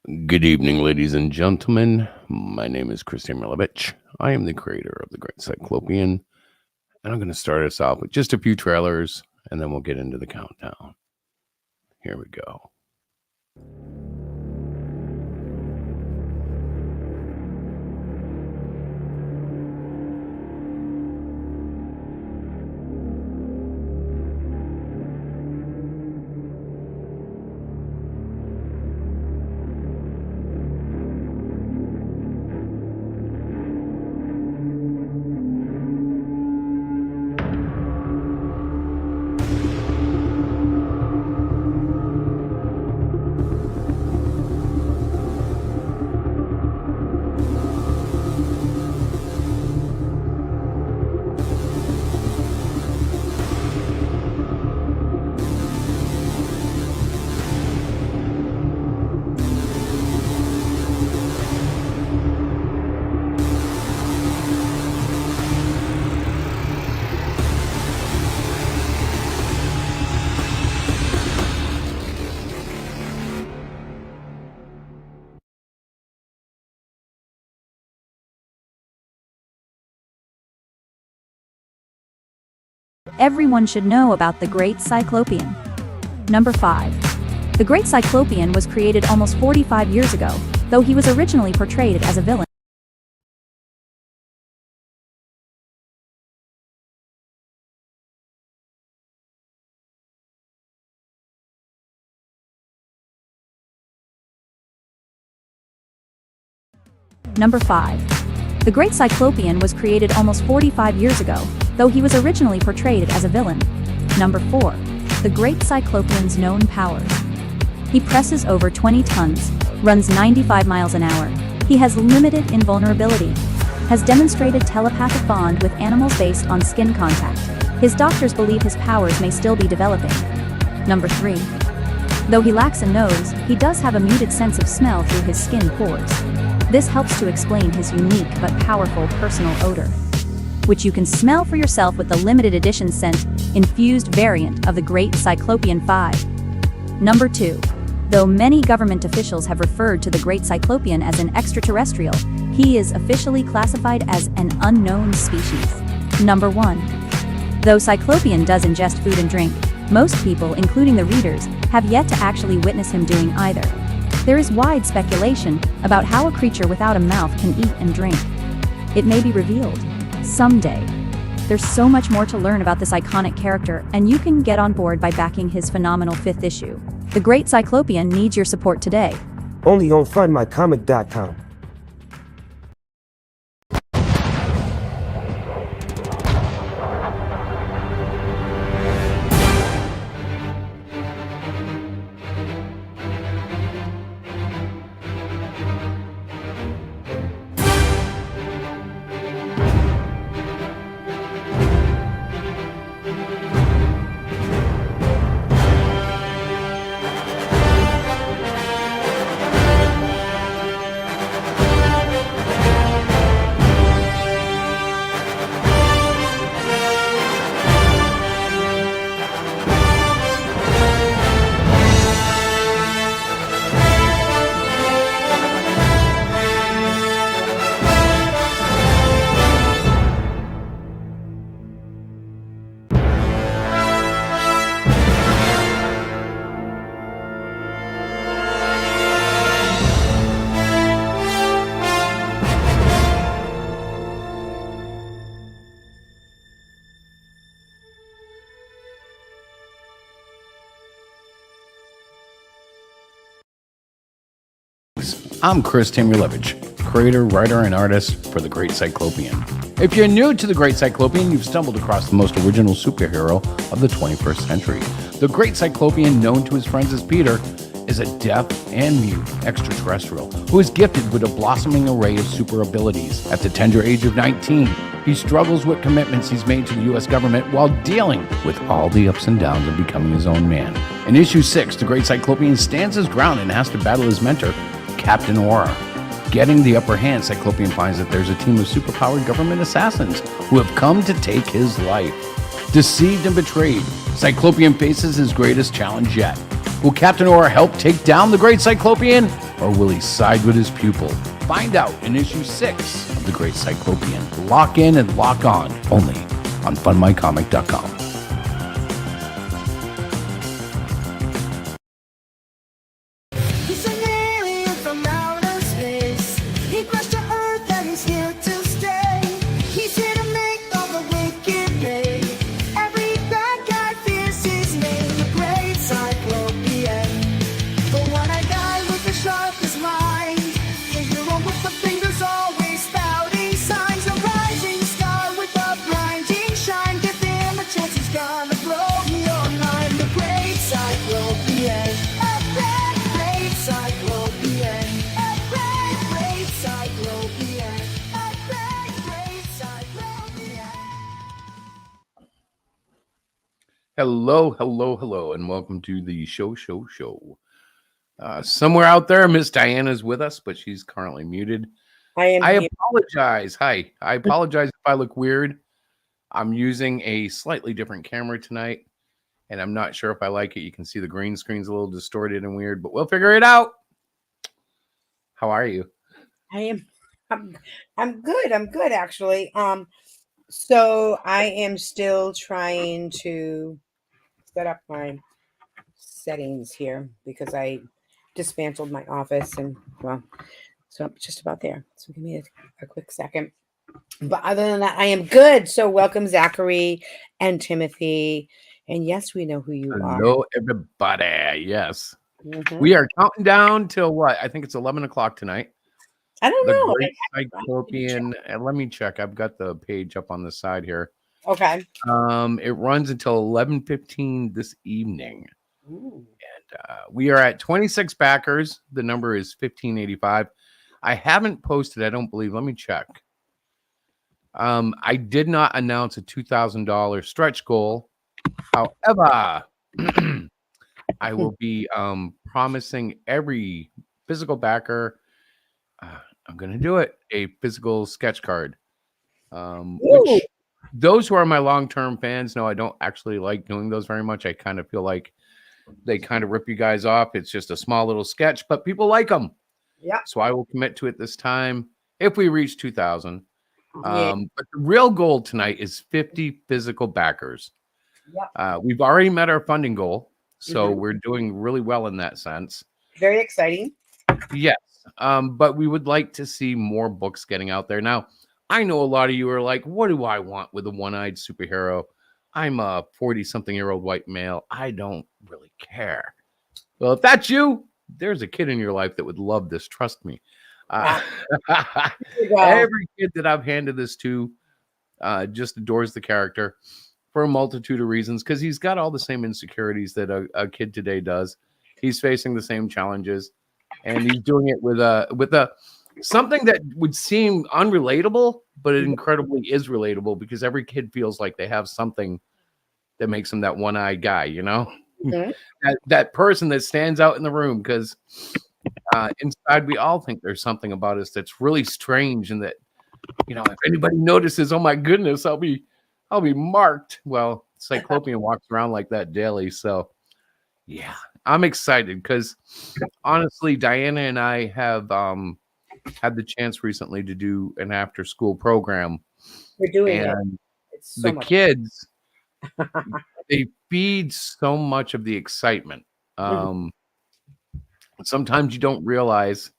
Good evening, ladies and gentlemen. My name is Chris Milovich. I am the creator of the Great Cyclopian, and I'm going to start us off with just a few trailers, and then we'll get into the countdown. Here we go. Everyone should know about the Great Cyclopian. Number 5. The Great Cyclopian was created almost 45 years ago, though he was originally portrayed as a villain. Number 5. The Great Cyclopian was created almost 45 years ago, though he was originally portrayed as a villain. Number 4. The Great Cyclopian's known powers. He presses over 20 tons, runs 95 miles an hour. He has limited invulnerability, has demonstrated telepathic bond with animals based on skin contact. His doctors believe his powers may still be developing. Number 3. Though he lacks a nose, he does have a muted sense of smell through his skin pores. This helps to explain his unique but powerful personal odor, which you can smell for yourself with the limited edition scent infused variant of the Great Cyclopian 5. Number 2. Though many government officials have referred to the Great Cyclopian as an extraterrestrial, he is officially classified as an unknown species. Number 1. Though Cyclopian does ingest food and drink, most people, including the readers, have yet to actually witness him doing either. There is wide speculation about how a creature without a mouth can eat and drink. It may be revealed someday. There's so much more to learn about this iconic character, and you can get on board by backing his phenomenal 5th issue. The Great Cyclopian needs your support today. Only on fundmycomic.com. I'm Chris Milovich, creator, writer, and artist for the Great Cyclopian. If you're new to the Great Cyclopian, you've stumbled across the most original superhero of the 21st century. The Great Cyclopian, known to his friends as Peter, is a deaf and mute extraterrestrial who is gifted with a blossoming array of super abilities. At the tender age of 19, he struggles with commitments he's made to the U.S. government while dealing with all the ups and downs of becoming his own man. In issue 6, the Great Cyclopian stands his ground and has to battle his mentor, Captain Aura. Getting the upper hand, Cyclopian finds that there's a team of superpowered government assassins who have come to take his life. Deceived and betrayed, Cyclopian faces his greatest challenge yet: Will Captain Aura help take down the Great Cyclopean, or will he side with his pupil? Find out in issue 6 of the Great Cyclopean. Lock in and lock on, only on funmycomic.com. He's an alien from outer space. He crashed to Earth and he's here to stay. He's here to make all the wicked pay. Every bad guy fears his name, the Great Cyclopian. The one-eyed guy with the sharpest mind. The hero with the fingers always spouting signs. A rising star with a blinding shine. Give him a chance, he's gonna blow your mind. The Great Cyclopian. Great Cyclopean, a great Cyclopean, a great Cyclopean. Hello, and welcome to the show. Somewhere out there, Miss Diana's with us, but she's currently muted. I apologize. Hi. I apologize if I look weird. I'm using a slightly different camera tonight, and I'm not sure if I like it. You can see the green screen's a little distorted and weird, but we'll figure it out. How are you? I'm good actually. So I am still trying to set up my settings here because I dismantled my office and so I'm just about there. So give me a quick second. But other than that, I am good. So welcome Zachary and Timothy. And yes, we know who you are. Hello, everybody. Yes. Mhm. We are counting down till what? I think it's 11 o'clock tonight. I don't The know. Great Cyclopean. And let me check. I've got the page up on the side here. Okay. It runs until 11:15 this evening. Ooh. And we are at 26 backers. The number is 1585. I haven't posted, I don't believe. Let me check. I did not announce a $2,000 stretch goal. However, I will be promising every physical backer, I'm going to do it, a physical sketch card. Which those who are my long-term fans know I don't actually like doing those very much. I kind of feel like they kind of rip you guys off. It's just a small little sketch, but people like them. Yeah. So I will commit to it this time if we reach 2,000. Yeah. But the real goal tonight is 50 physical backers. Yep. We've already met our funding goal, so we're doing really well in that sense. Very exciting. Yes, but we would like to see more books getting out there. Now, I know a lot of you are like, what do I want with a one-eyed superhero? I'm a 40-something-year-old white male. I don't really care. Well, if that's you, there's a kid in your life that would love this. Trust me. Every kid that I've handed this to just adores the character for a multitude of reasons, because he's got all the same insecurities that a kid today does. He's facing the same challenges, and he's doing it with a something that would seem unrelatable, but it incredibly is relatable, because every kid feels like they have something that makes them that one-eyed guy, you know? That person that stands out in the room, because inside we all think there's something about us that's really strange, and that, you know, if anybody notices, oh my goodness, I'll be marked. Well, Cyclopean walks around like that daily. So yeah, I'm excited because honestly, Diana and I have had the chance recently to do an after school program. We're doing and it. It's so the kids they feed so much of the excitement. Sometimes you don't realize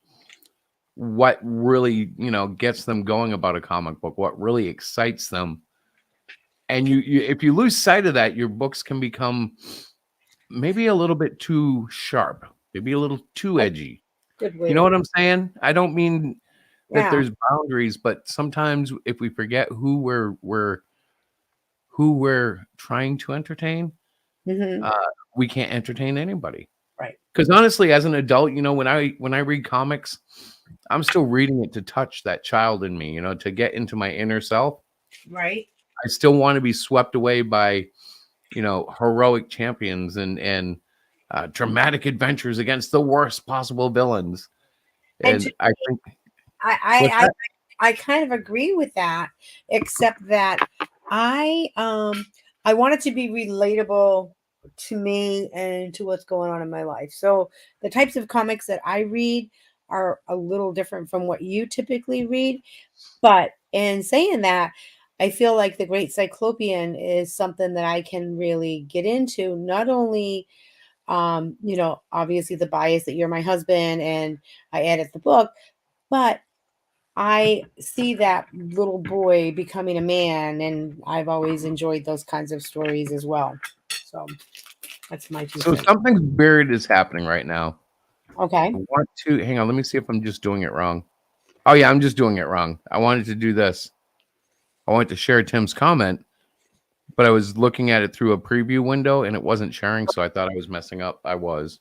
what really, you know, gets them going about a comic book, what really excites them. And you if you lose sight of that, your books can become maybe a little bit too sharp, maybe a little too edgy. You know what I'm saying? I don't mean that there's boundaries, but sometimes if we forget who we're trying to entertain, we can't entertain anybody. Right. Because honestly, as an adult, you know, when I read comics, I'm still reading it to touch that child in me, you know, to get into my inner self. Right. I still want to be swept away by, you know, heroic champions and dramatic adventures against the worst possible villains. And I think I kind of agree with that, except that I want it to be relatable to me and to what's going on in my life. So the types of comics that I read are a little different from what you typically read. But in saying that, I feel like the Great Cyclopean is something that I can really get into. Not only, obviously the bias that you're my husband and I added the book, but I see that little boy becoming a man, and I've always enjoyed those kinds of stories as well. So that's my two So cents. something weird is happening right now. Okay. I want to hang on. Let me see if I'm just doing it wrong. Oh yeah, I'm just doing it wrong. I wanted to do this. I wanted to share Tim's comment, but I was looking at it through a preview window and it wasn't sharing, so I thought I was messing up. I was.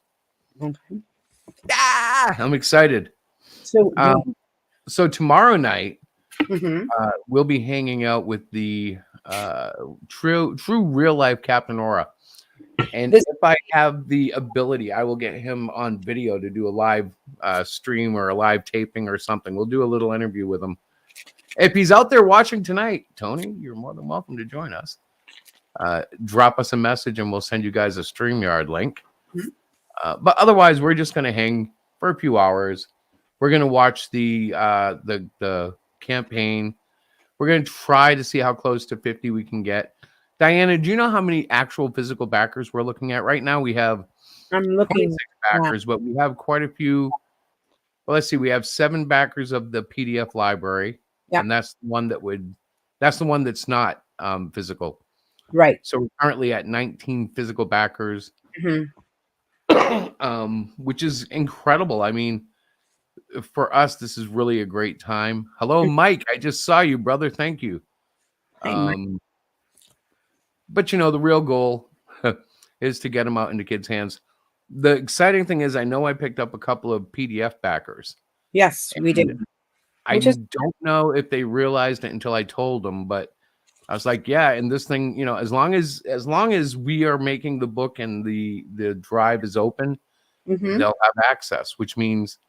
Okay. I'm excited. So, So tomorrow night mhm. we'll be hanging out with the true real life Captain Aura. And This- if I have the ability, I will get him on video to do a live stream or a live taping or something. We'll do a little interview with him. If he's out there watching tonight, Tony, you're more than welcome to join us. Drop us a message and we'll send you guys a StreamYard link. But otherwise, we're just going to hang for a few hours. We're going to watch the campaign. We're going to try to see how close to 50 we can get. Diana, do you know how many actual physical backers we're looking at right now? We have I'm looking 26 backers, but we have quite a few. Well, let's see. We have 7 backers of the PDF library, Yeah. and that's the one that's the one that's not physical. right. So we're currently at 19 physical backers, Mhm. which is incredible. I mean, for us, this is really a great time. Hello, Mike. I just saw you, brother. Thank you. Hey, Mike. But the real goal is to get them out into kids' hands. The exciting thing is, I know I picked up a couple of PDF backers. Yes, we did. I don't know if they realized it until I told them, but I was like, yeah, and this thing, as long as we are making the book and the drive is open, Mhm. they'll have access, which means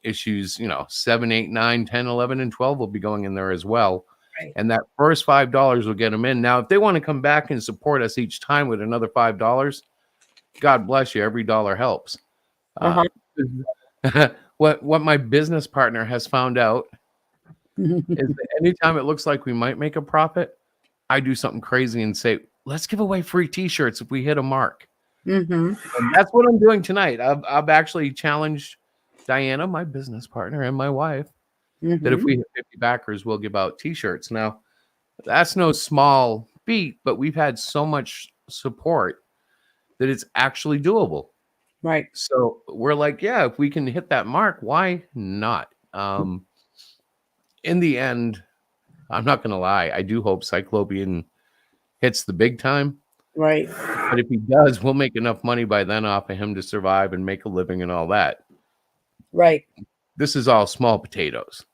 issues, 7, 8, 9, 10, 11, and 12 will be going in there as well. Right. And that first $5 will get them in. Now, if they want to come back and support us each time with another $5, God bless you. Every dollar helps. What my business partner has found out is that anytime it looks like we might make a profit, I do something crazy and say, let's give away free t-shirts if we hit a mark. Mhm. And that's what I'm doing tonight. I've actually challenged Diana, my business partner, and my wife, that if Mhm. we hit 50 backers, we'll give out t-shirts. Now, that's no small feat, but we've had so much support that it's actually doable. Right. So we're like, yeah, if we can hit that mark, why not? In the end, I'm not going to lie. I do hope Cyclopian hits the big time. Right. But if he does, we'll make enough money by then off of him to survive and make a living and all that. Right. This is all small potatoes.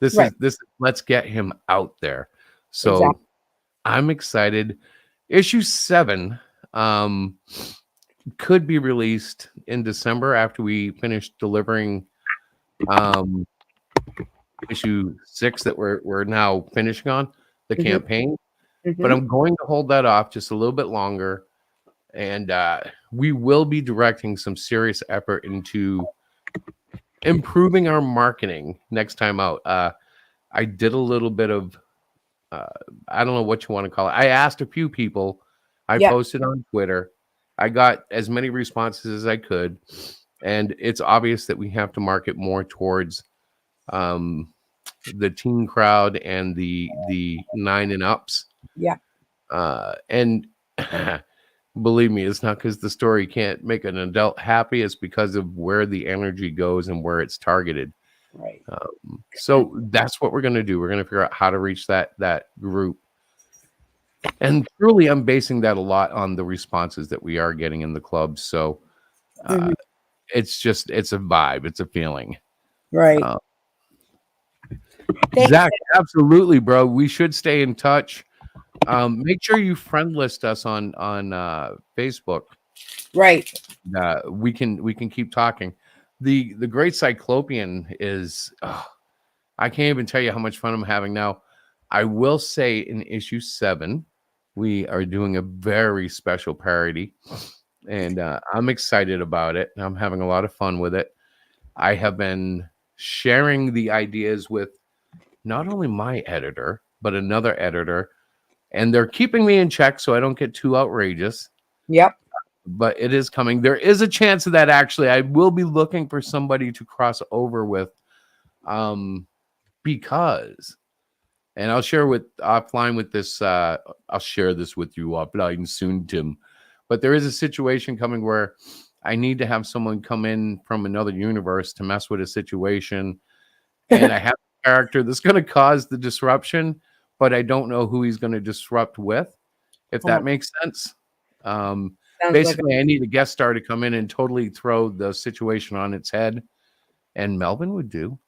This Right. is let's get him out there. So Exactly. I'm excited. Issue 7 could be released in December after we finish delivering issue 6 that we're now finishing on the Mhm. campaign. But Mhm. I'm going to hold that off just a little bit longer, and we will be directing some serious effort into improving our marketing next time out. I did a little bit of I don't know what you want to call it. I asked a few people. I Yeah. posted on Twitter. I got as many responses as I could, and it's obvious that we have to market more towards the teen crowd and the 9 and ups. Yeah. And believe me, it's not because the story can't make an adult happy. It's because of where the energy goes and where it's targeted. Right. So that's what we're going to do. We're going to figure out how to reach that group. And truly, I'm basing that a lot on the responses that we are getting in the club. So Mhm. it's a vibe. It's a feeling. Right. Thank- Zach, absolutely, bro. We should stay in touch. Make sure you friend list us on Facebook. Right. We can keep talking. The Great Cyclopean is I can't even tell you how much fun I'm having now. I will say in issue 7, we are doing a very special parody, and I'm excited about it. I'm having a lot of fun with it. I have been sharing the ideas with not only my editor, but another editor, and they're keeping me in check so I don't get too outrageous. Yep. But it is coming. There is a chance of that. Actually, I will be looking for somebody to cross over with, because, and I'll share with offline with this. I'll share this with you offline soon, Tim. But there is a situation coming where I need to have someone come in from another universe to mess with a situation, and I have a character that's going to cause the disruption, but I don't know who he's going to disrupt with, if that makes sense. Sounds Basically, I need a guest star to come in and totally throw the situation on its head, and Melvin would do.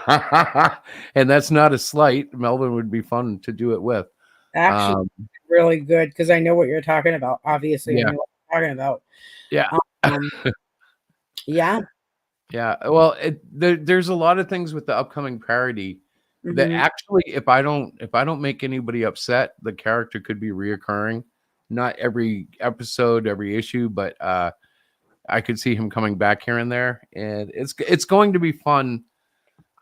And that's not a slight. Melvin would be fun to do it with. actually really good because I know what you're talking about. Obviously, Yeah. I know what you're talking about. Yeah. Yeah. Yeah. Well, there's a lot of things with the upcoming parody that Mhm. actually, if I don't make anybody upset, the character could be reoccurring. Not every episode, every issue, but I could see him coming back here and there, and it's going to be fun.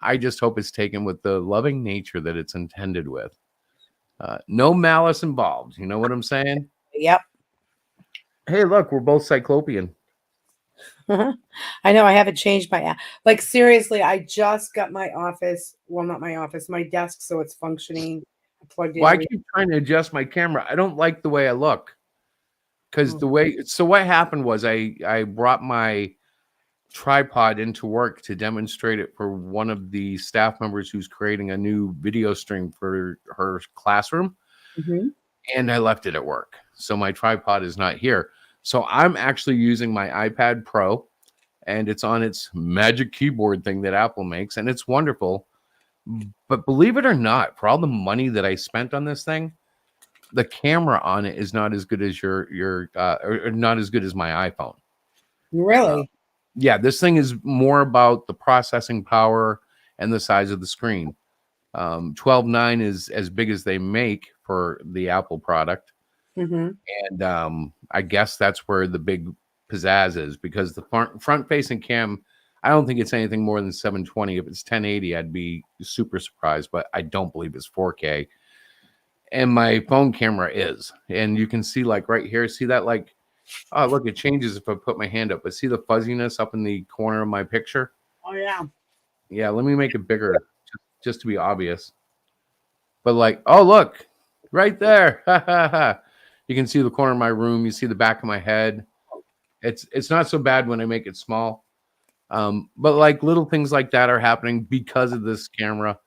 I just hope it's taken with the loving nature that it's intended with. No malice involved. You know what I'm saying? Yep. Hey, look, we're both Cyclopian. I know I haven't changed my like seriously, I just got my office. Well, not my office, my desk, so it's functioning. I plugged in. Well, I keep trying to adjust my camera. I don't like the way I look. Because so what happened was I brought my tripod into work to demonstrate it for one of the staff members who's creating a new video stream for her classroom, Mhm. and I left it at work. So my tripod is not here. So I'm actually using my iPad Pro, and it's on its magic keyboard thing that Apple makes, and it's wonderful. But believe it or not, for all the money that I spent on this thing, the camera on it is not as good as your or not as good as my iPhone. Really? Yeah, this thing is more about the processing power and the size of the screen. 12.9 is as big as they make for the Apple product, Mm-hmm. and I guess that's where the big pizzazz is, because the front facing cam, I don't think it's anything more than 720. If it's 1080, I'd be super surprised, but I don't believe it's 4K. And my phone camera is, and you can see like right here, see that, like, oh look, it changes if I put my hand up, but see the fuzziness up in the corner of my picture? Oh yeah. Yeah, let me make it bigger just to be obvious. But like, oh look, right there. You can see the corner of my room, you see the back of my head. It's not so bad when I make it small. But like little things like that are happening because of this camera.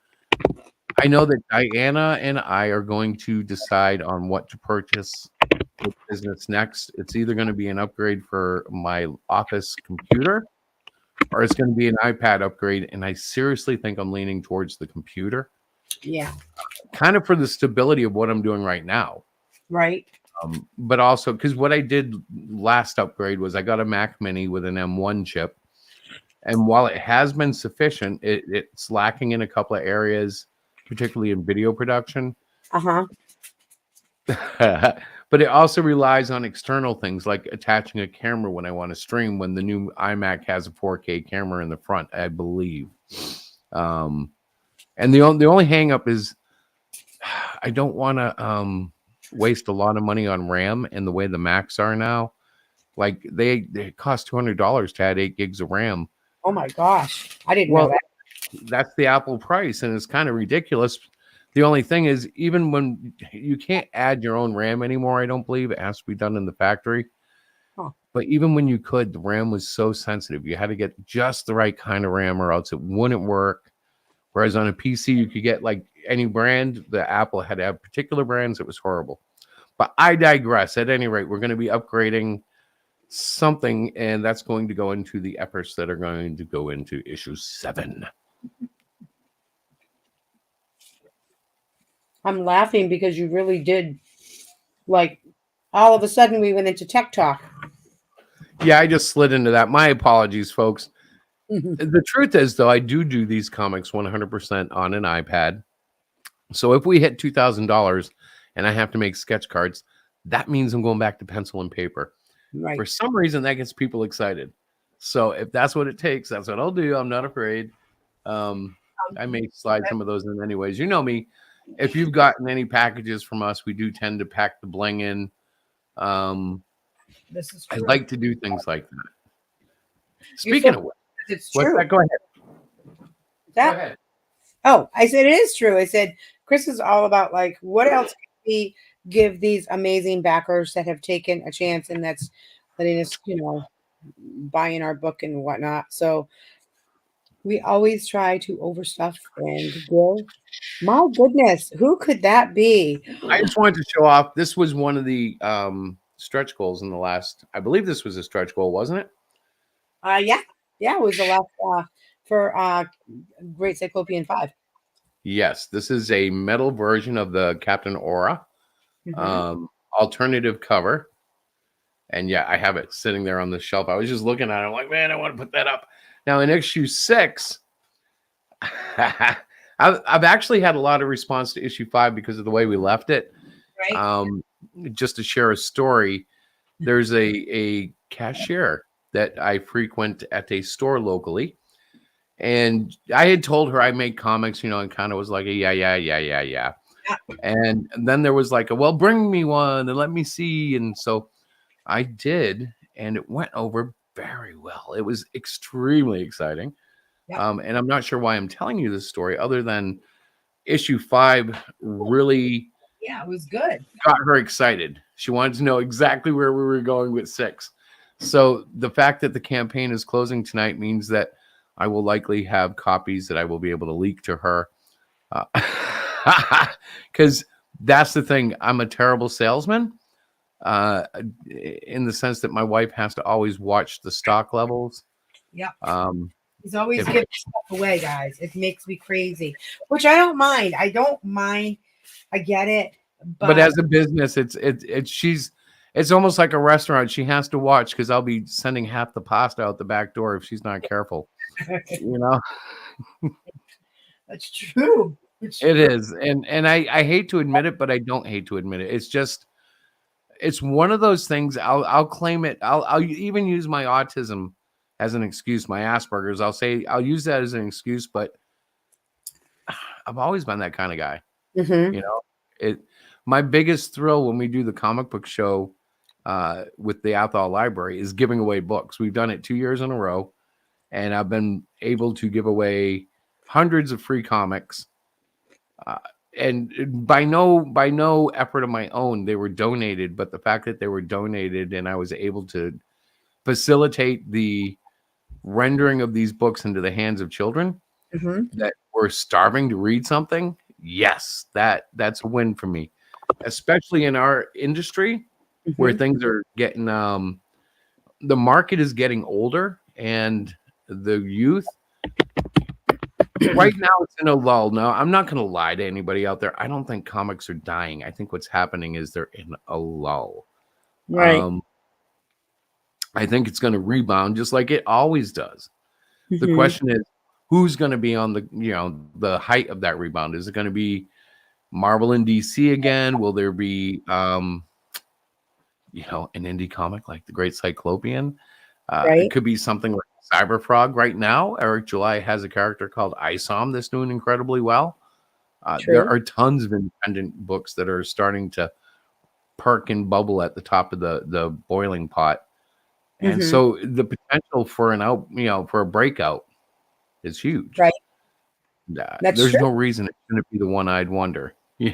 I know that Diana and I are going to decide on what to purchase with business next. It's either going to be an upgrade for my office computer, or it's going to be an iPad upgrade. And I seriously think I'm leaning towards the computer, Yeah. kind of for the stability of what I'm doing right now. Right. But also because what I did last upgrade was I got a Mac Mini with an M1 chip. And while it has been sufficient, it's lacking in a couple of areas, particularly in video production. Uh-huh. But it also relies on external things like attaching a camera when I want to stream, when the new iMac has a 4K camera in the front, I believe. And the only hang up is I don't want to waste a lot of money on RAM, and the way the Macs are now. Like they cost $200 to add 8 gigs of RAM. Oh my gosh. I didn't know that. That's the Apple price, and it's kind of ridiculous. The only thing is, even when you can't add your own RAM anymore, I don't believe it has to be done in the factory. Huh. But even when you could, the RAM was so sensitive. You had to get just the right kind of RAM, or else it wouldn't work. Whereas on a PC, you could get like any brand. The Apple had to have particular brands. It was horrible. But I digress. At any rate, we're going to be upgrading something, and that's going to go into the efforts that are going to go into issue 7. I'm laughing because you really did, like, all of a sudden we went into tech talk. Yeah, I just slid into that. My apologies, folks. The truth is, though, I do these comics 100% on an iPad. So if we hit $2,000 and I have to make sketch cards, that means I'm going back to pencil and paper. Right. For some reason, that gets people excited. So if that's what it takes, that's what I'll do. I'm not afraid. I may slide some of those in anyways. You know me. If you've gotten any packages from us, we do tend to pack the bling in. This is I true. like to do things like that. You're Speaking so- of which, it's what's true. that? Go ahead. That Go ahead. Oh, I said it is true. I said Chris is all about like what else can we give these amazing backers that have taken a chance and that's letting us, buying our book and whatnot. So we always try to overstuff and give. My goodness, who could that be? I just wanted to show off. This was one of the stretch goals in the last. I believe this was a stretch goal, wasn't it? Yeah, it was the last for Great Cyclopean 5. Yes, this is a metal version of the Captain Aura Mhm. alternative cover. And yeah, I have it sitting there on the shelf. I was just looking at it. I'm like, man, I want to put that up. Now in issue 6, I've actually had a lot of response to issue 5 because of the way we left it. Right. Just to share a story, there's a cashier that I frequent at a store locally. And I had told her I made comics, and kind of was like, yeah. And then there was like, well, bring me one and let me see. And so I did, and it went over very well. It was extremely exciting. Yeah. And I'm not sure why I'm telling you this story other than issue 5 really Yeah, it was good. got her excited. She wanted to know exactly where we were going with 6. So the fact that the campaign is closing tonight means that I will likely have copies that I will be able to leak to her. Because that's the thing. I'm a terrible salesman in the sense that my wife has to always watch the stock levels. Yeah. He's always if- giving stuff away, guys. It makes me crazy, which I don't mind. I don't mind. I get it. But as a business, it's almost like a restaurant. She has to watch because I'll be sending half the pasta out the back door if she's not careful. That's true. It is. And I hate to admit it, but I don't hate to admit it. It's one of those things. I'll claim it. I'll even use my autism as an excuse, my Asperger's. I'll use that as an excuse, but I've always been that kind of guy. Mm-hmm. My biggest thrill when we do the comic book show with the Athol Library is giving away books. We've done it 2 years in a row, and I've been able to give away hundreds of free comics. And by no effort of my own, they were donated. But the fact that they were donated and I was able to facilitate the rendering of these books into the hands of children Mm-hmm. that were starving to read something, yes, that's a win for me, especially in our industry where things are getting the market is getting older and the youth right now it's in a lull. Now, I'm not going to lie to anybody out there. I don't think comics are dying. I think what's happening is they're in a lull. Right. I think it's going to rebound just like it always does. The Mhm. question is, who's going to be on the height of that rebound? Is it going to be Marvel and DC again? Will there be an indie comic like the Great Cyclopean? Right. It could be something like Cyberfrog. Right now, Eric July has a character called Isom that's doing incredibly well. There are tons of independent books that are starting to perk and bubble at the top of the boiling pot. And Mhm. so the potential for for a breakout is huge. Right. That's There's true. no reason it's going to be the one-eyed wonder. I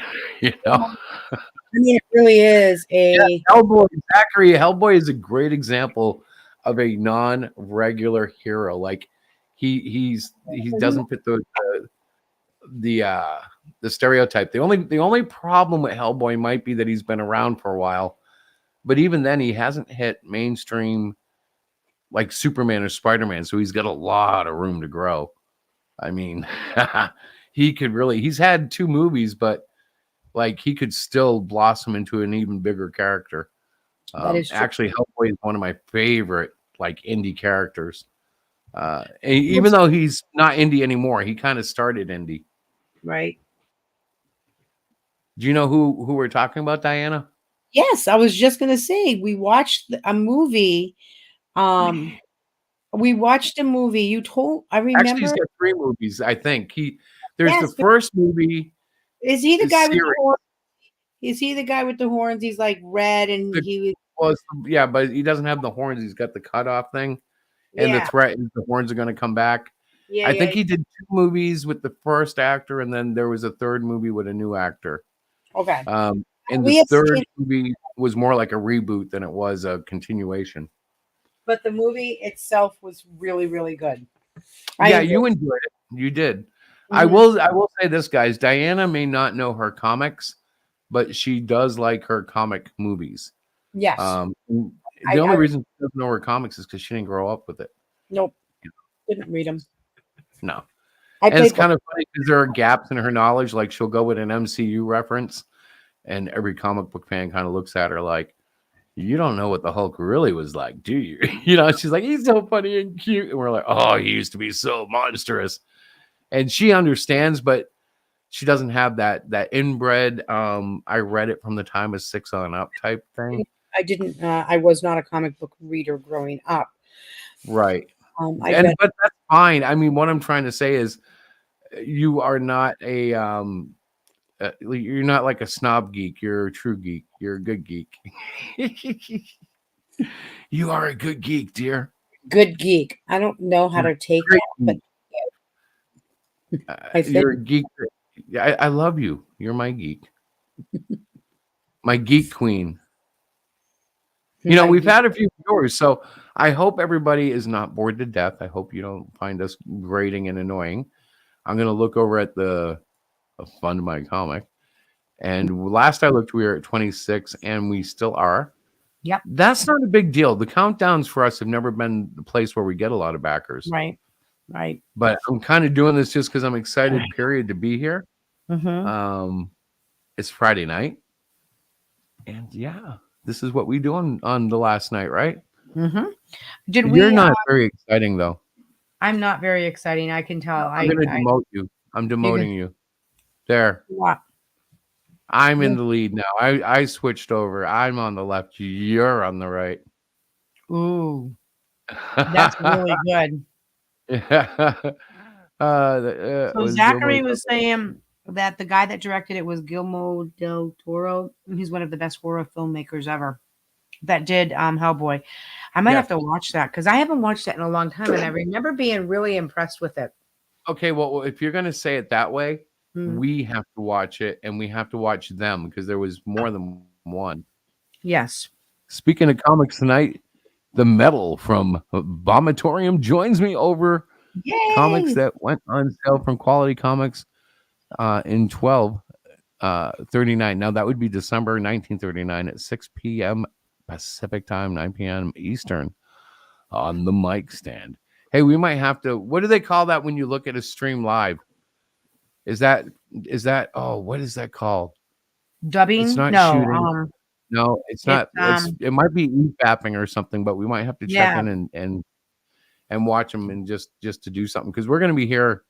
mean, it really is a Hellboy, Zachary, Hellboy is a great example of a non-regular hero. Like he doesn't fit the stereotype. The only problem with Hellboy might be that he's been around for a while, but even then he hasn't hit mainstream like Superman or Spider-Man, so he's got a lot of room to grow. I mean, he's had 2 movies, but like he could still blossom into an even bigger character. That is true. Actually, Hellboy is one of my favorite like indie characters. Even though he's not indie anymore, he kind of started indie. right. Do you know who we're talking about, Diana? Yes, I was just gonna say we watched a movie. Um, we watched a movie. You told I Actually, he's remember. got 3 movies, I think. There's the Yes, but first movie is he the is guy with the series. horn? Is he the guy with the horns? He's like red, and The he was well, yeah, but he doesn't have the horns. He's got the cutoff thing, and the yeah, threat is the horns are going to come back. yeah, I yeah. think he did 2 movies with the first actor, and then there was a third movie with a new actor. Okay, And the we have third seen, movie was more like a reboot than it was a continuation. but the movie itself was really, really good. I Yeah, enjoyed. you enjoyed it. You did. Mhm. I will say this, guys. Diana may not know her comics, but she does like her comic movies. Yes, The only I reason she doesn't know her comics is because she didn't grow up with it. nope, didn't read them. No. I And it's played both. kind of funny because there are gaps in her knowledge. Like she'll go with an MCU reference, and every comic book fan kind of looks at her like, "You don't know what the Hulk really was like, do you?" She's like, "He's so funny and cute," and we're like, "Oh, he used to be so monstrous." And she understands, but she doesn't have that inbred. I read it from the time of 6 on up type thing. I didn't. I was not a comic book reader growing up. Right. I read. But that's fine. I mean, what I'm trying to say is you are not you're not like a snob geek. You're a true geek. You're a good geek. You are a good geek, dear. Good geek. I don't know how You're to take a great that, geek. but I You're a think geek. I love you. You're my geek. My geek queen. my We've geek. had a few viewers, so I hope everybody is not bored to death. I hope you don't find us grating and annoying. I'm going to look over at the Fund My Comic. And last I looked, we were at 26, and we still are. Yep. That's not a big deal. The countdowns for us have never been the place where we get a lot of backers. Right. Right. But I'm kind of doing this just because I'm excited, period, to be here. Mm-hmm. It's Friday night. And yeah, this is what we do on the last night, right? Mm-hmm. Did You're we? not very exciting, though. I'm not very exciting. I can tell. I'm going to demote you. I'm You demoting you. There. what? I'm in the lead now. I switched over. I'm on the left. You're on the right. Ooh, that's really good. Yeah. So Was Zachary Gilmore was saying that the guy that directed it was Guillermo del Toro. He's one of the best horror filmmakers ever. That did Hellboy. I might Yeah. have to watch that because I haven't watched that in a long time, and I remember being really impressed with it. Okay, well, if you're going to say it that way, Hmm. we have to watch it, and we have to watch them because there was more than one. Yes. Speaking of comics tonight, the metal from Vomitorium joins me over comics Yay! that went on sale from Quality Comics in 1239. Now, that would be December 1939 at 6 p.m. Pacific time, 9 p.m. Eastern on the mic stand. Hey, we might have to, what do they call that when you look at a stream live? Is that, what is that called? Dubbing? It's not No. shooting. No, it's not. It might be e-fapping or something, but we might have to check Yeah. in and watch them and just to do something because we're going to be here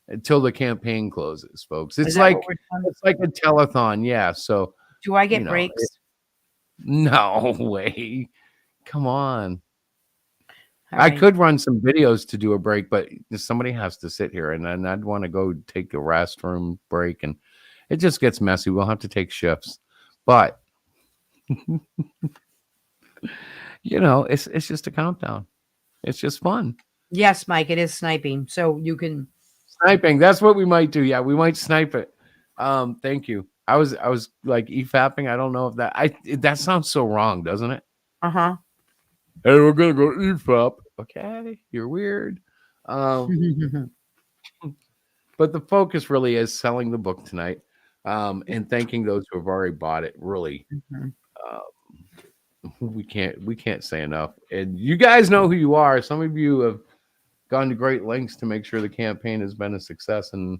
until the campaign closes, folks. Is It's that like what we're doing? it's like a telethon, yeah. So Do I get you know, breaks? no way. Come on. All I right. could run some videos to do a break, but somebody has to sit here, and then I'd want to go take a restroom break, and it just gets messy. We'll have to take shifts, but it's just a countdown. It's just fun. Yes, Mike, it is sniping. So you can. Sniping. That's what we might do. Yeah, we might snipe it. Thank you. I was like e-fapping. I don't know if that sounds so wrong, doesn't it? Uh-huh. Hey, we're gonna go e-fap. Okay, you're weird. But the focus really is selling the book tonight, and thanking those who have already bought it. Really, we can't say enough. And you guys know who you are. Some of you have gone to great lengths to make sure the campaign has been a success. And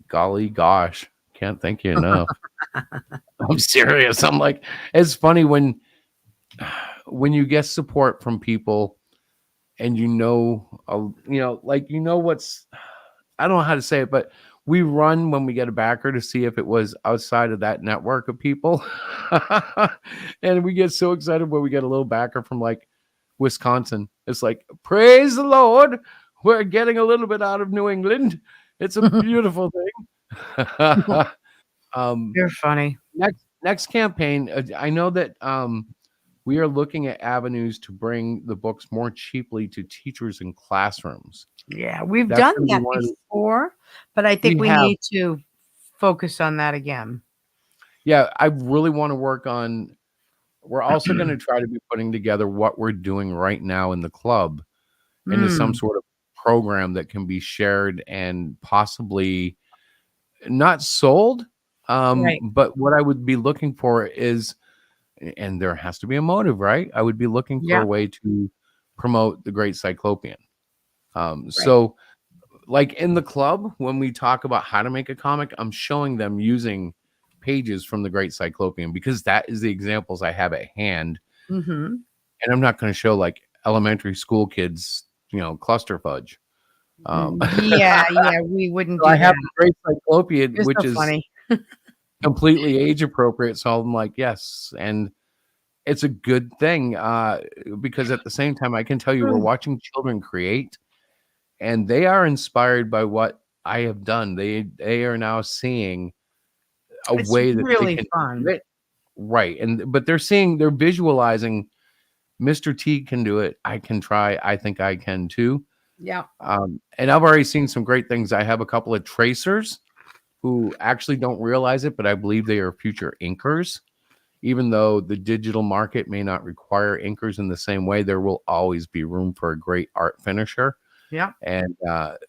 golly gosh, can't thank you enough. I'm serious. I'm like, it's funny when you get support from people and what's, I don't know how to say it, but we run when we get a backer to see if it was outside of that network of people. And we get so excited when we get a little backer from like Wisconsin. It's like, praise the Lord, we're getting a little bit out of New England. It's a beautiful thing. um, You're funny. next campaign, I know that we are looking at avenues to bring the books more cheaply to teachers in classrooms. Yeah, we've That's done gonna be that one of the, before, but I think we we have. need to focus on that again. Yeah, I really want to work on. We're also going to try to be putting together what we're doing right now in the club into some Mm, sort of program that can be shared and possibly not sold. right. But what I would be looking for is, and there has to be a motive, right? I would be looking for Yeah, a way to promote the Great Cyclopean. right. So, like in the club, when we talk about how to make a comic, I'm showing them using pages from the Great Cyclopean because that is the examples I have at hand. Mm-hmm. And I'm not going to show like elementary school kids, cluster fudge. Yeah, yeah, we wouldn't So do I have that. the Great Cyclopean, You're which so is funny. completely age appropriate. So I'm like, yes. And it's a good thing because at the same time, I can tell you we're Mm, watching children create and they are inspired by what I have done. They are now seeing a it's way that they really can do fun. it right. But they're visualizing Mr. T can do it. I can try. I think I can too. Yeah. And I've already seen some great things. I have a couple of tracers who actually don't realize it, but I believe they are future inkers. Even though the digital market may not require inkers in the same way, there will always be room for a great art finisher. Yeah. And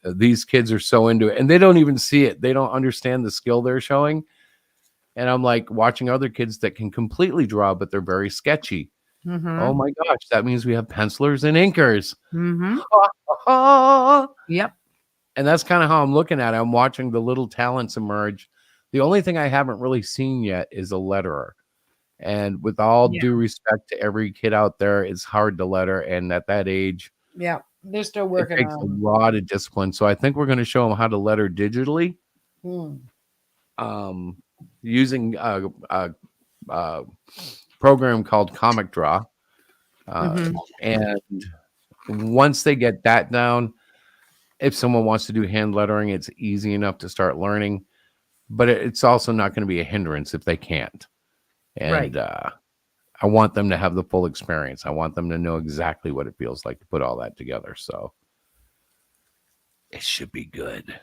these kids are so into it, and they don't even see it. They don't understand the skill they're showing. And I'm like watching other kids that can completely draw, but they're very sketchy. Oh Mm-hmm. my gosh, that means we have pencilers and inkers. Mm-hmm. Yep. And that's kind of how I'm looking at it. I'm watching the little talents emerge. The only thing I haven't really seen yet is a letterer. And with all Yeah. due respect to every kid out there, it's hard to letter. And at that age, Yeah. They're still it working takes a on. lot of discipline. So I think we're going to show them how to letter digitally um, using a program called Comic Draw. Mm-hmm. And once they get that down, if someone wants to do hand lettering, it's easy enough to start learning. But it's also not going to be a hindrance if they can't. Right. And I want them to have the full experience. I want them to know exactly what it feels like to put all that together. So it should be good.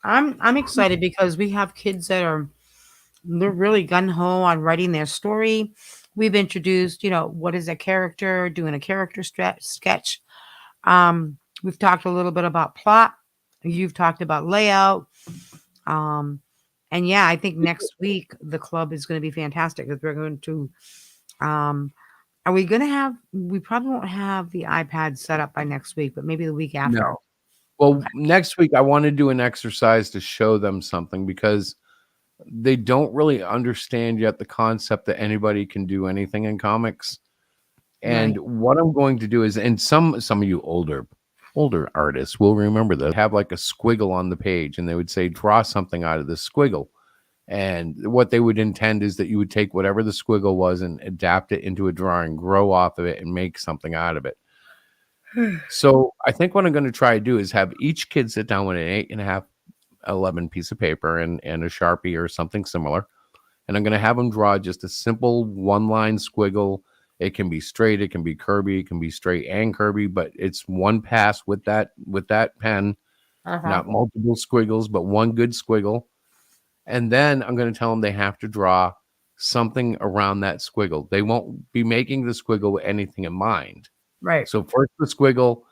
I'm excited because we have kids that they're really gun ho on writing their story. We've introduced, what is a character, doing a character sketch. We've talked a little bit about plot. You've talked about layout. Um, and yeah, I think next week the club is going to be fantastic because we're going to. Are we going to have? We probably won't have the iPad set up by next week, but maybe the week after. No. Well, next week I want to do an exercise to show them something because they don't really understand yet the concept that anybody can do anything in comics. And Right. what I'm going to do is, and some of you older artists will remember that, have like a squiggle on the page and they would say, draw something out of this squiggle. And what they would intend is that you would take whatever the squiggle was and adapt it into a drawing, grow off of it and make something out of it. So I think what I'm going to try to do is have each kid sit down with an 8.5, 11 piece of paper and a Sharpie or something similar. And I'm going to have them draw just a simple one-line squiggle. It can be straight, it can be curvy, it can be straight and curvy, but it's one pass with that pen, not multiple squiggles, but one good squiggle. And then I'm going to tell them they have to draw something around that squiggle. They won't be making the squiggle with anything in mind. Right. So first the squiggle,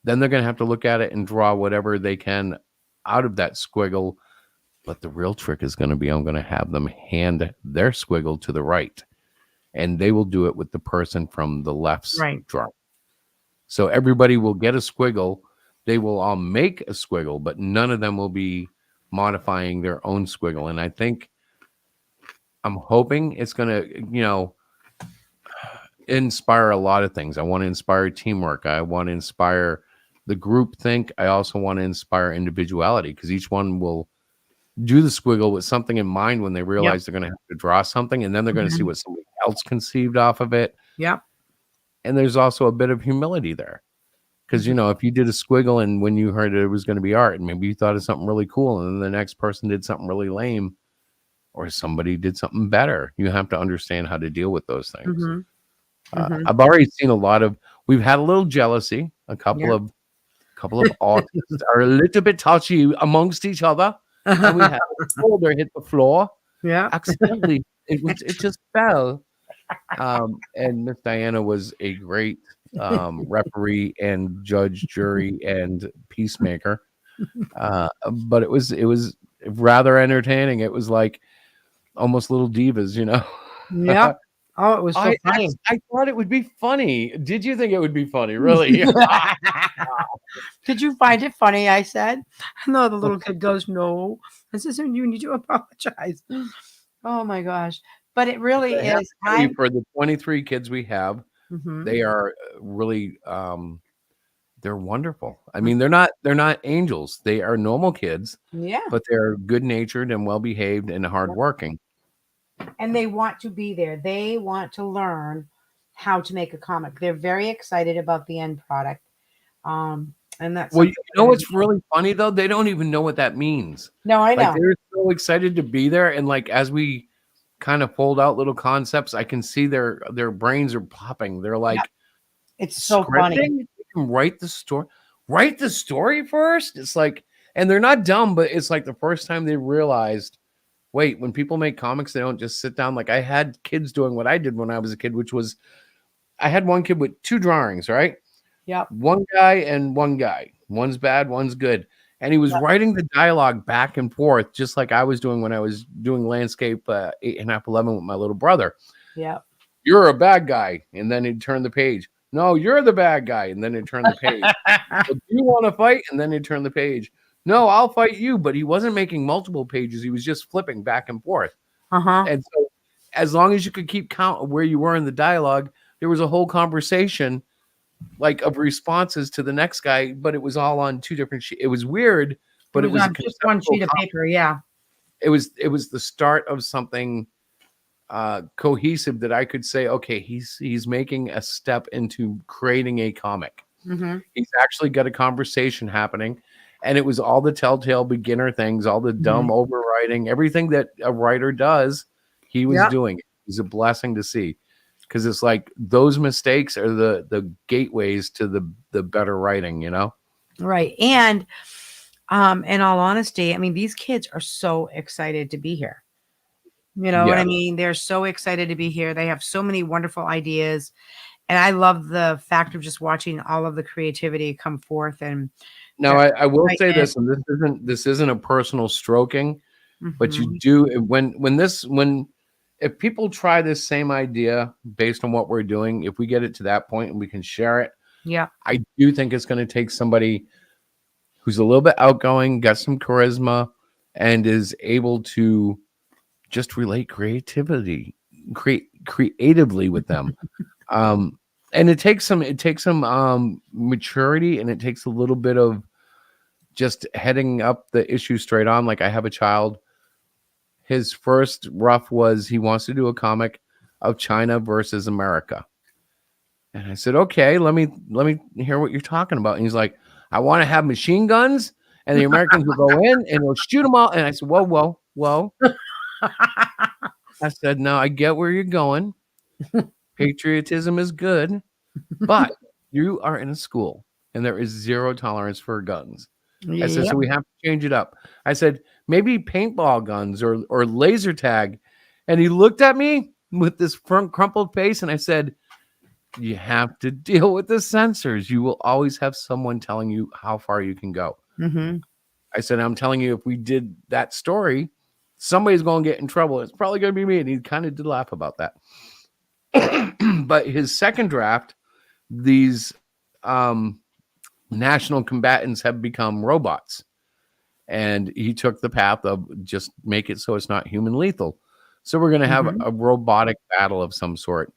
then they're going to have to look at it and draw whatever they can out of that squiggle. But the real trick is going to be I'm going to have them hand their squiggle to the right. And they will do it with the person from the left's Right. drawing. So everybody will get a squiggle. They will all make a squiggle, but none of them will be modifying their own squiggle. And I'm hoping it's going to, inspire a lot of things. I want to inspire teamwork. I want to inspire the group think. I also want to inspire individuality because each one will do the squiggle with something in mind when they Yep. realize they're going to have to draw something, and then they're going to see Mhm. what somebody else conceived off of it. Yep. And there's also a bit of humility there because, Mhm. if you did a squiggle and when you heard it was going to be art, and maybe you thought of something really cool, and then the next person did something really lame, or somebody did something better, you have to understand how to deal with those things. Mhm. Mhm. I've already seen a lot of. We've had a little jealousy. A couple Yeah. of artists are a little bit touchy amongst each other, and we had a shoulder hit the floor Yeah. accidentally. It just fell. And Miss Diana was a great referee and judge, jury, and peacemaker. But it was rather entertaining. It was like almost little divas, Yep. Oh, it was so funny. I thought it would be funny. Did you think it would be funny? Really? Did you find it funny? I said. No, the little kid goes, "No, this isn't you need to apologize." Oh my gosh. But it really I have is. to tell you, for the 23 kids we have, Mhm. they are really they're wonderful. I mean, they're not angels. They are normal kids, Yeah. but they're good-natured and well-behaved and hardworking. And they want to be there. They want to learn how to make a comic. They're very excited about the end product. And that's Well, you something know we're what's gonna do. really funny though? They don't even know what that means. No, I Like know. they're so excited to be there, and like as we kind of fold out little concepts, I can see their brains are popping. They're Yep. like, It's so funny. scripting? You can write the story. Write the story first. It's like, and they're not dumb, but it's like the first time they realized, wait, when people make comics, they don't just sit down. Like I had kids doing what I did when I was a kid, which was I had one kid with two drawings, right? Yep. One guy and one guy. One's bad, one's good. And he was Yep. writing the dialogue back and forth, just like I was doing when I was doing landscape 8.5, 11 with my little brother. Yep. You're a bad guy. And then he'd turn the page. No, you're the bad guy. And then he'd turn the page. Well, do you want to fight? And then he'd turn the page. No, I'll fight you. But he wasn't making multiple pages. He was just flipping back and forth. Uh-huh. And so as long as you could keep count of where you were in the dialogue, there was a whole conversation like of responses to the next guy, but it was all on two different sheets. It was weird, but it was a on just one conceptual sheet of paper. Yeah. it was the start of something cohesive that I could say, okay, he's making a step into creating a comic. Mm-hmm. He's actually got a conversation happening, and it was all the telltale beginner things, all the dumb overwriting, everything that a writer does, he was Yep. doing it. It's a blessing to see, because it's like those mistakes are the gateways to the better writing, Right. And in all honesty, I mean, these kids are so excited to be here. You know what I Yeah. mean? They're so excited to be here. They have so many wonderful ideas. And I love the fact of just watching all of the creativity come forth and Now their I will say excitement. this, and this isn't a personal stroking, but you Mhm. do when if people try this same idea based on what we're doing, if we get it to that point and we can share it, Yeah. I do think it's going to take somebody who's a little bit outgoing, got some charisma, and is able to just relate creatively with them. And it takes some maturity, and it takes a little bit of just heading up the issue straight on. Like I have a child. His first rough was he wants to do a comic of China versus America. And I said, okay, let me hear what you're talking about. And he's like, I want to have machine guns, and the Americans will go in and they'll shoot them all. And I said, whoa. I said, no, I get where you're going. Patriotism is good, but you are in a school and there is zero tolerance for guns. I said, Yep. so we have to change it up. I said, maybe paintball guns or laser tag. And he looked at me with this front crumpled face, and I said, you have to deal with the censors. You will always have someone telling you how far you can go. Mhm. I said, I'm telling you, if we did that story, somebody's going to get in trouble. It's probably going to be me. And he kind of did laugh about that. But his second draft, these national combatants have become robots. And he took the path of just make it so it's not human lethal. So we're going to have Mhm. a robotic battle of some sort.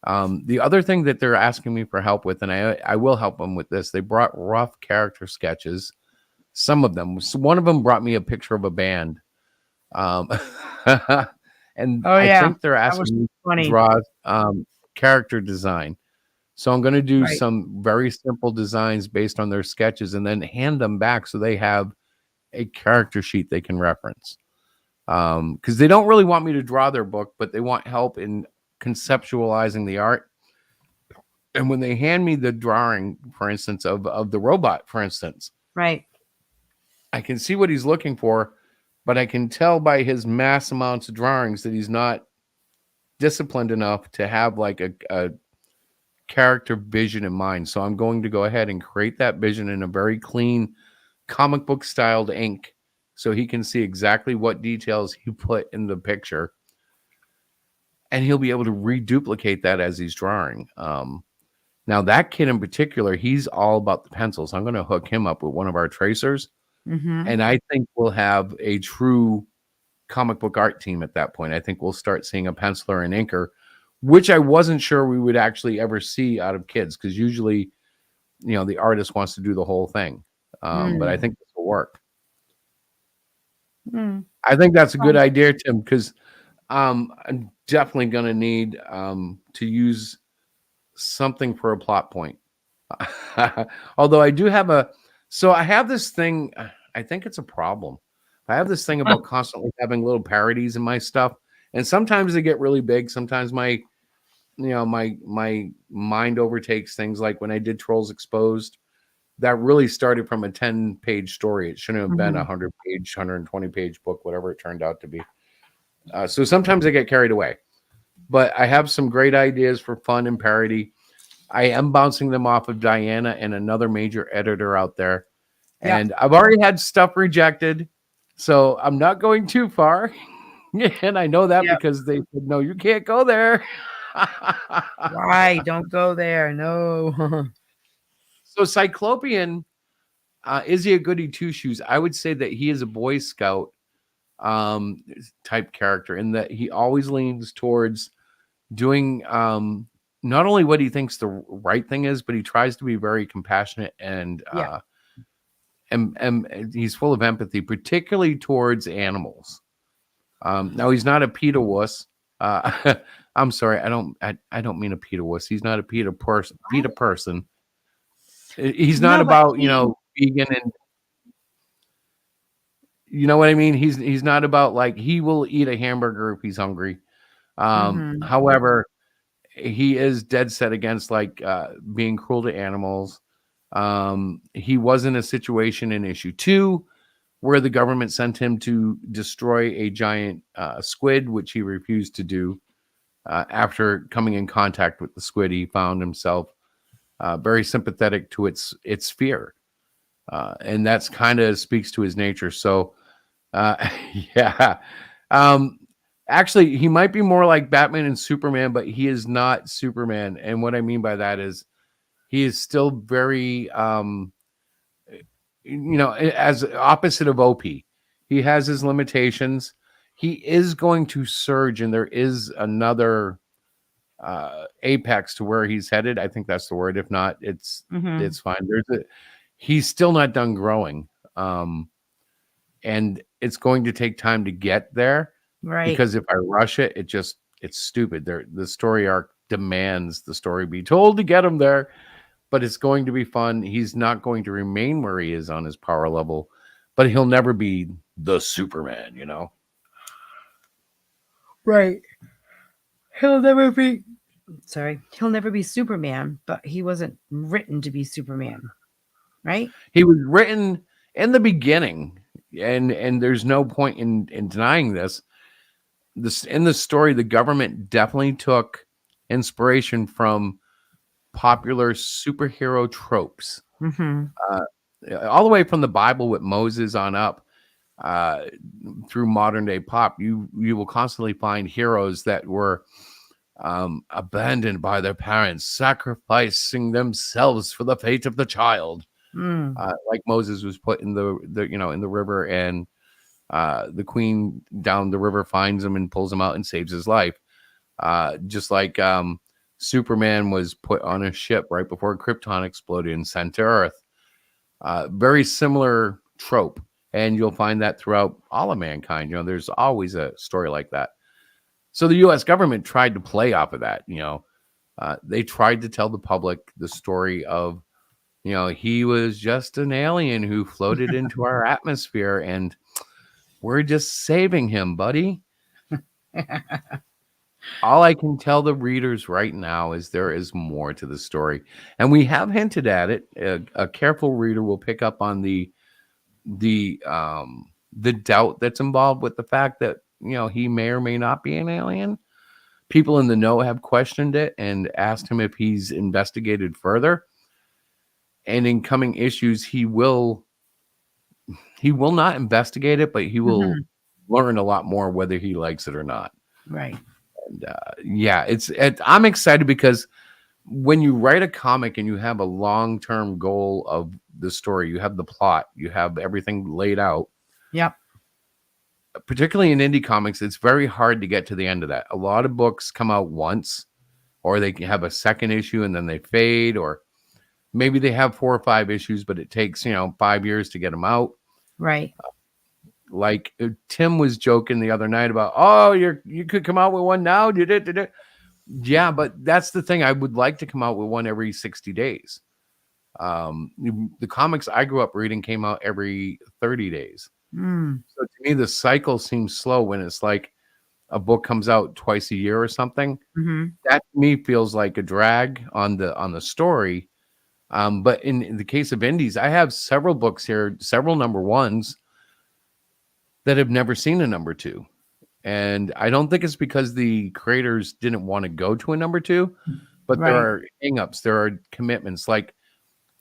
The other thing that they're asking me for help with, and I will help them with this, they brought rough character sketches. Some of them. So one of them brought me a picture of a band. Um, and Oh I yeah, think they're that was asking me to funny. draw character design. So I'm going to do Right. some very simple designs based on their sketches and then hand them back so they have a character sheet they can reference. Because they don't really want me to draw their book, but they want help in conceptualizing the art. And when they hand me the drawing, for instance, of the robot, for instance, Right. I can see what he's looking for, but I can tell by his mass amounts of drawings that he's not disciplined enough to have like a character vision in mind. So I'm going to go ahead and create that vision in a very clean comic book styled ink so he can see exactly what details he put in the picture. And he'll be able to reduplicate that as he's drawing. Now, that kid in particular, he's all about the pencils. I'm going to hook him up with one of our tracers. Mm-hmm. And I think we'll have a true comic book art team at that point. I think we'll start seeing a penciler and inker, which I wasn't sure we would actually ever see out of kids because usually, the artist wants to do the whole thing. But I think this will work. I think that's a good idea, Tim, because I'm definitely going to need to use something for a plot point. Although I do have I have this thing, I think it's a problem. I have this thing about constantly having little parodies in my stuff. And sometimes they get really big. Sometimes my mind overtakes things, like when I did Trolls Exposed. That really started from a 10-page story. It shouldn't have been a 100-page, 120-page book, whatever it turned out to be. So sometimes I get carried away. But I have some great ideas for fun and parody. I am bouncing them off of Diana and another major editor out there. Yeah. And I've already had stuff rejected. So I'm not going too far. And I know that because they said, no, you can't go there. Right. Don't go there. No. So Cyclopian, is he a goody two-shoes? I would say that he is a Boy Scout type character in that he always leans towards doing not only what he thinks the right thing is, but he tries to be very compassionate and he's full of empathy, particularly towards animals. Now he's not a PETA wuss. I'm sorry, I don't mean a PETA wuss. He's not a PETA person. He's not about vegan and you know what I mean. He's not about like he will eat a hamburger if he's hungry. However, he is dead set against like being cruel to animals. He was in a situation in issue 2 where the government sent him to destroy a giant squid, which he refused to do. After coming in contact with the squid, he found himself very sympathetic to its fear. And that's kind of speaks to his nature. So, yeah. Actually, he might be more like Batman and Superman, but he is not Superman. And what I mean by that is he is still very, as opposite of OP. He has his limitations. He is going to surge, and there is another apex to where he's headed. I think that's the word. If not, it's fine. He's still not done growing. And it's going to take time to get there. Right. Because if I rush it, it's stupid. The story arc demands the story be told to get him there, but it's going to be fun. He's not going to remain where he is on his power level, but he'll never be the Superman, Right. He'll never be Superman, but he wasn't written to be Superman. Right? He was written in the beginning, and there's no point in denying this. In the story, the government definitely took inspiration from popular superhero tropes, all the way from the Bible with Moses on up through modern day pop. You will constantly find heroes that were abandoned by their parents, sacrificing themselves for the fate of the child. Like Moses was put in the in the river, and the queen down the river finds him and pulls him out and saves his life. Just like Superman was put on a ship right before Krypton exploded and sent to Earth. Very similar trope. And you'll find that throughout all of mankind. There's always a story like that. So the U.S. government tried to play off of that. They tried to tell the public the story of, he was just an alien who floated into our atmosphere and we're just saving him, buddy. All I can tell the readers right now is there is more to the story. And we have hinted at it. A careful reader will pick up on the doubt that's involved with the fact that, he may or may not be an alien. People in the know have questioned it and asked him if he's investigated further. And in coming issues, he will not investigate it, but he will learn a lot more whether he likes it or not. Right. And I'm excited because when you write a comic and you have a long-term goal of the story, you have the plot, you have everything laid out. Yep. Particularly in indie comics, it's very hard to get to the end of that. A lot of books come out once, or they can have a second issue and then they fade, or maybe they have 4 or 5 issues, but it takes, 5 years to get them out. Right. Like Tim was joking the other night about, oh, you could come out with one now. Did it? Yeah, but that's the thing. I would like to come out with one every 60 days. The comics I grew up reading came out every 30 days. So to me, the cycle seems slow when it's like a book comes out twice a year or something. That to me feels like a drag on the story. But in the case of indies, I have several books here, several number ones that have never seen a number 2. And I don't think it's because the creators didn't want to go to a number 2, but there are hang-ups, there are commitments. Like,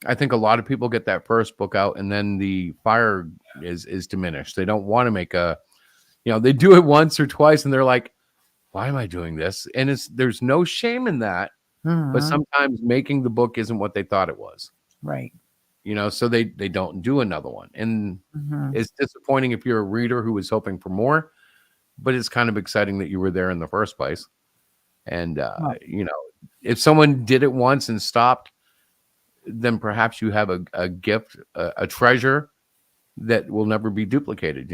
I think a lot of people get that first book out and then the fire is diminished. They don't want to make they do it once or twice and they're like, why am I doing this? And there's no shame in that, but sometimes making the book isn't what they thought it was. Right. So they don't do another one. And it's disappointing if you're a reader who was hoping for more, but it's kind of exciting that you were there in the first place. And, if someone did it once and stopped, then perhaps you have a gift, a treasure that will never be duplicated.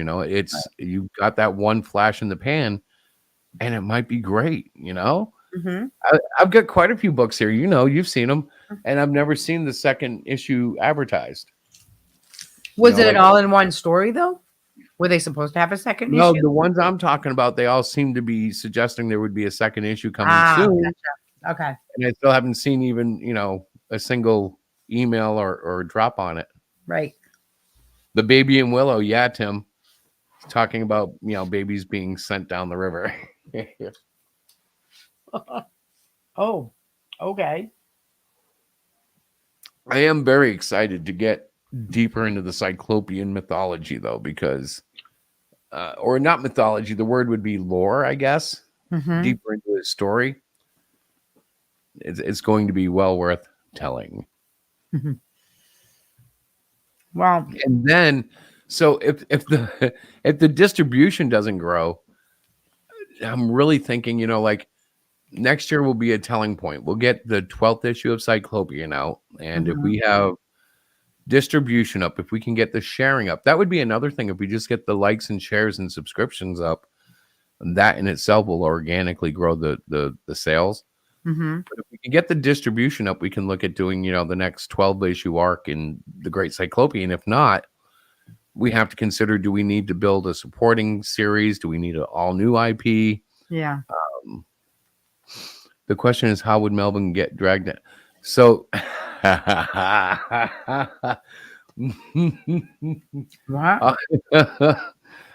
You've got that one flash in the pan and it might be great, I've got quite a few books here. You've seen them, and I've never seen the second issue advertised. Was it all in one story, though? Were they supposed to have a second issue? No, the ones I'm talking about, they all seem to be suggesting there would be a second issue coming soon. Gotcha. Okay. And I still haven't seen even, a single email or drop on it. Right. The Baby and Willow, yeah, Tim. Talking about, babies being sent down the river. Oh, okay. I am very excited to get deeper into the Cyclopean mythology, though, because, or not mythology, the word would be lore, I guess. Deeper into his story. It's going to be well worth telling. Well, and then, so if the distribution doesn't grow, I'm really thinking, like, next year will be a telling point. We'll get the 12th issue of Cyclopian out. And if we have distribution up, if we can get the sharing up, that would be another thing. If we just get the likes and shares and subscriptions up, that in itself will organically grow the sales. But if we can get the distribution up, we can look at doing, the next 12 issue arc in the Great Cyclopean. If not, we have to consider, do we need to build a supporting series? Do we need an all new IP? Yeah. The question is, how would Melvin get dragged in? So, What?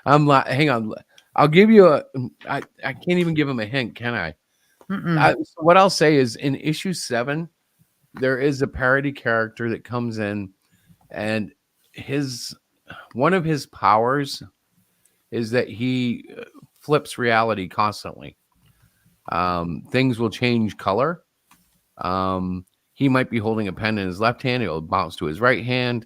I'm like, hang on. I'll give you I can't even give him a hint, can I? So what I'll say is, in issue 7, there is a parody character that comes in, and one of his powers is that he flips reality constantly. Things will change color. He might be holding a pen in his left hand. It'll bounce to his right hand.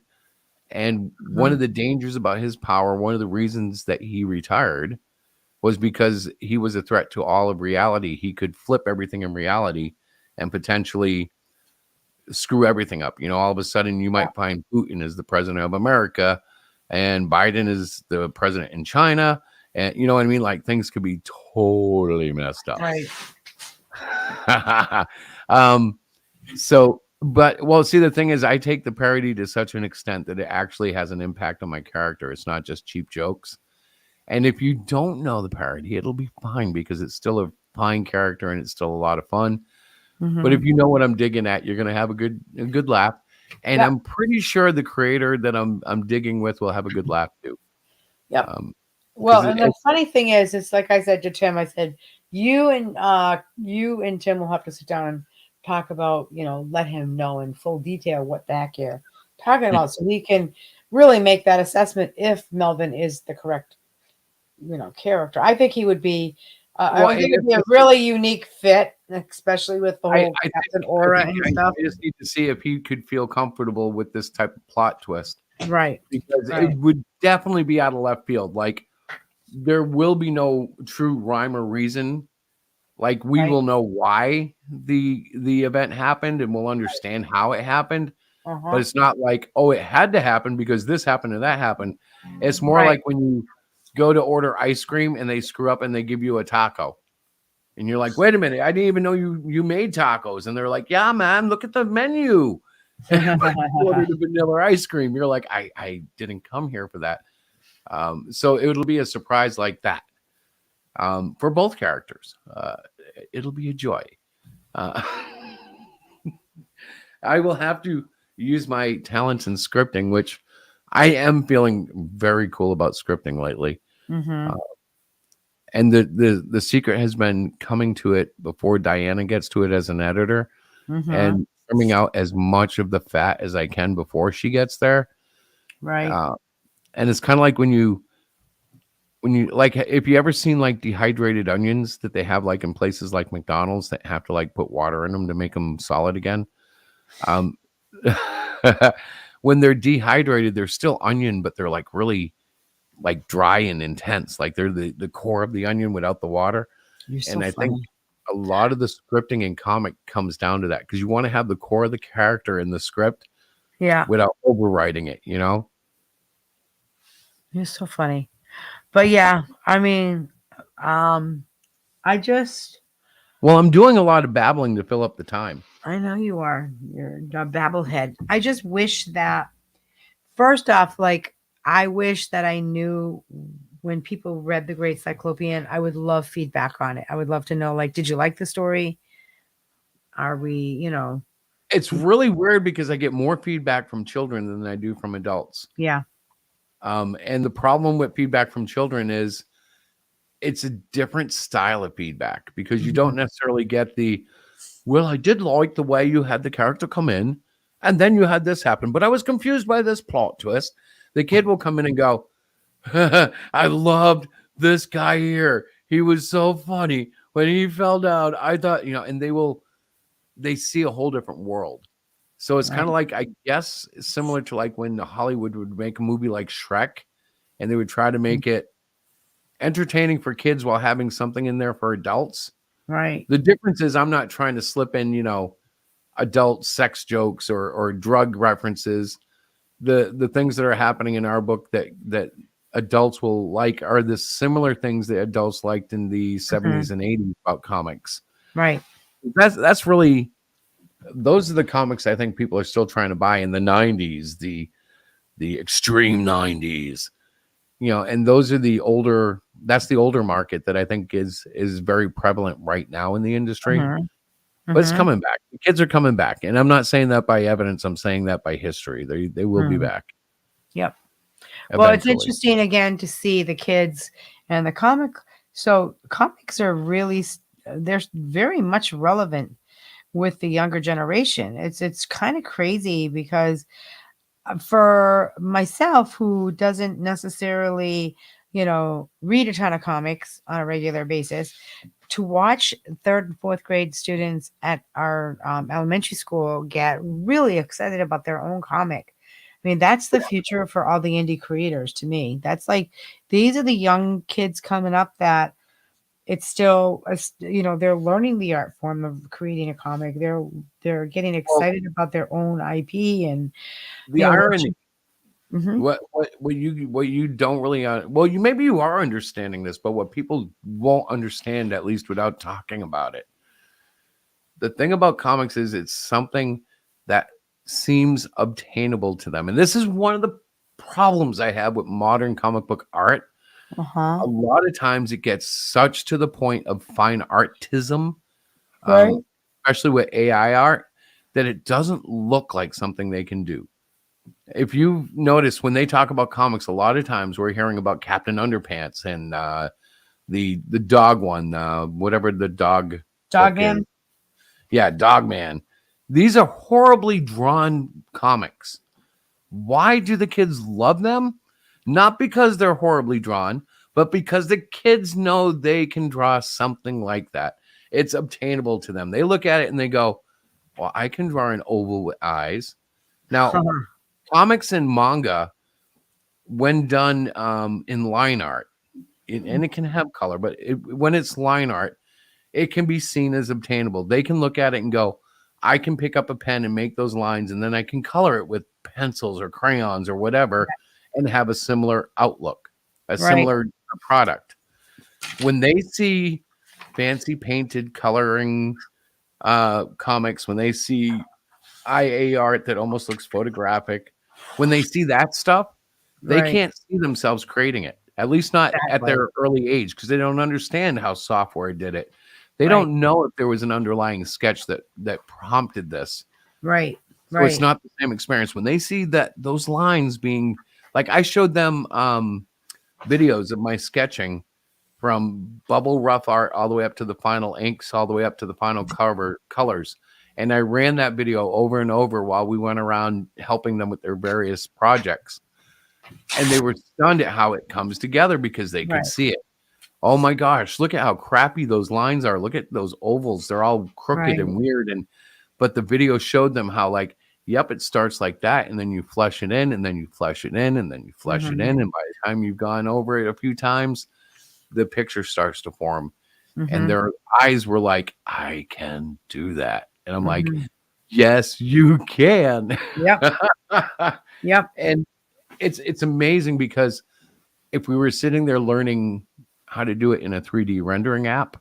And one of the dangers about his power, one of the reasons that he retired, was because he was a threat to all of reality. He could flip everything in reality and potentially screw everything up. All of a sudden you might find Putin is the president of America and Biden is the president in China. And you know what I mean? Like things could be totally messed up. Right. But well, see, the thing is, I take the parody to such an extent that it actually has an impact on my character. It's not just cheap jokes. And if you don't know the parody, it'll be fine because it's still a fine character and it's still a lot of fun. But if you know what I'm digging at, you're going to have a good laugh. And I'm pretty sure the creator that I'm digging with will have a good laugh too. Yep. 'Cause Well, and the funny thing is, it's like I said to Tim, I said, you and Tim will have to sit down and talk about, let him know in full detail what the heck you're talking about so we can really make that assessment if Melvin is the correct, character. I think he would be, I think it'd be a really unique fit, especially with the whole Captain Aura and stuff. I just need to see if he could feel comfortable with this type of plot twist. Right. Because it would definitely be out of left field. Like, there will be no true rhyme or reason. Like, we will know why the event happened and we'll understand how it happened. But it's not like, oh, it had to happen because this happened and that happened. It's more like when you go to order ice cream and they screw up and they give you a taco. And you're like, wait a minute, I didn't even know you made tacos. And they're like, yeah, man, look at the menu. And ordered a vanilla ice cream. You're like, I didn't come here for that. So it'll be a surprise like that for both characters. It'll be a joy. I will have to use my talents in scripting, which I am feeling very cool about scripting lately. And the secret has been coming to it before Diana gets to it as an editor and trimming out as much of the fat as I can before she gets there. Right. And it's kind of like when you like, if you ever seen like dehydrated onions that they have like in places like McDonald's that have to like put water in them to make them solid again. When they're dehydrated, they're still onion, but they're like really like dry and intense. Like they're the core of the onion without the water. You're so and I funny. think a lot of the scripting in comic comes down to that because you want to have the core of the character in the script without overwriting it, You're so funny. But yeah, I mean, well, I'm doing a lot of babbling to fill up the time. I know you are. You're a babblehead. I just wish that, first off, like, I wish that I knew when people read The Great Cyclopean, I would love feedback on it. I would love to know, like, did you like the story? Are we, It's really weird because I get more feedback from children than I do from adults. Yeah. And the problem with feedback from children is it's a different style of feedback because you don't necessarily get well, I did like the way you had the character come in and then you had this happen, but I was confused by this plot twist. The kid will come in and go, I loved this guy here. He was so funny. When he fell down, I thought, and they see a whole different world. So it's kind of like, I guess, similar to like when Hollywood would make a movie like Shrek and they would try to make it entertaining for kids while having something in there for adults. Right. The difference is I'm not trying to slip in, adult sex jokes or drug references. The things that are happening in our book that adults will like are the similar things that adults liked in the 70s and 80s about comics. Right. That's really, those are the comics I think people are still trying to buy in the 90s, the extreme 90s, and those are that's the older market that I think is very prevalent right now in the industry. But it's coming back. The kids are coming back. And I'm not saying that by evidence. I'm saying that by history. They will be back. Yep. Eventually. Well, it's interesting again to see the kids and the comic. So comics are really, they're very much relevant with the younger generation. It's kind of crazy because for myself, who doesn't necessarily, read a ton of comics on a regular basis, to watch third and fourth grade students at our elementary school get really excited about their own comic. I mean, that's the future for all the indie creators to me. That's like, these are the young kids coming up that it's still they're learning the art form of creating a comic. They're getting Well, excited about their own IP and the irony, hmm what you don't really well, you maybe you are understanding this, but what people won't understand, at least without talking about it, the thing about comics is it's something that seems obtainable to them. And this is one of the problems I have with modern comic book art. uh-huh. A lot of times it gets such to the point of fine artism, Right. especially with AI art, that it doesn't look like something they can do. If you notice, when they talk about comics, a lot of times we're hearing about Captain Underpants and the dog one, whatever the dog book is. Dogman. Yeah, Dogman. These are horribly drawn comics. Why do the kids love them? Not because they're horribly drawn, but because the kids know they can draw something like that. It's obtainable to them. They look at it and they go, well, I can draw an oval with eyes. Now, comics and manga, when done in line art, and it can have color, but when it's line art, it can be seen as obtainable. They can look at it and go, I can pick up a pen and make those lines, and then I can color it with pencils or crayons or whatever and have a similar outlook, a Right. similar product. When they see fancy painted coloring comics, when they see IA art that almost looks photographic, when they see that stuff, they Right. can't see themselves creating it, at least not at Exactly. their early age, because they don't understand how software did it. They Right. don't know if there was an underlying sketch that prompted this. Right. So it's Right. not the same experience. When they see that those lines being like, I showed them videos of my sketching from bubble rough art all the way up to the final inks, all the way up to the final cover colors. And I ran that video over and over while we went around helping them with their various projects. And they were stunned at how it comes together because they could Right. see it. Oh my gosh, look at how crappy those lines are. Look at those ovals. They're all crooked Right. and weird. But the video showed them how, like, yep, it starts like that, and then you flesh it in, and then you flesh it in, and then you flesh it Mhm. in. And by the time you've gone over it a few times, the picture starts to form. And Mhm. their eyes were like, I can do that. And I'm like, Mhm. yes, you can. Yep. Yep. And it's amazing because if we were sitting there learning how to do it in a 3D rendering app,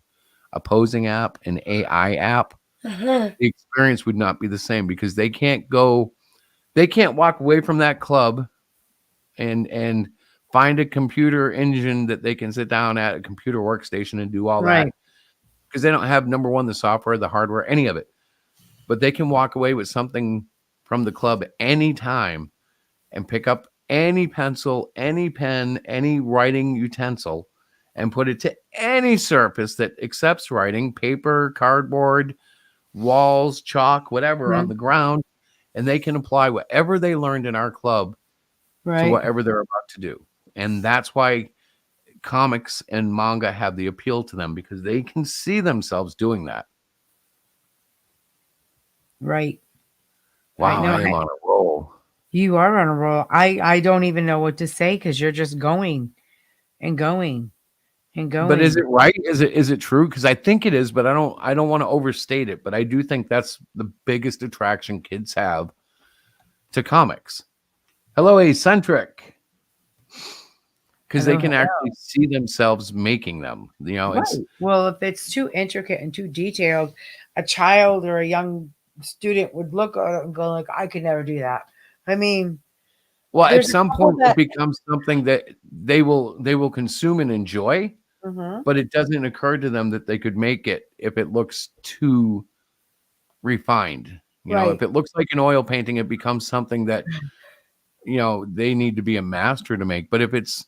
a posing app, an AI app, the experience would not be the same because they can't walk away from that club and find a computer engine that they can sit down at a computer workstation and do all that Right. because they don't have, number one, the software, the hardware, any of it. But they can walk away with something from the club anytime and pick up any pencil, any pen, any writing utensil and put it to any surface that accepts writing, paper, cardboard, walls, chalk, whatever, on Mhm. the ground, and they can apply whatever they learned in our club to Right. whatever they're about to do. And that's why comics and manga have the appeal to them because they can see themselves doing that. Right. Wow, know. I am on a roll. You are on a roll. I don't even know what to say because you're just going and going and But is going. it right? Is it true? Because I think it is, but I don't want to overstate it. But I do think that's the biggest attraction kids have to comics. Hello, Eccentric. Because they Hello, can hello. actually see themselves making them. You know, it's Right. Well, if it's too intricate and too detailed, a child or a young student would look at it and go like, I could never do that. I mean, well, at there's a some couple point it that becomes something that they will consume and enjoy, Mhm. but it doesn't occur to them that they could make it if it looks too refined. You know, Right. if it looks like an oil painting, it becomes something that, they need to be a master to make. But if it's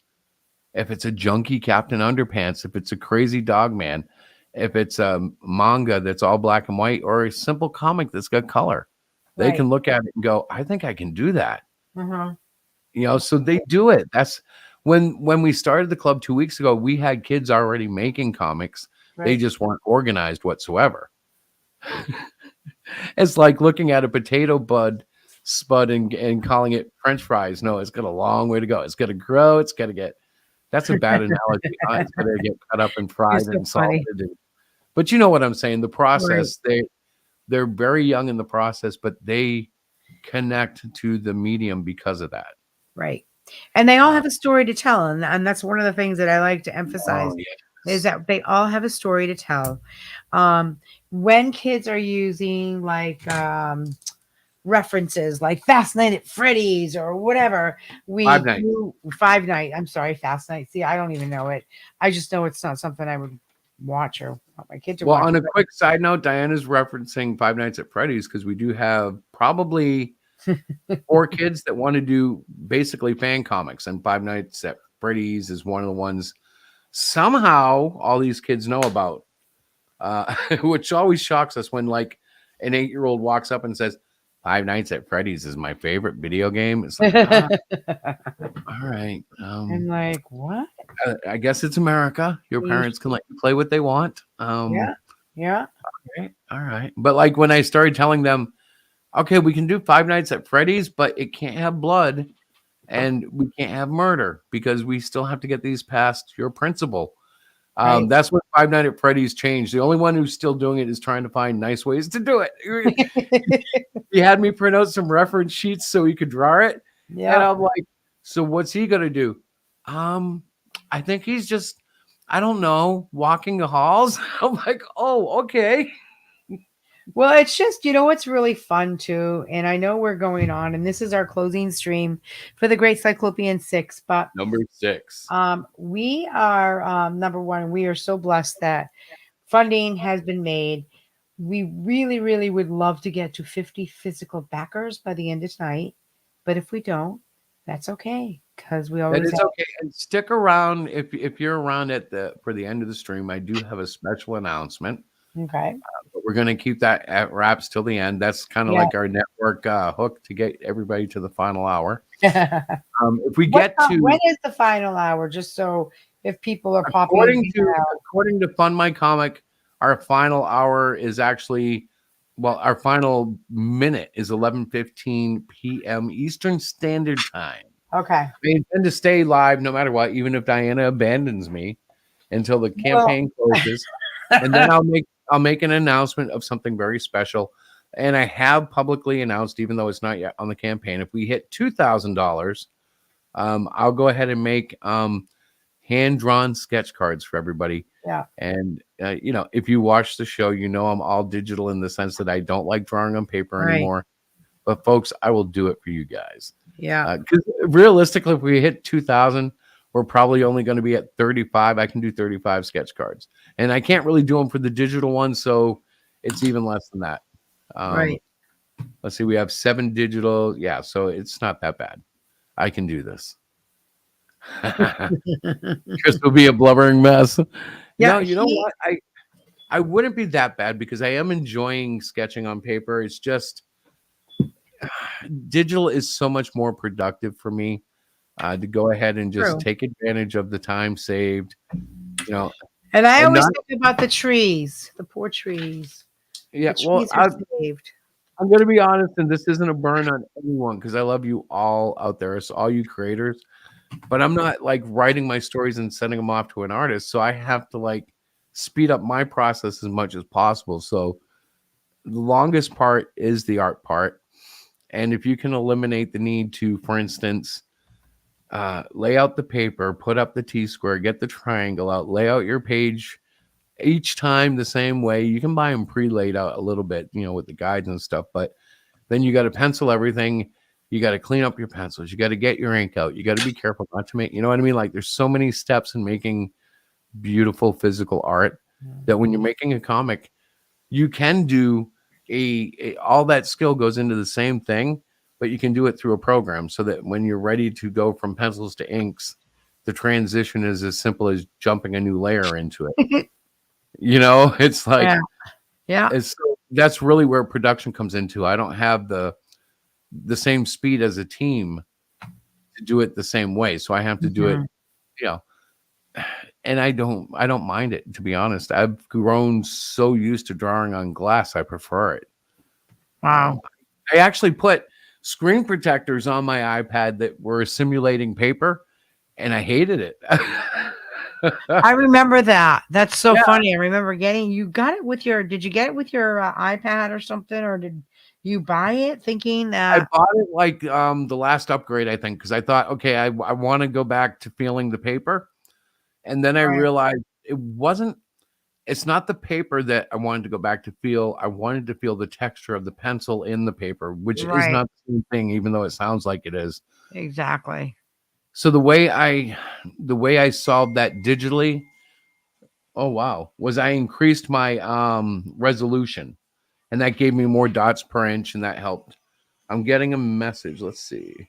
a junky Captain Underpants, if it's a crazy dog man, if it's a manga that's all black and white, or a simple comic that's got color, they Right. can look at it and go, I think I can do that. Mhm. So they do it. That's when we started the club 2 weeks ago, we had kids already making comics. They Right. just weren't organized whatsoever. It's like looking at a potato spud and calling it French fries. No, it's got a long way to go. It's got to grow. It's got to get That's a bad analogy. Huh? It's gonna get cut up and You're fried so and funny. salted. But you know what I'm saying? The Right. process, they're very young in the process, but they connect to the medium because of that. Right. And they all Uh, have a story to tell, and that's one of the things that I like to emphasize oh is yes. that they all have a story to tell. Um, when kids are using like references like Fast Night at Freddy's or whatever, Five we Nights. do Five Night. I'm sorry, Fast Night. See, I don't even know it. I just know it's not something I would watch or want my kid to Well, watch. on a quick side note, Diana's referencing Five Nights at Freddy's because we do have probably 4 kids that want to do basically fan comics, and Five Nights at Freddy's is one of the ones somehow all these kids know about, which always shocks us when like an 8-year-old walks up and says, Five Nights at Freddy's is my favorite video game. It's like, all right. I'm like, what? I guess it's America. Your parents can let you play what they want. Yeah, yeah. Okay, all right. But like when I started telling them, okay, we can do Five Nights at Freddy's, but it can't have blood and we can't have murder because we still have to get these past your principal. Right. That's what Five Nights at Freddy's changed. The only one who's still doing it is trying to find nice ways to do it. He had me print out some reference sheets so he could draw it. And Yeah. I'm like, so what's he gonna do? I think he's just, I don't know, walking the halls. I'm like, oh, okay. Well, it's just, what's really fun too, and I know we're going on, and this is our closing stream for the Great Cyclopean 6, but Number 6. we are number one, we are so blessed that funding has been made. We really, really would love to get to 50 physical backers by the end of tonight, but if we don't, that's okay because we That always is have. okay. And stick around if you're around at the for the end of the stream. I do have a special announcement. Okay. But we're going to keep that at wraps till the end. That's kind of Yeah. like our network hook to get everybody to the final hour. When If we get to is the final hour? Just so if people are popping according in to and out. according to Fund My Comic, our final hour is actually our final minute is 11:15 p.m. Eastern Standard Time. Okay. I intend to stay live no matter what, even if Diana abandons me until the campaign closes, and then I'll make an announcement of something very special. And I have publicly announced, even though it's not yet on the campaign, if we hit $2,000, I'll go ahead and make hand-drawn sketch cards for everybody. Yeah. And if you watch the show, I'm all digital in the sense that I don't like drawing on paper Right. anymore. But folks, I will do it for you guys. Yeah. Because realistically, if we hit 2,000, we're probably only going to be at 35. I can do 35 sketch cards, and I can't really do them for the digital ones, so it's even less than that. Right. Let's see, we have 7 digital. Yeah, so it's not that bad. I can do this. Chris will be a blubbering mess. Yeah, No, you know what? I wouldn't be that bad because I am enjoying sketching on paper. It's just digital is so much more productive for me to go ahead and just True. take advantage of the time saved. And I And always not- think about the trees, the poor trees. Yeah, The well, trees are saved. I'm going to be honest, and this isn't a burn on anyone because I love you all out there, so all you creators. But I'm not like writing my stories and sending them off to an artist, so I have to like speed up my process as much as possible. So the longest part is the art part, and if you can eliminate the need to, for instance, lay out the paper, put up the T-square, get the triangle out, lay out your page each time the same way. You can buy them pre-laid out a little bit, with the guides and stuff, but then you got to pencil everything. You got to clean up your pencils. You got to get your ink out. You got to be careful not to make, you know what I mean? Like there's so many steps in making beautiful physical art that when you're making a comic, you can do all that skill goes into the same thing, but you can do it through a program so that when you're ready to go from pencils to inks, the transition is as simple as jumping a new layer into it. It's like, Yeah. that's really where production comes into. I don't have the same speed as a team to do it the same way. So I have to do it, and I don't mind it, to be honest. I've grown so used to drawing on glass. I prefer it. Wow. I actually put screen protectors on my iPad that were simulating paper, and I hated it. I remember that. That's so Yeah. funny. I remember you got it with did you get it with your iPad or something, or did you buy it thinking I that? bought it like the last upgrade, I think, because I thought, okay, I want to go back to feeling the paper. And then I Right. realized it's not the paper that I wanted to go back to feel. I wanted to feel the texture of the pencil in the paper, which is Right. not the same thing, even though it sounds like it is. Exactly. So the way I solved that digitally, oh wow, was I increased my resolution, and that gave me more dots per inch, and that helped. I'm getting a message. Let's see.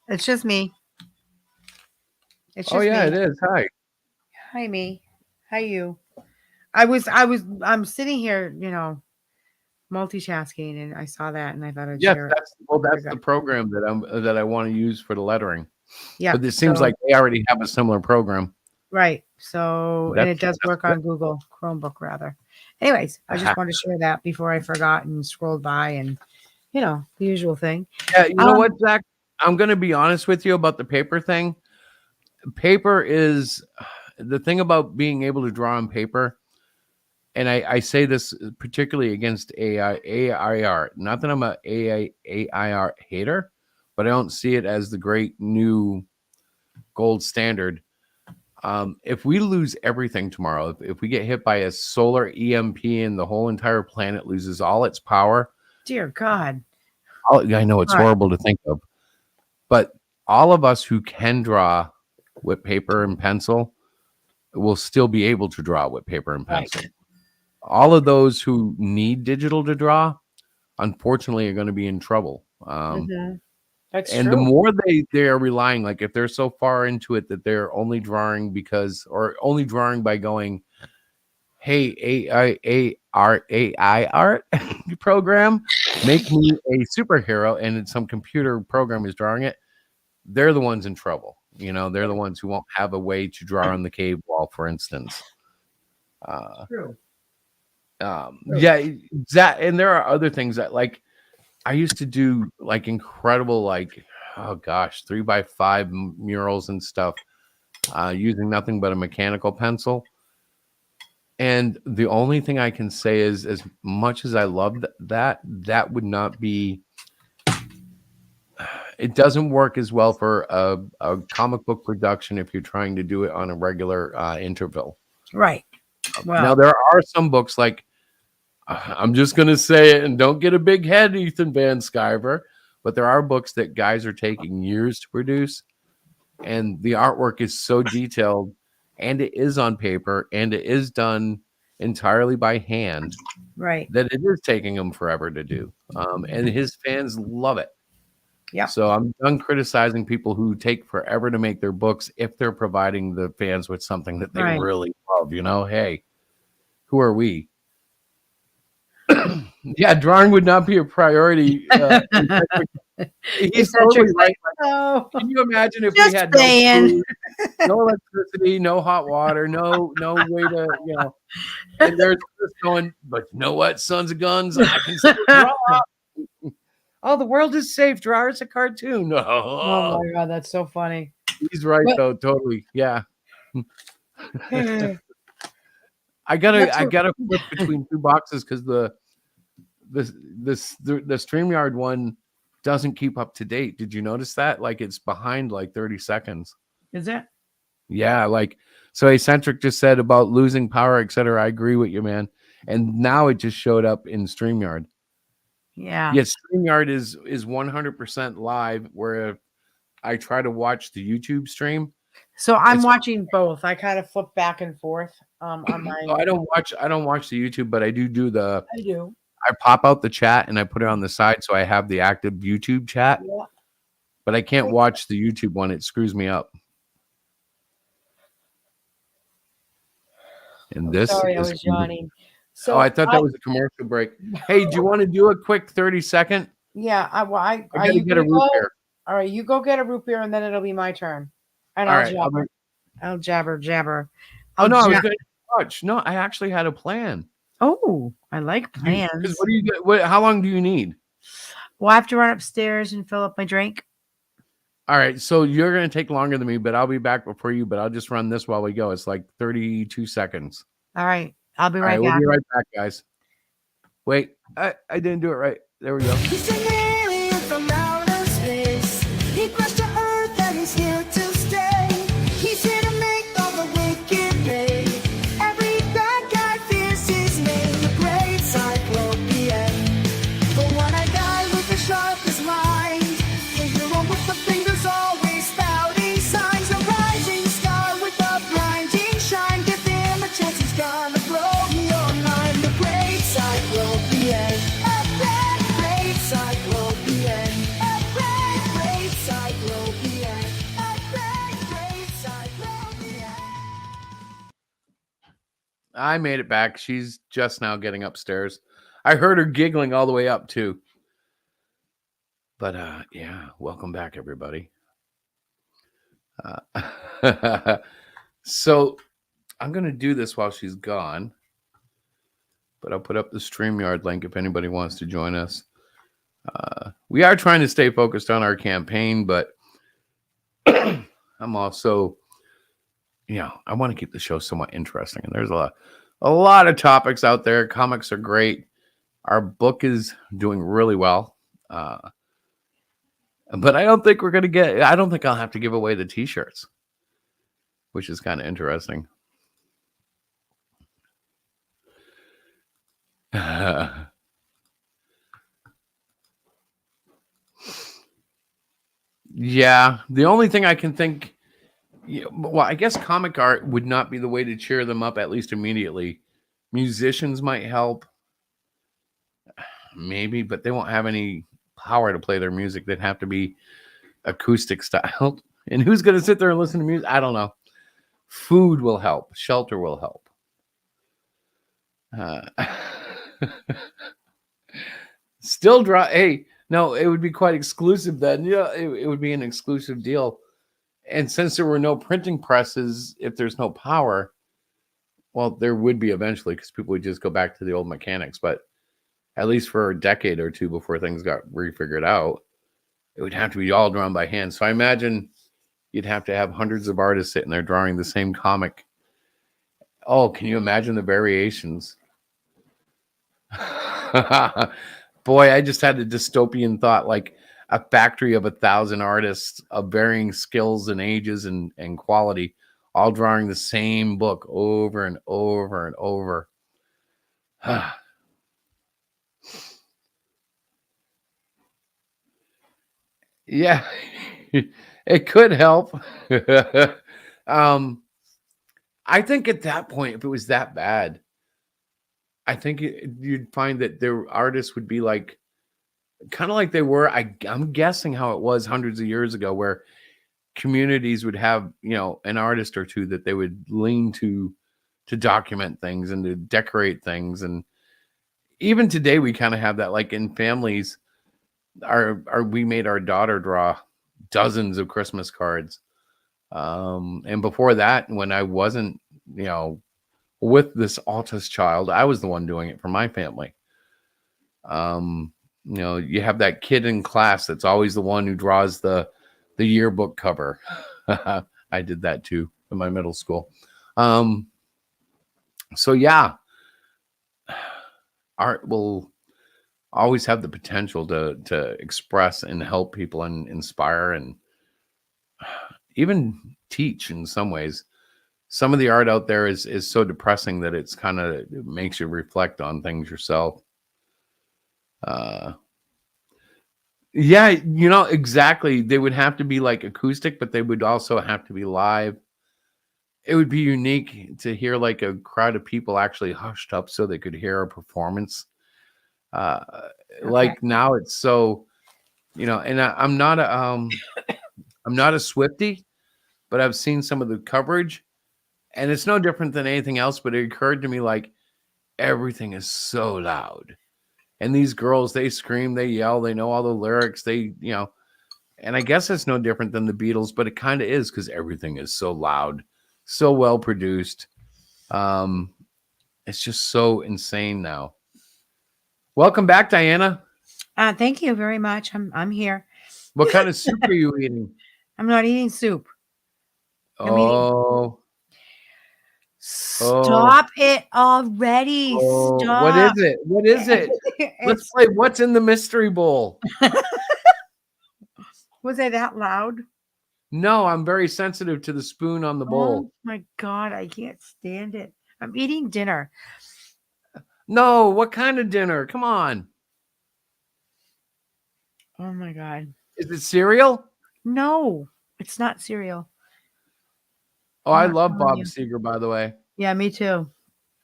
It's just me. It's Oh just yeah, me. it is. Hi. Hi, me. Hi, you. I'm sitting here, multitasking, and I saw that, and I thought I'd Yes, share it. that's the program that I want to use for the lettering. Yeah. But it seems like they already have a similar program. Right. So, and it does That's work on Google Chromebook rather. Anyways, I just wanted to share that before I forgot and scrolled by, and the usual thing. Yeah, you know what, Zach? I'm going to be honest with you about the paper thing. Paper is the thing about being able to draw on paper. And I say this particularly against AI art. Not that I'm a AI art hater, but I don't see it as the great new gold standard. If we lose everything tomorrow, if we get hit by a solar EMP and the whole entire planet loses all its power, Dear God. I know it's horrible to think of, but all of us who can draw with paper and pencil will still be able to draw with paper and pencil. Right. All of those who need digital to draw, unfortunately, are going to be in trouble. That's And true. the more they are relying, like if they're so far into it that they're only drawing or only drawing by going, hey, AI art program, make me a superhero, and some computer program is drawing it, they're the ones in trouble. They're the ones who won't have a way to draw on the cave wall, for instance. True. Yeah, that, and there are other things that, like, I used to do like incredible, like, oh gosh, 3x5 murals and stuff, using nothing but a mechanical pencil. And the only thing I can say is, as much as I loved that would not be, it doesn't work as well for a comic book production if you're trying to do it on a regular interval. Right. Well, Now, there are some books, like, I'm just going to say it, and don't get a big head, Ethan Van Sciver, but there are books that guys are taking years to produce, and the artwork is so detailed, and it is on paper, and it is done entirely by hand, right. that it is taking them forever to do. And his fans love it. Yeah. So I'm done criticizing people who take forever to make their books if they're providing the fans with something that they Right. really love. Hey, who are we? Yeah, drawing would not be a priority. He's totally right. Oh, Can you imagine if just we had saying. no food, no electricity, no hot water, no way to, and there's just going, but you know what, sons of guns, I can still draw. Oh, the world is safe. Draw is a cartoon. Oh my God, that's so funny. He's right, though, totally. Yeah. I gotta flip between two boxes because the StreamYard one doesn't keep up to date. Did you notice that? Like, it's behind like 30 seconds. Is it? Yeah, like, so Eccentric just said about losing power, etc. I agree with you, man. And now it just showed up in StreamYard. Yeah. Yes, StreamYard is 100% live, where I try to watch the YouTube stream. So I'm watching both. I kind of flip back and forth on my. I don't watch the YouTube, but I do the. I do. I pop out the chat and I put it on the side so I have the active YouTube chat. Yeah. But I can't watch the YouTube one; it screws me up. And this Sorry, I is was yawning. So I thought that was a commercial break. Hey, do you want to do a quick 30-second? Yeah, I gotta get a root beer. All right, you go get a root beer, and then it'll be my turn. And All I'll right, jabber. I'll jabber. Oh no, I was going to watch. No, I actually had a plan. Oh, I like plans. What do you get? How long do you need? Well, I have to run upstairs and fill up my drink. All right, so you're going to take longer than me, but I'll be back before you, but I'll just run this while we go. It's like 32 seconds. All right. I'll be All right, right we'll back. be right back, guys. Wait, I didn't do it right. There we go. He's an alien from outer space. He crashed to Earth and he's here to stay. He's here to make all the wicked pay. Every bad guy fears his name, the Great Cyclopian. The one-eyed guy with the sharpest mind. The hero with the fingers always spouting signs. A rising star with a blinding shine. Give him a chance, he's gonna blow your mind. The Great Cyclopian. A great Cyclopian. A great Cyclopian. A great Cyclopian. I made it back. She's just now getting upstairs. I heard her giggling all the way up, too. But, yeah, welcome back, everybody. So, I'm going to do this while she's gone. But I'll put up the StreamYard link if anybody wants to join us. We are trying to stay focused on our campaign, but I'm also, I want to keep the show somewhat interesting. And there's a lot of topics out there. Comics are great. Our book is doing really well. But I don't think I don't think I'll have to give away the t-shirts, which is kind of interesting. Yeah, the only thing I can think, well, I guess comic art would not be the way to cheer them up, at least immediately. Musicians might help, maybe, but they won't have any power to play their music. They'd have to be acoustic styled. And who's going to sit there and listen to music? I don't know. Food will help. Shelter will help. Still draw. Hey, no, it would be quite exclusive then. Yeah, it would be an exclusive deal. And since there were no printing presses, if there's no power, well, there would be eventually because people would just go back to the old mechanics. But at least for a decade or two before things got refigured out, it would have to be all drawn by hand. So I imagine you'd have to have hundreds of artists sitting there drawing the same comic. Oh, can you imagine the variations? Boy, I just had a dystopian thought, like a factory of 1,000 artists of varying skills and ages and quality, all drawing the same book over and over and over. Yeah, it could help. I think at that point, if it was that bad, I think you'd find that their artists would be like, kind of like they were. I'm guessing how it was hundreds of years ago, where communities would have, an artist or two that they would lean to document things and to decorate things. And even today, we kind of have that, like in families. We made our daughter draw dozens of Christmas cards. And before that, when I wasn't, with this autist child, I was the one doing it for my family. You have that kid in class that's always the one who draws the yearbook cover. I did that too in my middle school. So yeah, art will always have the potential to express and help people and inspire and even teach in some ways. Some of the art out there is so depressing that it makes you reflect on things yourself. Yeah, exactly. They would have to be like acoustic, but they would also have to be live. It would be unique to hear like a crowd of people actually hushed up so they could hear a performance. Like now it's so, and I'm not a Swiftie, but I've seen some of the coverage and it's no different than anything else. But it occurred to me, like, everything is so loud and these girls, they scream, they yell, they know all the lyrics, and I guess it's no different than the Beatles, but it kind of is because everything is so loud, so well produced. It's just so insane now. Welcome back, Diana. Thank you very much. I'm here. What kind of soup are you eating? I'm not eating soup. I'm eating. Oh, oh, Stop it already. oh. What is Stop. it? What is it? Let's It's play What's in the Mystery Bowl. was I that loud? No, I'm very sensitive to the spoon on the bowl. Oh my god, I can't stand it. I'm eating dinner. No, what kind of dinner? Come on. Oh my god. Is it cereal? No, it's not cereal. Oh, I'm I not love telling Bob you. Seger, by the way. Yeah, me too.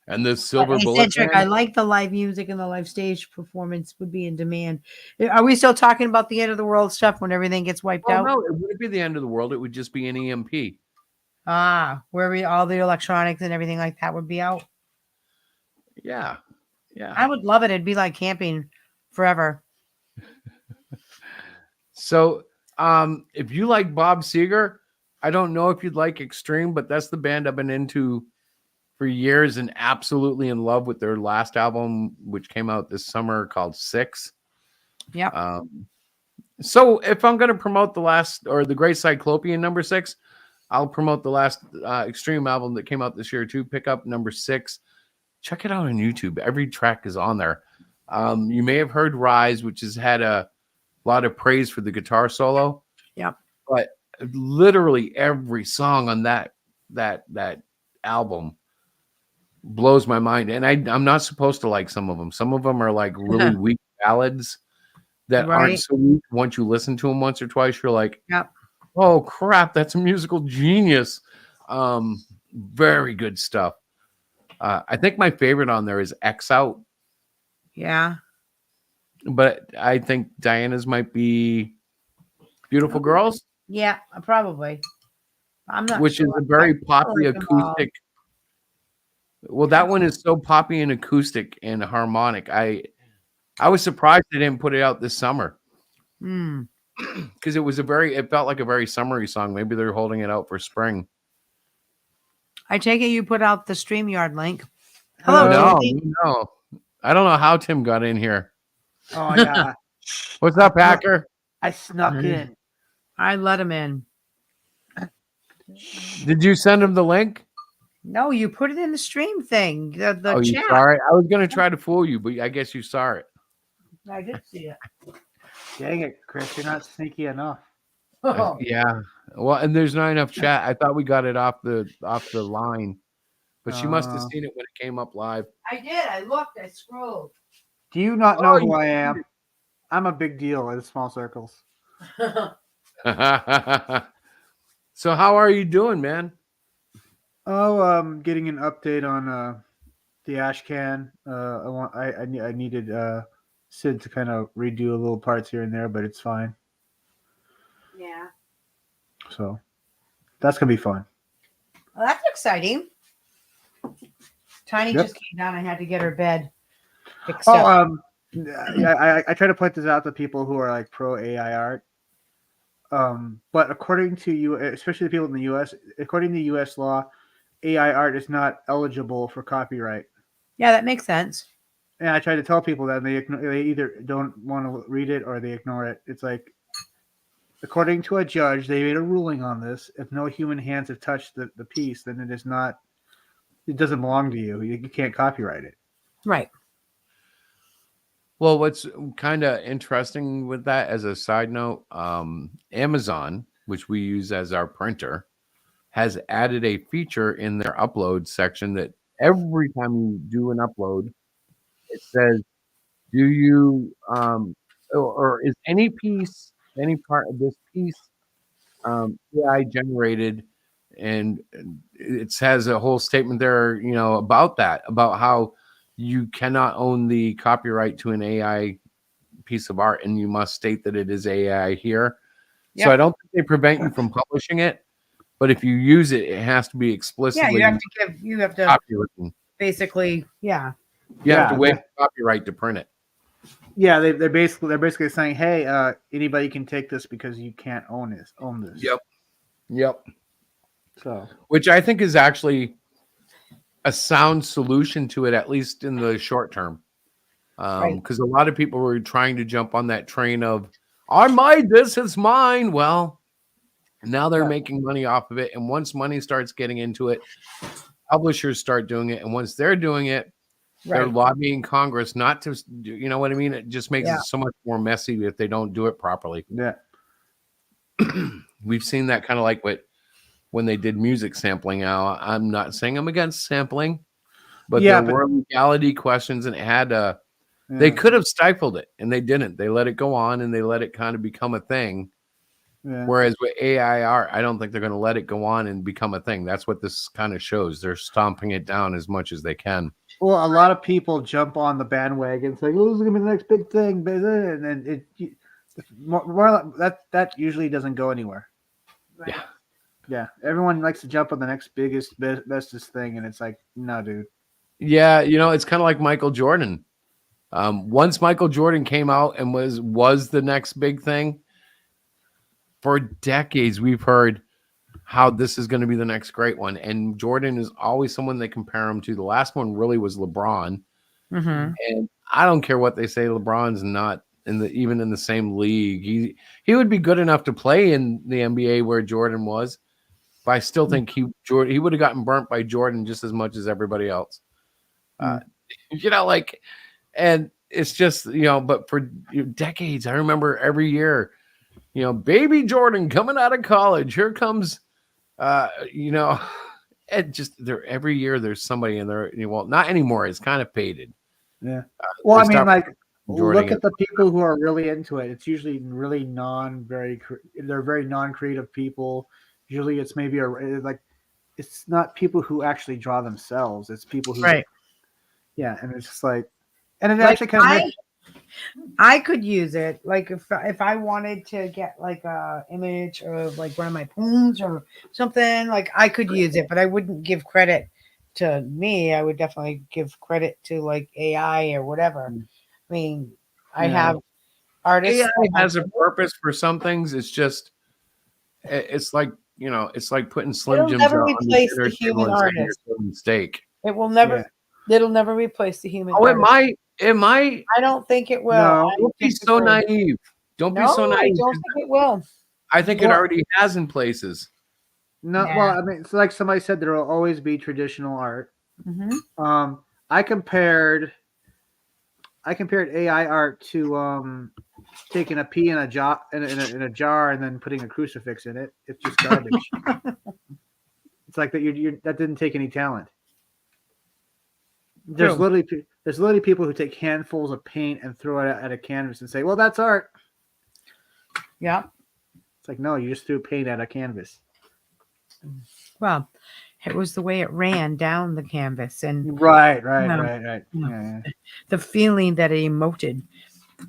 And the But Silver hey, Bullet Cedric, I Band. like the live music and the live stage performance would be in demand. Are we still talking about the end of the world stuff when everything gets wiped Oh out? no, it wouldn't be the end of the world. It would just be an EMP. Where we all the electronics and everything like that would be out. Yeah, yeah. I would love it. It'd be like camping forever. So, if you like Bob Seger, I don't know if you'd like Extreme, but that's the band I've been into for years and absolutely in love with their last album, which came out this summer called Six. Yep. So if I'm going to promote the Great Cyclopean number 6, I'll promote the last Extreme album that came out this year too. Pick up number 6. Check it out on YouTube. Every track is on there. You may have heard Rise, which has had a lot of praise for the guitar solo. Yep. But literally every song on that album blows my mind. And I'm not supposed to like some of them. Some of them are like really weak ballads that aren't Right. so weak. Once you listen to them once or twice, you're like, Yep. oh crap, that's a musical genius. Very good stuff. I think my favorite on there is X Out, Yeah. but I think Diana's might be Beautiful Girls, Yeah, probably. I'm not which sure. is a very I poppy like them all. acoustic. Well, that one is so poppy and acoustic and harmonic. I was surprised they didn't put it out this summer Mm. because it felt like a very summery song. Maybe they're holding it out for spring. I take it you put out the StreamYard link. Hello, No, Timothy. no. I don't know how Tim got in here. Oh yeah, What's up, hacker? I snuck in. I let him in. Did you send him the link? No, you put it in the stream thing. The Oh, you chat. saw it? I was going to try to fool you, but I guess you saw it. I did see it. Dang it, Chris, you're not sneaky enough. Yeah. Well, and there's not enough chat. I thought we got it off the line, but she must have seen it when it came up live. I did. I looked. I scrolled. Do you not know Oh, who you I am? I'm a big deal in small circles. So how are you doing, man? Oh, getting an update on the ash can. I needed Sid to kind of redo a little parts here and there, but it's fine. Yeah. So that's gonna be fun. Well, that's exciting. Tiny Yep. just came down. I had to get her bed fixed Oh, up. yeah, I try to point this out to people who are like pro AI art. But according to you, especially the people in the U.S., according to U.S. law, AI art is not eligible for copyright. Yeah, that makes sense. And I try to tell people that they either don't want to read it or they ignore it. It's like, according to a judge, they made a ruling on this. If no human hands have touched the piece, then it doesn't belong to you. You can't copyright it. Right. Well, what's kind of interesting with that, as a side note, Amazon, which we use as our printer, has added a feature in their upload section that every time you do an upload, it says, do you, or is any part of this piece AI generated? And it has a whole statement there, about that, about how you cannot own the copyright to an AI piece of art, and you must state that it is AI here. Yep. So I don't think they prevent you from publishing it, but if you use it, it has to be Yeah, explicitly you have to copywritten. basically, yeah. You have to Yeah, waive copyright to print it. Yeah, they're basically saying, hey, anybody can take this because you can't own this. Yep. So Which I think is actually a sound solution to it, at least in the short term. Right. Because a lot of people were trying to jump on that train of, I made this, it's mine. Well, Now they're making money off of it. And once money starts getting into it, publishers start doing it. And once they're doing it, they're Right. lobbying Congress not to, you know what I mean? It just makes Yeah. it so much more messy if they don't do it properly. Yeah. We've seen that kind of like when they did music sampling. Now, I'm not saying I'm against sampling, but Yeah, there were legality questions, and it had they Yeah. could have stifled it, and they didn't. They let it go on, and they let it kind of become a thing. Yeah. Whereas with AI art, I don't think they're going to let it go on and become a thing. That's what this kind of shows. They're stomping it down as much as they can. Well, a lot of people jump on the bandwagon, saying, "Oh, this is gonna be the next big thing," and then that usually doesn't go anywhere. Yeah. Yeah, everyone likes to jump on the next biggest, bestest thing, and it's like, no, dude. Yeah, it's kind of like Michael Jordan. Once Michael Jordan came out and was the next big thing, for decades we've heard how this is going to be the next great one. And Jordan is always someone they compare him to. The last one really was LeBron. Mm-hmm. And I don't care what they say, LeBron's not even in the same league. He would be good enough to play in the NBA where Jordan was, but I still think he would have gotten burnt by Jordan just as much as everybody else. And it's just, but for decades, I remember every year, baby Jordan coming out of college, here comes, and just every year there's somebody in there. Well, not anymore. It's kind of faded. Yeah. Well, I mean, like, Jordan look at the people who are really into it. It's usually really they're very non-creative people. Usually it's maybe it's not people who actually draw themselves. It's people who, Right. Yeah. And it's just like, and it actually kind of I could use it, like if I wanted to get like a image of like one of my poems or something, like I could use it, but I wouldn't give credit to me. I would definitely give credit to like AI or whatever. I mean, I have artists. AI has a purpose for some things. It's just, it's like, it's like putting Slim It'll Jims never out on replace the dinner human table and saying artist. it's a mistake. It will never. It'll never replace the human. Oh, artist. it might. I don't think it will. No. Don't be so naive. Don't be so I naive. don't think it will. I think it already has in places. no. Yeah. Well, I mean, it's like somebody said, there will always be traditional art. Mm-hmm. I compared AI art to taking a pea in a jar in a jar and then putting a crucifix in it. It's just garbage. It's like that. That didn't take any talent. There's literally people who take handfuls of paint and throw it at a canvas and say, "Well, that's art." Yeah. It's like, no, you just threw paint at a canvas. Well, it was the way it ran down the canvas and Right. Yeah. Yeah. the feeling that it emoted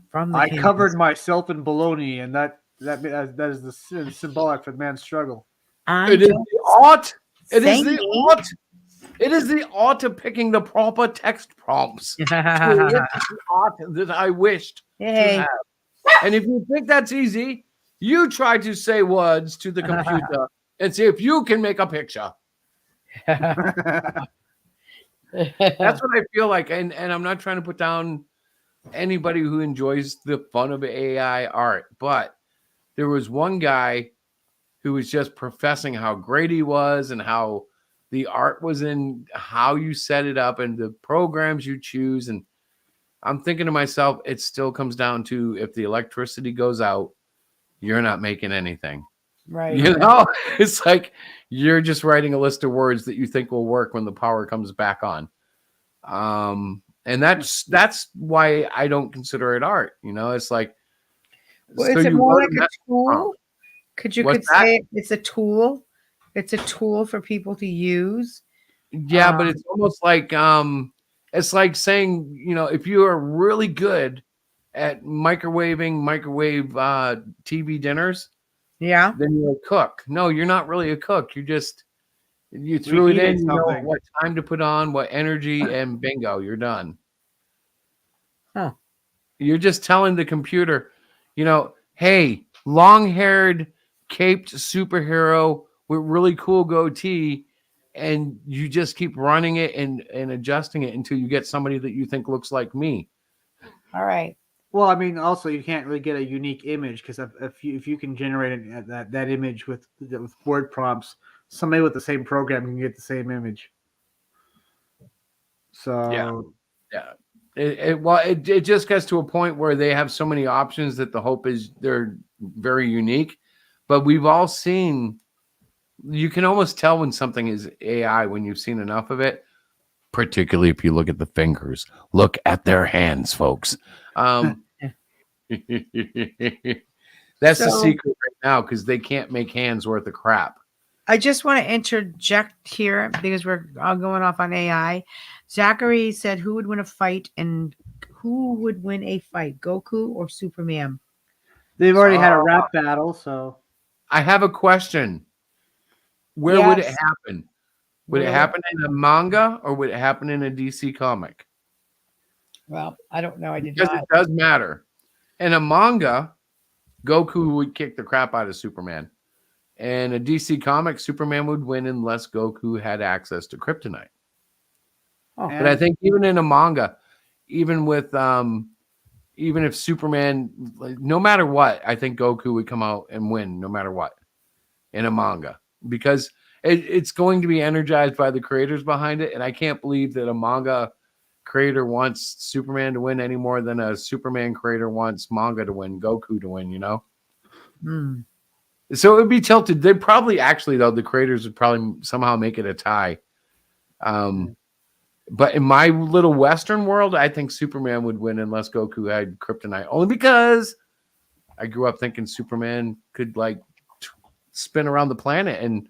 from the I canvas. covered myself in bologna, and that is the symbolic for the man's struggle. It is the art. It is the saying- art. It is the art of picking the proper text prompts. It's the art that I wished to Yay. have. And if you think that's easy, you try to say words to the computer and see if you can make a picture. That's what I feel like. And I'm not trying to put down anybody who enjoys the fun of AI art, but there was one guy who was just professing how great he was and how the art was in how you set it up and the programs you choose. And I'm thinking to myself, it still comes down to if the electricity goes out, you're not making anything. Right. It's like you're just writing a list of words that you think will work when the power comes back on. And that's why I don't consider it art. It's like, Well, so is it you more wrote like a a tool? Could What's that? say it's a tool? It's a tool for people to use. Yeah, but it's almost like it's like saying, if you are really good at microwave TV dinners, Yeah. then you're a cook. No, you're not really a cook. You threw it in, you know something. what time to put on, what energy, and bingo, you're done. Huh. You're just telling the computer, hey, long-haired, caped superhero with really cool goatee, and you just keep running it and adjusting it until you get somebody that you think looks like me. All right. Well, I mean, also you can't really get a unique image because if you can generate that image with word prompts, somebody with the same program can get the same image. Yeah. So Yeah. It just gets to a point where they have so many options that the hope is they're very unique. But we've all seen, you can almost tell when something is AI when you've seen enough of it, particularly if you look at the fingers. Look at their hands, folks. That's the So secret right now because they can't make hands worth of crap. I just want to interject here because we're all going off on AI. Zachary said, "Who would win a fight and who would win a fight, Goku or Superman?" they've already had a Uh, rap battle. So I have a question. Where would it Yes. happen? Would it Where- happen in a manga or would it happen in a DC comic? Well, I don't know. I did Because not. it does matter. In a manga, Goku would kick the crap out of Superman. In a DC comic, Superman would win unless Goku had access to kryptonite. But I think even in a manga, even with even if Superman, like, no matter what, I think Goku would come out and win no matter what in a manga because it's going to be energized by the creators behind it. And I can't believe that a manga creator wants Superman to win any more than a Superman creator wants manga to win, Goku to win, you know? Hmm. So it would be tilted. They'd probably actually, though, the creators would probably somehow make it a tie. But in my little Western world, I think Superman would win unless Goku had kryptonite. Only because I grew up thinking Superman could like spin around the planet and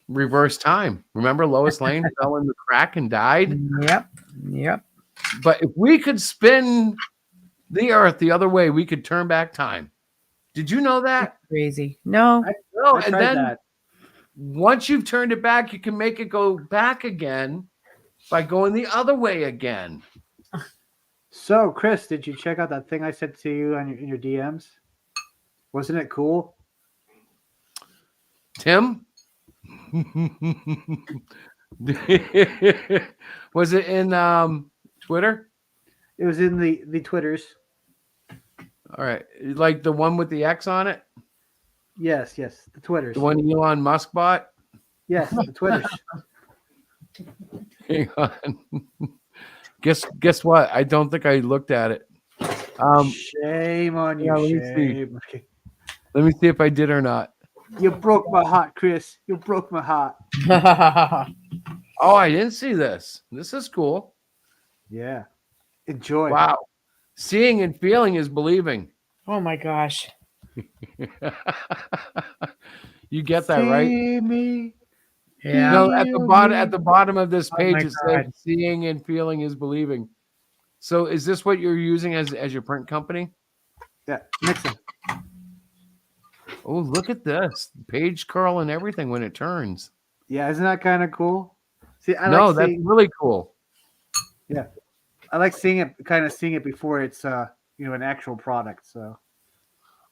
reverse time. Remember Lois Lane fell in the crack and died? Yep. But if we could spin the earth the other way, we could turn back time. Did you know that? Crazy. No. No, I and tried then that. once you've turned it back, you can make it go back again by going the other way again. So, Chris, did you check out that thing I sent to you on in your DMs? Wasn't it cool? Tim? Was it in Twitter? It was in the Twitters. All right. Like the one with the X on it? Yes, the Twitters. The one Elon Musk bought? Yes, the Twitters. Hang on. Guess what? I don't think I looked at it. Shame on you. yeah, let me Shame. Okay. Let me see if I did or not. You broke my heart, Chris. You broke my heart. Oh, I didn't see this. This is cool. Yeah. Enjoy. Wow. Seeing and feeling is believing. Oh my gosh. You get that, right? See me. Yeah. No, at the bottom of this page my it says God. seeing and feeling is believing. So is this what you're using as your print company? Yeah, Nixon. Oh, look at this. Page curl and everything when it turns. Yeah, isn't that kind of cool? See, That's really cool. Yeah, I like seeing it before it's an actual product. So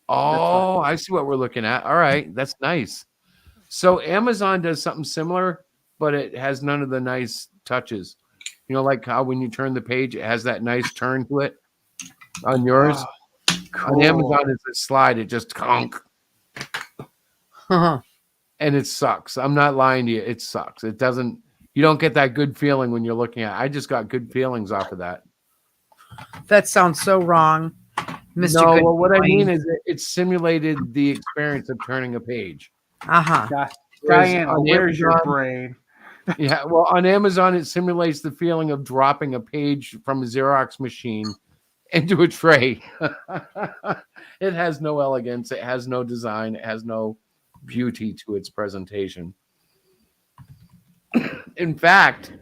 Oh, I see what we're looking at. All right, that's nice. So Amazon does something similar, but it has none of the nice touches. You know, like how when you turn the page, it has that nice turn to it. On yours, on Amazon, it's a slide. It just conk, and it sucks. I'm not lying to you. It sucks. It doesn't. You don't get that good feeling when you're looking at it. I just got good feelings off of that. That sounds so wrong, Mr. No, Good well, what I mean Feeling. is it simulated the experience of turning a page. Uh-huh. Whereas Diana, on where's your Amazon- brain? Yeah, well, on Amazon, it simulates the feeling of dropping a page from a Xerox machine into a tray. It has no elegance. It has no design. It has no beauty to its presentation. In fact,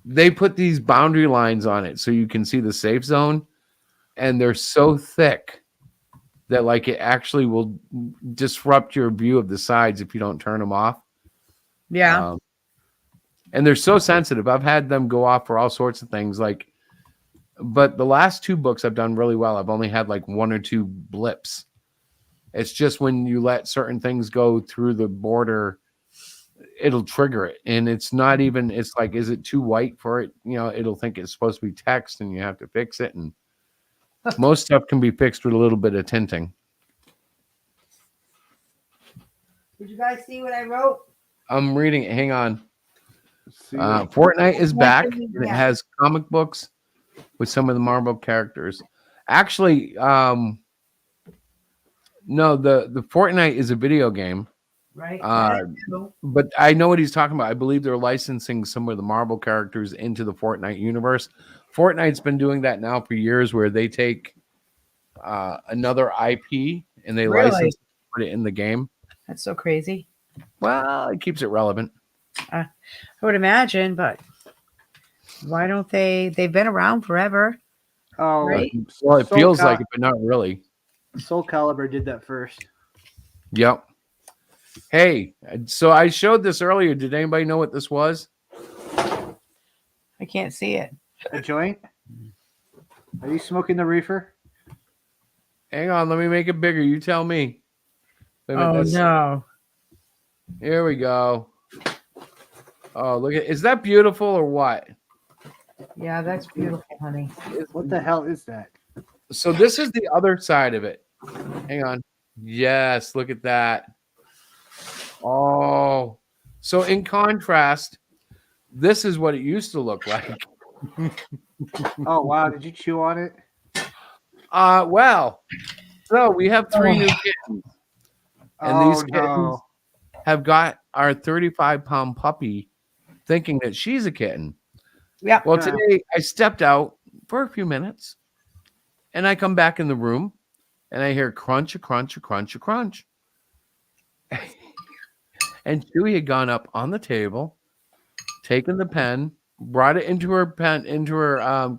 they put these boundary lines on it so you can see the safe zone, and they're so thick that like it actually will disrupt your view of the sides if you don't turn them off. Yeah. And they're so sensitive. I've had them go off for all sorts of things. But the last two books I've done really well. I've only had like one or two blips. It's just when you let certain things go through the border, it'll trigger it. And it's not even, it's like, is it too white for it? You know, it'll think it's supposed to be text and you have to fix it. And Most stuff can be fixed with a little bit of tinting. Did you guys see what I wrote? I'm reading it. Hang on. Let's see. Fortnite is back, and it Yeah. has comic books with some of the Marvel characters. Actually, no, the Fortnite is a video game, Right. but I know what he's talking about. I believe they're licensing some of the Marvel characters into the Fortnite universe. Fortnite's been doing that now for years, where they take another IP and they Really? license put it in the game. That's so crazy. Well, it keeps it relevant. I would imagine, but why don't they? They've been around forever. Oh, Right. Well, it Soul feels Cal- like it, but not really. Soul Calibur did that first. Yep. Hey, so I showed this earlier. Did anybody know what this was? I can't see it. A joint? Are you smoking the reefer? Hang on, let me make it bigger. You tell me. Wait a minute, Oh that's- no! Here we go. Oh, look at, is that beautiful or what? Yeah, that's beautiful, honey. What the hell is that? So this is the other side of it. Hang on. Yes, look at that. Oh, so in contrast, this is what it used to look like. Oh wow, did you chew on it? Well, so we have 3 new kittens, and these Oh, kittens no. have got our 35-pound puppy thinking that she's a kitten. Yeah. Well, today I stepped out for a few minutes, and I come back in the room, and I hear crunch, a crunch, a crunch, a crunch. And Chewie had gone up on the table, taken the pen, brought it into her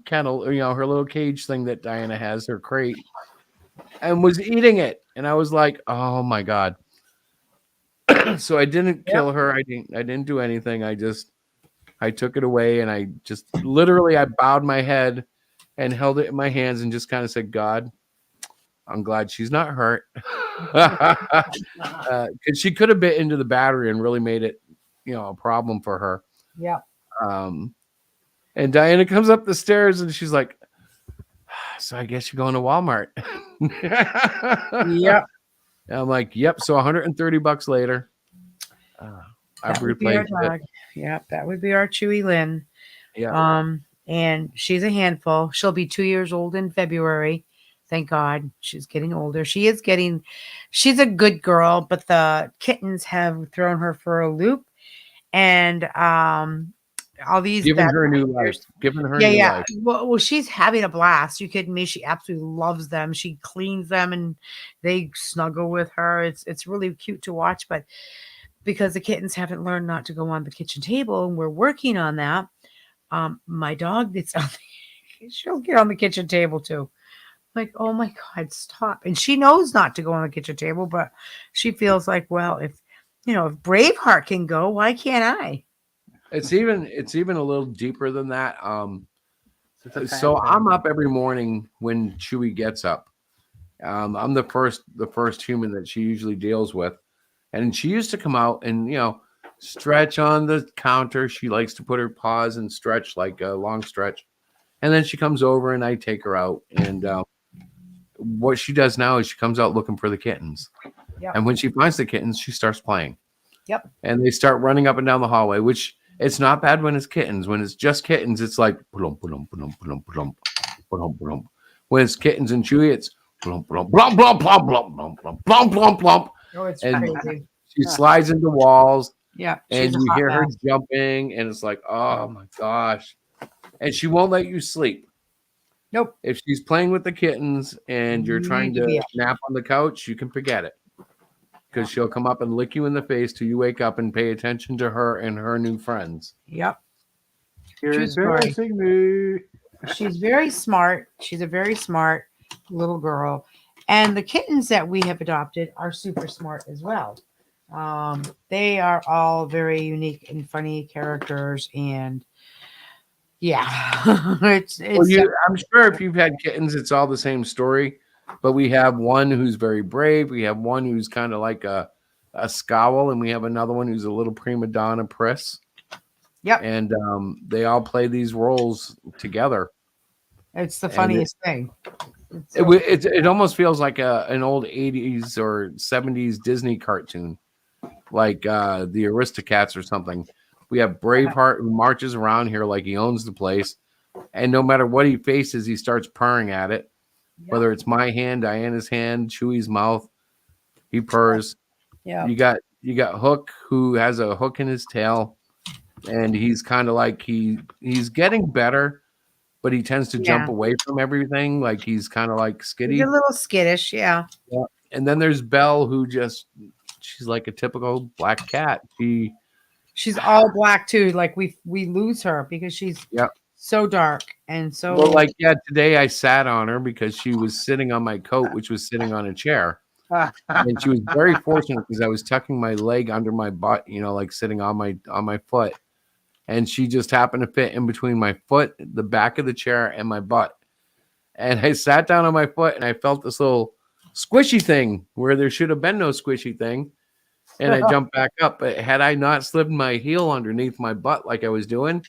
kennel, or, her little cage thing that Diana has, her crate, and was eating it. And I was like, "Oh my god!" So I didn't kill her. I didn't do anything. I took it away, and I just literally I bowed my head and held it in my hands and just kind of said, "God, I'm glad she's not hurt." Because she could have bit into the battery and really made it, a problem for her. Yeah. And Diana comes up the stairs and she's like, "So I guess you're going to Walmart." Yep. And I'm like, "Yep." So $130 later, I've That would be our replaced it. dog. Yep, that would be our Chewy Lynn. Yeah. And she's a handful. She'll be 2 years old in February. Thank God she's getting older. She's a good girl, but the kittens have thrown her for a loop. And all these Giving bad her a new life. behaviors- Giving her a Yeah, new yeah. life. Well, she's having a blast. You kidding me? She absolutely loves them. She cleans them and they snuggle with her. It's really cute to watch, but because the kittens haven't learned not to go on the kitchen table, and we're working on that. My dog gets on she'll get on the kitchen table too. Like, oh my God, stop. And she knows not to go on the kitchen table, but she feels like, well, if Braveheart can go, why can't I? It's even a little deeper than that. It's a So fan I'm thing. up every morning when Chewie gets up. I'm the first human that she usually deals with, and she used to come out and stretch on the counter. She likes to put her paws and stretch like a long stretch, and then she comes over and I take her out. And what she does now is she comes out looking for the kittens, Yep. and when she finds the kittens, she starts playing. Yep. And they start running up and down the hallway, which it's not bad when it's kittens. When it's just kittens, it's like plum, plum, plum, plum, plum, plum, plum. When it's kittens and Chewy, it's plum, plum, plum, plum, plum, plum, plum, plum, plum, plum, plum. Oh, it's And crazy. she slides into walls, Yeah. and she's a you hot hear her mess. jumping, and it's like, oh my gosh. And she won't let you sleep. Nope. If she's playing with the kittens and you're You trying need to be to up. nap on the couch, you can forget it. Because she'll come up and lick you in the face till you wake up and pay attention to her and her new friends. Yep. You're True story. embarrassing me. She's very smart. She's a very smart little girl. And the kittens that we have adopted are super smart as well. They are all very unique and funny characters. And yeah, it's I'm sure if you've had kittens, it's all the same story. But we have one who's very brave. We have one who's kind of like a scowl, and we have another one who's a little prima donna priss. Yep. And they all play these roles together. It's the And funniest thing. It almost feels like an old 80s or 70s Disney cartoon, like the Aristocats or something. We have Braveheart who marches around here like he owns the place, and no matter what he faces, he starts purring at it. Whether it's my hand, Diana's hand, Chewie's mouth, he purrs. Yeah. You got Hook who has a hook in his tail, and he's kind of like he's getting better, but he tends to jump away from everything. Like he's kind of like He's skitty. a little skittish, yeah. And then there's Belle who she's like a typical black cat. She's all black too. Like we lose her because she's Yeah. so dark and so Well, like today I sat on her because she was sitting on my coat, which was sitting on a chair. And she was very fortunate because I was tucking my leg under my butt, like sitting on my foot. And she just happened to fit in between my foot, the back of the chair, and my butt. And I sat down on my foot and I felt this little squishy thing where there should have been no squishy thing. And I jumped back up. But had I not slipped my heel underneath my butt like I was doing,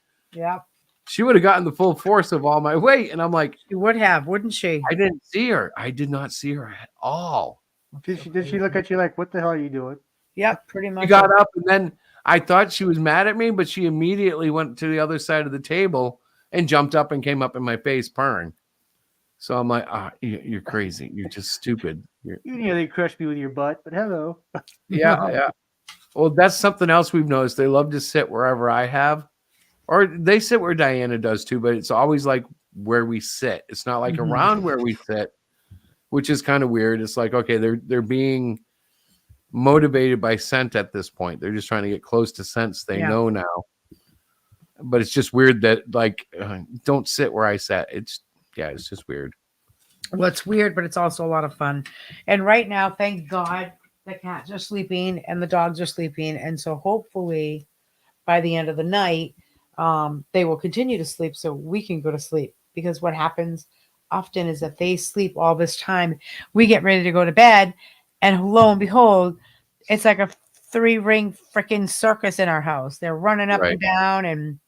she would have gotten the full force of all my weight. And I'm like, she would have, wouldn't she? I didn't see her. I did not see her at all. Did she look at you like, what the hell are you doing? Yep, pretty much. She got up and then I thought she was mad at me, but she immediately went to the other side of the table and jumped up and came up in my face purring. So I'm like, you're crazy. You're just stupid. You nearly crushed me with your butt, but hello. Yeah. Well, that's something else we've noticed. They love to sit wherever I have, or they sit where Diana does too, but it's always like where we sit. It's not like around where we sit, which is kind of weird. It's like, okay, they're being motivated by scent at this point. They're just trying to get close to scents they know now. But it's just weird that don't sit where I sat. It's just weird. Well, it's weird, but it's also a lot of fun. And right now, thank God, the cats are sleeping and the dogs are sleeping. And so hopefully by the end of the night, they will continue to sleep so we can go to sleep. Because what happens often is that they sleep all this time. We get ready to go to bed. And lo and behold, it's like a 3-ring freaking circus in our house. They're running up and down, and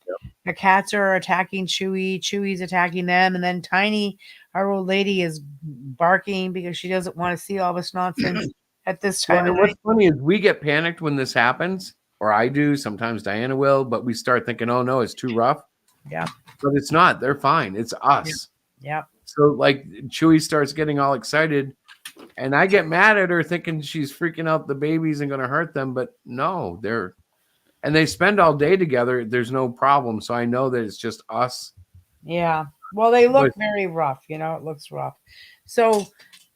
the cats are attacking Chewie. Chewie's attacking them. And then Tiny, our old lady, is barking because she doesn't want to see all this nonsense at this time. Well, what's funny is we get panicked when this happens, or I do. Sometimes Diana will, but we start thinking, oh, no, it's too rough. Yeah. But it's not. They're fine. It's us. Yeah. So, like, Chewie starts getting all excited. And I get mad at her thinking she's freaking out the babies and going to hurt them. But no, they spend all day together. There's no problem. So I know that it's just us. Yeah. Well, they look very rough. It looks rough. So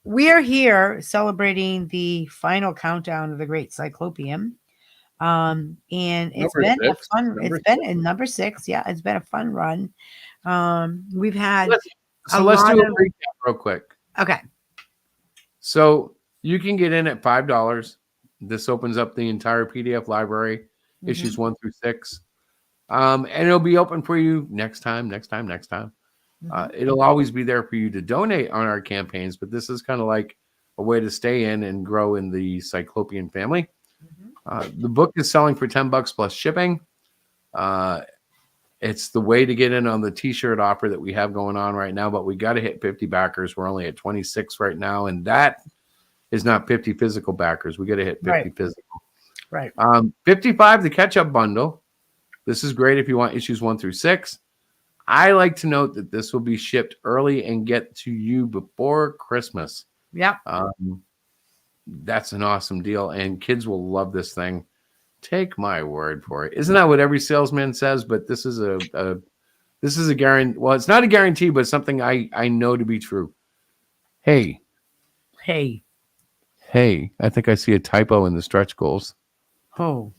we're here celebrating the final countdown of the Great Cyclopean. And it's been a fun, it's been in number 6. Yeah. It's been a fun run. We've had, let's do a recap real quick. Okay. So you can get in at $5. This opens up the entire PDF library, issues 1 through 6. And it'll be open for you next time. It'll always be there for you to donate on our campaigns, but this is kind of like a way to stay in and grow in the Cyclopean family. The book is selling for $10 plus shipping. It's the way to get in on the t-shirt offer that we have going on right now, but we got to hit 50 backers. We're only at 26 right now, and that is not 50 physical backers. We got to hit 50 physical. Right. 55, the catch-up bundle. This is great if you want issues 1 through 6. I like to note that this will be shipped early and get to you before Christmas. Yep. That's an awesome deal, and kids will love this thing. Take my word for it. Isn't that what every salesman says? But this is a guarantee. Well, it's not a guarantee, but something I know to be true. Hey. I think I see a typo in the stretch goals. Oh,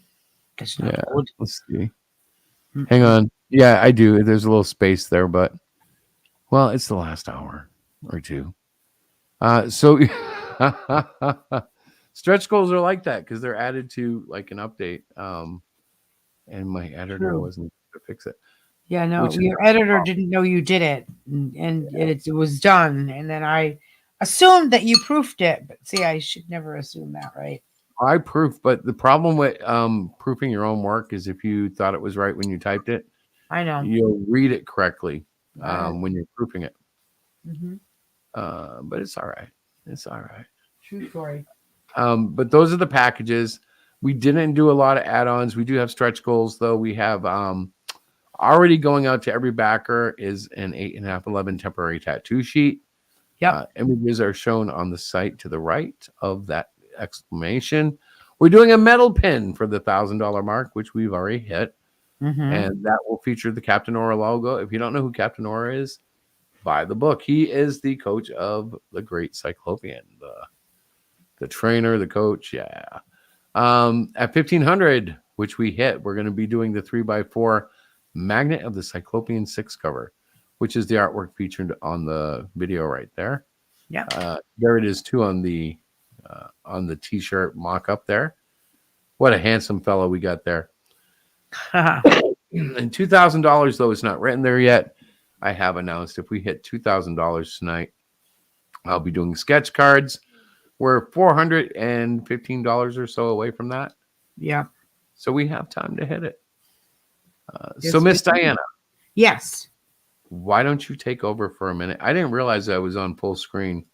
that's not good. Let's see. Hang on. Yeah, I do. There's a little space there, but well, it's the last hour or two. So stretch goals are like that because they're added to like an update. And my editor wasn't to fix it. Yeah, no, your editor didn't know you did it, and it was done. And then I assumed that you proofed it, but see, I should never assume that, right? I proof, but the problem with proofing your own work is if you thought it was right when you typed it, I know you'll read it correctly when you're proofing it. but it's all right. It's all right. True story. But those are the packages. We didn't do a lot of add-ons. We do have stretch goals, though. We have already going out to every backer is an 8.5/11 temporary tattoo sheet. Yep. Images are shown on the site to the right of that exclamation. We're doing a metal pin for the $1,000 mark, which we've already hit. And that will feature the Captain Aura logo. If you don't know who Captain Aura is, buy the book. He is the coach of the Great Cyclopian, the trainer, the coach. Yeah. At 1,500, which we hit, we're going to be doing the 3x4 magnet of the Cyclopian 6 cover, which is the artwork featured on the video right there. Yeah. There it is too on the t-shirt mock-up there. What a handsome fellow we got there. And $2,000, though, it's not written there yet. I have announced if we hit $2,000 tonight, I'll be doing sketch cards. We're $415 or so away from that. Yeah. So we have time to hit it. Yes, So, Miss we do. Diana, Yes. why don't you take over for a minute? I didn't realize I was on full screen.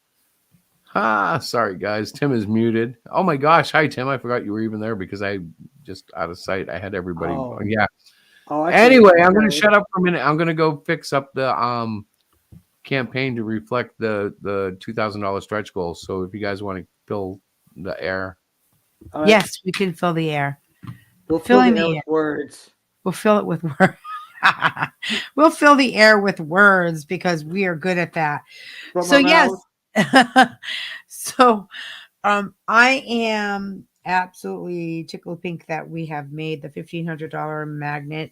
Sorry, guys. Tim is muted. Oh, my gosh. Hi, Tim. I forgot you were even there because I just out of sight. I had everybody. Oh. Yeah. Oh, I Anyway, see. I'm going to shut up for a minute. I'm going to go fix up the campaign to reflect the $2,000 stretch goal. So if you guys want to fill the air. All right. Yes, we can fill the air. We'll fill filling the air the with air. words. We'll fill it with words. We'll fill the air with words because we are good at that. From So our yes. mouth. So I am absolutely tickled pink that we have made the $1,500 magnet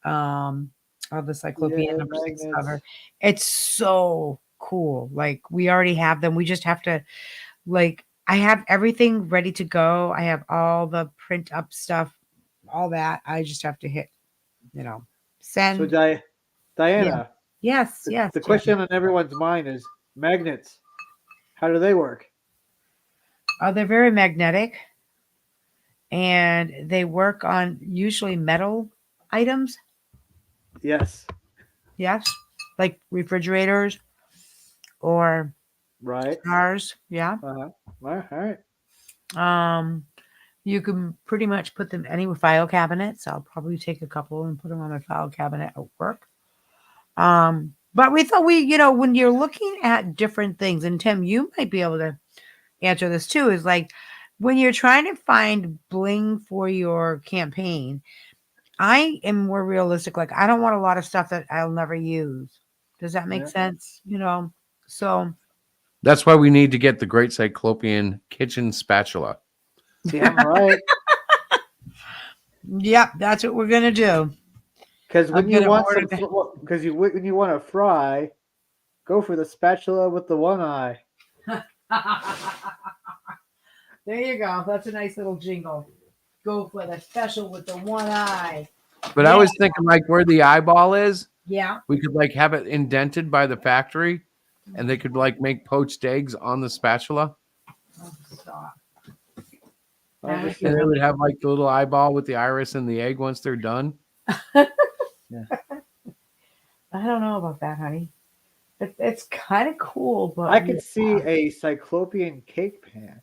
of the Cyclopean Yeah, number 6 magnets. cover. It's so cool. Like we already have them. We just have to I have everything ready to go. I have all the print up stuff, all that. I just have to hit, send. So Diana, Yes, the, yes. the yes. question on everyone's mind is magnets. How do they work? They're very magnetic and they work on usually metal items. Yes. Yes. Like refrigerators or Right. cars. Yeah. Uh-huh. All right. You can pretty much put them anywhere. File cabinets. I'll probably take a couple and put them on my file cabinet at work. But we thought when you're looking at different things, and Tim, you might be able to answer this too, is like when you're trying to find bling for your campaign, I am more realistic. Like I don't want a lot of stuff that I'll never use. Does that make Yeah. sense? So That's why we need to get the Great Cyclopean kitchen spatula. Damn right. yeah, that's what we're gonna do. Because when I'm you gonna want order when you want to fry, go for the spatula with the one eye. There you go. That's a nice little jingle. Go for the special with the one eye. But I was thinking like where the eyeball is, Yeah. we could like have it indented by the factory and they could like make poached eggs on the spatula. Oh, stop. I'm just And they saying. would have like the little eyeball with the iris and the egg once they're done. I don't know about that, honey. It's kind of cool, but I could see a Cyclopean cake pan.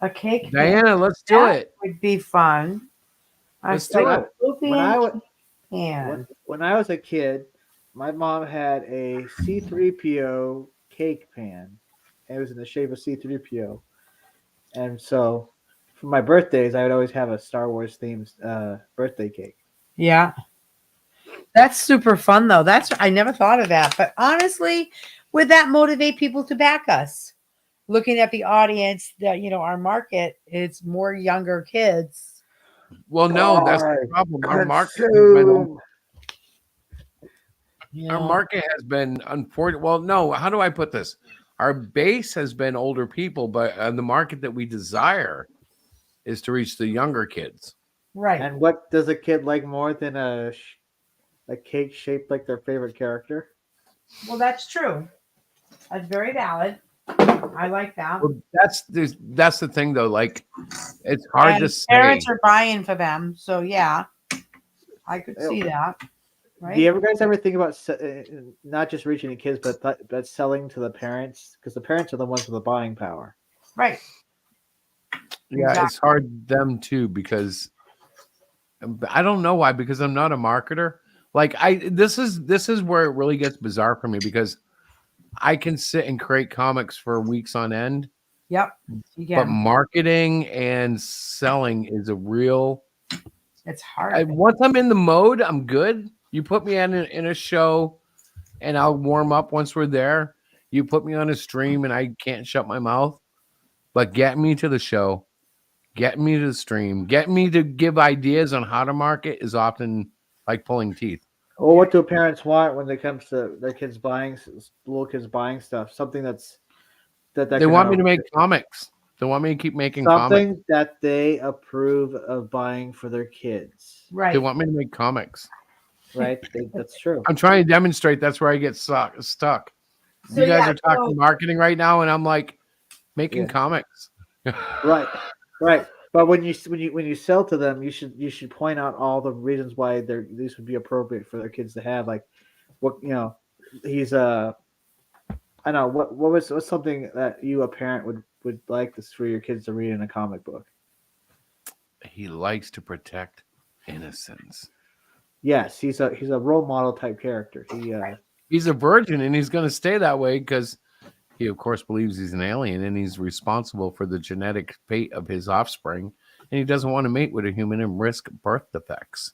a cake Diana, let's do that it. would be fun. Let's do it. When I was pan. when I was a kid, my mom had a C-3PO cake pan. And it was in the shape of C-3PO. And so for my birthdays, I would always have a Star Wars themed birthday cake. Yeah. That's super fun though. I never thought of that. But honestly, would that motivate people to back us? Looking at the audience, that our market, it's more younger kids. Well, no, that's the problem. Our market has been unfortunate. Well, no, how do I put this? Our base has been older people, but the market that we desire is to reach the younger kids. Right. And what does a kid like more than a cake shaped like their favorite character? Well, that's true. That's very valid. I like that. Well, that's the thing, though. Like, it's hard And to say. parents are buying for them, so yeah, I could see that. right? Do you ever guys ever think about not just reaching the kids, but selling to the parents? Because the parents are the ones with the buying power. Right. Yeah, it's hard them too because I don't know why, because I'm not a marketer. Like this is where it really gets bizarre for me because I can sit and create comics for weeks on end, Yep. You but can. marketing and selling is a real. It's hard. Once I'm in the mode, I'm good. You put me in a show, and I'll warm up once we're there. You put me on a stream, and I can't shut my mouth. But get me to the show, get me to the stream, get me to give ideas on how to market is often like pulling teeth. Well, what do parents want when it comes to their kids buying little kids buying stuff? Something that They can want me to make comics. They want me to keep making comics. something that they approve of buying for their kids. Right. They want me to make comics. Right? That's true. I'm trying to demonstrate. That's where I get stuck. So, You guys yeah, are talking so- marketing right now, and I'm like making Yeah. comics. Right. Right. But when you sell to them, you should point out all the reasons why these would be appropriate for their kids to have. Like, what he's I don't know what's something that you, a parent, would like this for your kids to read in a comic book. He likes to protect innocence. Yes, he's a role model type character. He's a virgin, and he's going to stay that way because he, of course, believes he's an alien, and he's responsible for the genetic fate of his offspring, and he doesn't want to mate with a human and risk birth defects.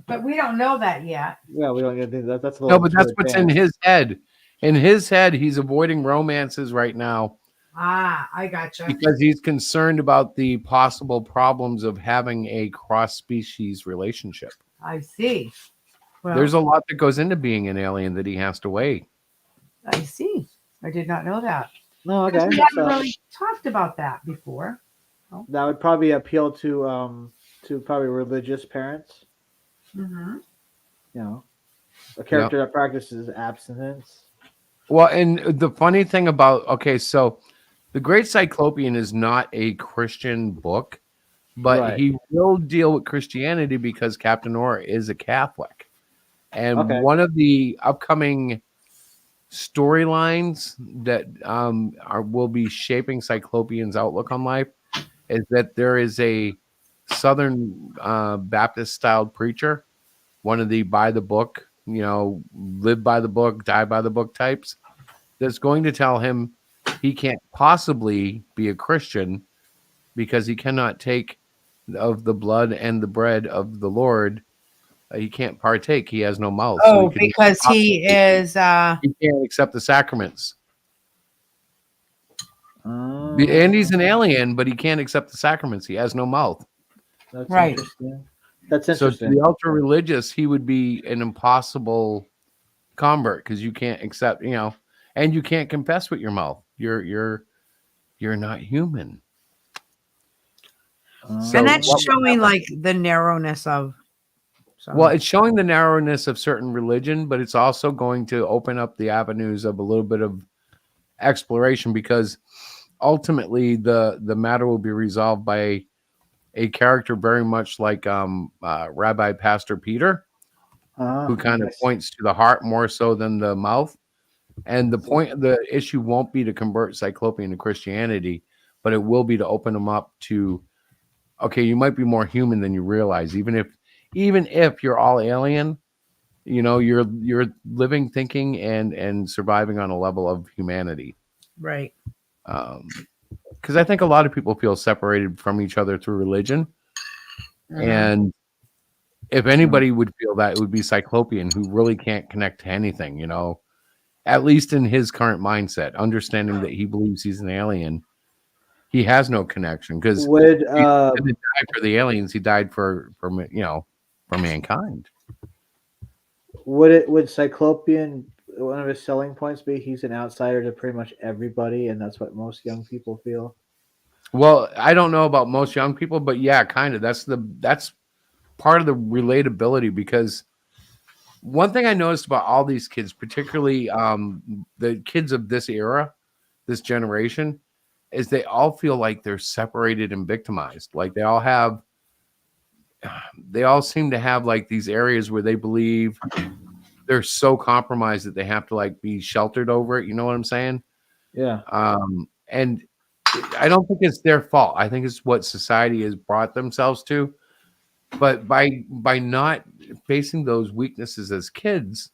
But we don't know that yet. Yeah, we don't get that. That's a little No, but that's what's in his head. In his head, he's avoiding romances right now I gotcha. because he's concerned about the possible problems of having a cross-species relationship. I see. Well, There's a lot that goes into being an alien that he has to weigh. I see. I did not know that. No, okay. We haven't really talked about that before. That would probably appeal to probably religious parents. Mm-hmm. A character that practices abstinence. Well, and the funny thing about, so The Great Cyclopean is not a Christian book, but Right. he will deal with Christianity because Captain Orr is a Catholic. And one of the upcoming storylines that will be shaping Cyclopean's outlook on life is that there is a Southern Baptist-styled preacher, one of the by the book, live by the book, die by the book types, that's going to tell him he can't possibly be a Christian because he cannot take of the blood and the bread of the Lord. He can't partake. He has no mouth. Oh, because he is. He can't accept the sacraments. And he's an alien, but he can't accept the sacraments. He has no mouth. That's Right. interesting. That's So to interesting. the ultra religious, he would be an impossible convert because you can't accept, and you can't confess with your mouth. You're not human. So And that's what- showing like the narrowness of. Well, it's showing the narrowness of certain religion, but it's also going to open up the avenues of a little bit of exploration because ultimately the matter will be resolved by a character very much like Rabbi Pastor Peter, who kind of points to the heart more so than the mouth. And the issue won't be to convert Cyclopean to Christianity, but it will be to open them up to, okay, you might be more human than you realize, even if you're all alien, you're living, thinking, and surviving on a level of humanity. Right. Because I think a lot of people feel separated from each other through religion. And if anybody would feel that, it would be Cyclopean, who really can't connect to anything, at least in his current mindset, understanding that he believes he's an alien. He has no connection because he didn't die for the aliens. He died for mankind. Would Cyclopean, one of his selling points be he's an outsider to pretty much everybody, and that's what most young people feel? Well, I don't know about most young people, but yeah, kind of. That's part of the relatability because one thing I noticed about all these kids, particularly the kids of this era, this generation, is they all feel like they're separated and victimized. Like they all have they all seem to have like these areas where they believe they're so compromised that they have to like be sheltered over it. You know what I'm saying? Yeah. And I don't think it's their fault. I think it's what society has brought themselves to. But by not facing those weaknesses as kids,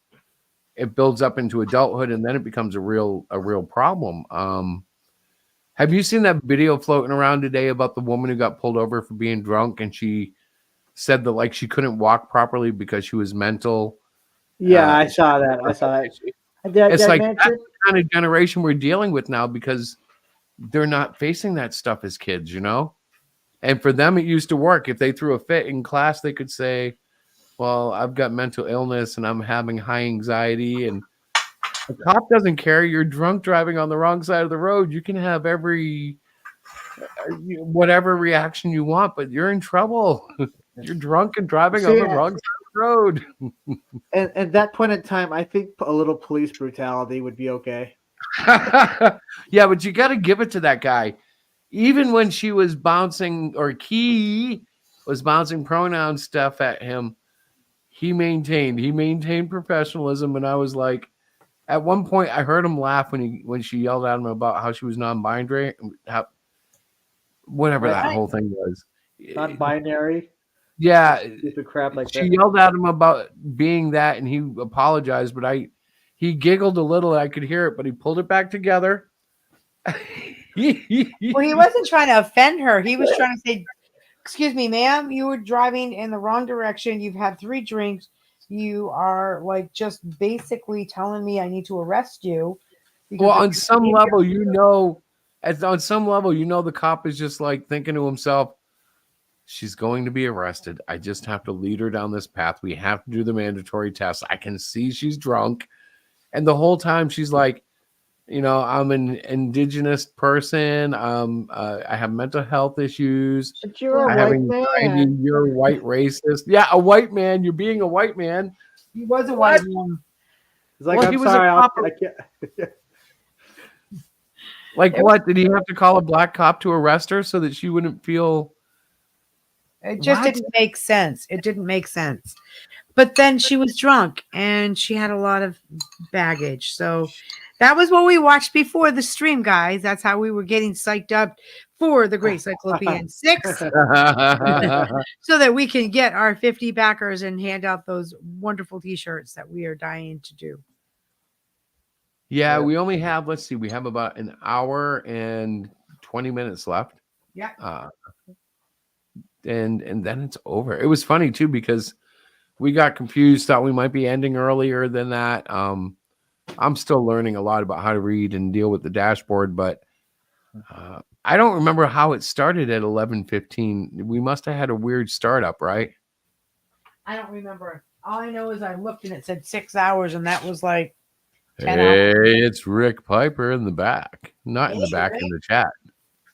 it builds up into adulthood, and then it becomes a real problem. Have you seen that video floating around today about the woman who got pulled over for being drunk, and she said that like she couldn't walk properly because she was mental? Yeah, I saw that. I saw that. It's like that's the kind of generation we're dealing with now because they're not facing that stuff as kids, you know? And for them, it used to work. If they threw a fit in class, they could say, well, I've got mental illness and I'm having high anxiety. And the cop doesn't care. You're drunk driving on the wrong side of the road. You can have every whatever reaction you want, but you're in trouble. You're drunk and driving on the wrong side of the road. And at that point in time, I think a little police brutality would be okay. Yeah, but you got to give it to that guy. Even when she was bouncing, or Key was bouncing pronoun stuff at him, he maintained professionalism. And I was like, at one point, I heard him laugh when she yelled at him about how she was non-binary, whatever that whole thing was. Non-binary. Yeah, stupid crap like she that. yelled at him about being that, and he apologized, but he giggled a little. I could hear it, but he pulled it back together. Well, he wasn't trying to offend her. He was trying to say, excuse me, ma'am, you were driving in the wrong direction. You've had 3 drinks. You are like just basically telling me I need to arrest you. Well, on some level, the cop is just like thinking to himself, she's going to be arrested. I just have to lead her down this path. We have to do the mandatory test. I can see she's drunk. And the whole time she's like, you know, I'm an indigenous person. I have mental health issues. But you're a white man. You're a white racist. Yeah, a white man. You're being a white man. He was a white man. It's like, I'm sorry. I can't. Like what? Did he have to call a black cop to arrest her so that she wouldn't feel... It just didn't make sense. It didn't make sense. But then she was drunk and she had a lot of baggage. So that was what we watched before the stream, guys. That's how we were getting psyched up for the Great Cyclopean 6 so that we can get our 50 backers and hand out those wonderful t-shirts that we are dying to do. Yeah, we only have, let's see, we have about an hour and 20 minutes left. Yeah. And then it's over. It was funny too because we got confused, thought we might be ending earlier than that. I'm still learning a lot about how to read and deal with the dashboard, but I don't remember how it started at 11:15. We must have had a weird startup, right? I don't remember. All I know is I looked and it said 6 hours, and that was like 10 hours. Hey, it's Rick Piper in the back. Not in the back, Rick. in the chat.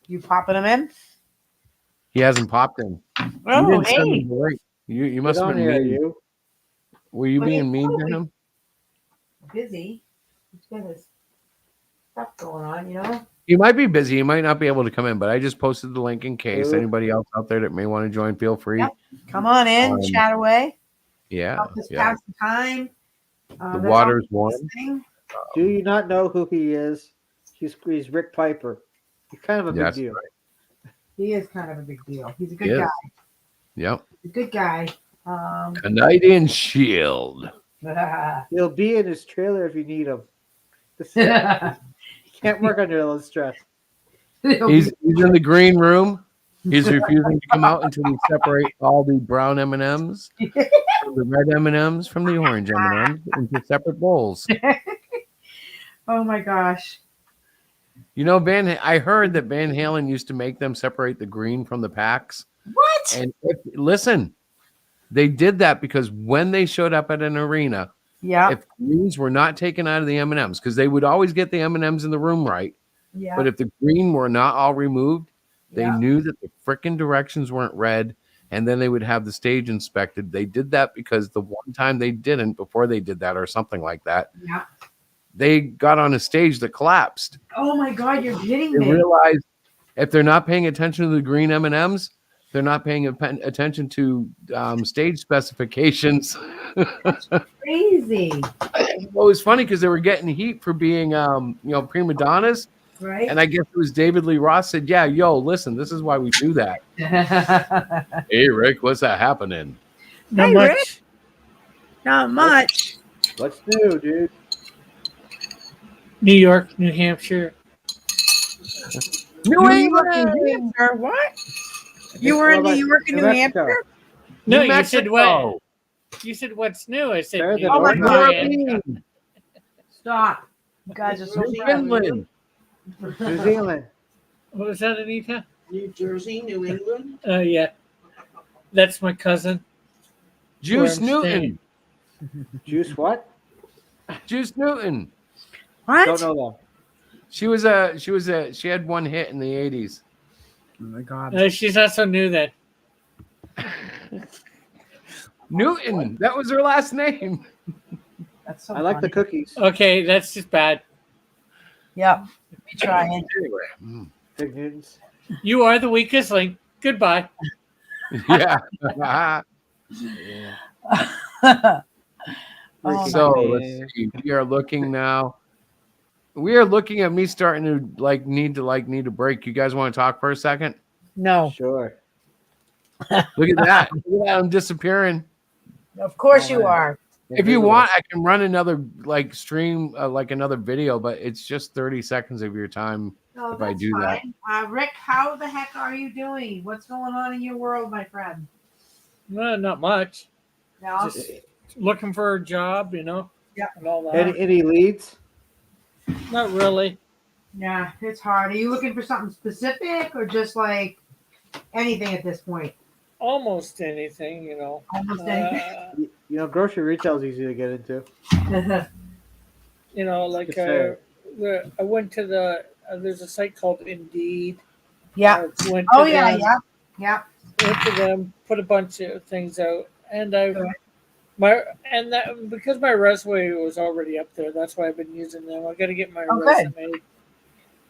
You popping them in? He hasn't popped in. Oh, hey. You must have been mean. Were you being mean to him? Busy. He's got his stuff going on, you know? He might be busy. He might not be able to come in, but I just posted the link in case anybody else out there that may want to join, feel free. Yep. Come on in, chat away. Yeah. Help us pass the time. The water's warm. Do you not know who he is? He's Rick Piper. He's kind of a big deal. Right. He is kind of a big deal. He's a good guy. Yep. He's a good guy. Canadian Shield. He'll be in his trailer if you need him. He can't work under those stress. He's in the green room. He's refusing to come out until we separate all the brown M&Ms from the red M&Ms from the orange M&Ms into separate bowls. Oh my gosh. You know, I heard that Van Halen used to make them separate the green from the packs. What? And listen, they did that because when they showed up at an arena, if greens were not taken out of the M&Ms, because they would always get the M&Ms in the room right. Yeah. But if the green were not all removed, they knew that the frickin' directions weren't read, and then they would have the stage inspected. They did that because the one time they didn't, before they did that or something like that, they got on a stage that collapsed. Oh my God, you're kidding They me. realized if they're not paying attention to the green M&Ms, They're not paying attention to stage specifications. Crazy, Well, it was funny because they were getting heat for being, prima donnas. right? And I guess it was David Lee Roth said, "Yeah, yo, listen, this is why we do that." Hey, Rick, what's that happening? Not Hey, much. Rick. Not much. What's new, dude? New York, New Hampshire. New England. New Hampshire, what? You were in New York and New Mexico. Hampshire? No, New you said Mexico. what? You said what's new? I said Better New than York. Oh my New God. Hampshire. Stop. You guys are so New friendly. England. New Zealand. What was that, Anita? New Jersey, New England. Yeah. That's my cousin. Juice I'm Newton. Juice what? Juice Newton. What? Don't know She had one hit in the 80s. Oh my God. She's not so new then. Newton. That was her last name. That's so that. I like the funny. cookies. Okay, that's just bad. Yep. We trying. Anyway. Big Newtons. You are the weakest link. Goodbye. Yeah. Oh, So my let's man. see. We are looking now. We are looking at me starting to need a break. You guys want to talk for a second? no. Sure. Look at that. Look at that. I'm disappearing. Of course you are. If you want, I can run another stream, another video, but it's just 30 seconds of your time. No, If I that's do that. fine. Rick, how the heck are you doing? What's going on in your world, my friend? Well, not much. No. Looking for a job, you know? Yeah. And all that. Any leads? Not really. Yeah, it's hard. Are you looking for something specific or just like anything at this point? Almost anything, you know. Almost anything. You know, grocery retail is easy to get into. You know, like Yes, sir. I went to there's a site called Indeed. Yeah. I went Oh to yeah, them, yeah. went to them, put a bunch of things out, and because my resume was already up there, that's why I've been using them. I got to get my Oh, good. resume.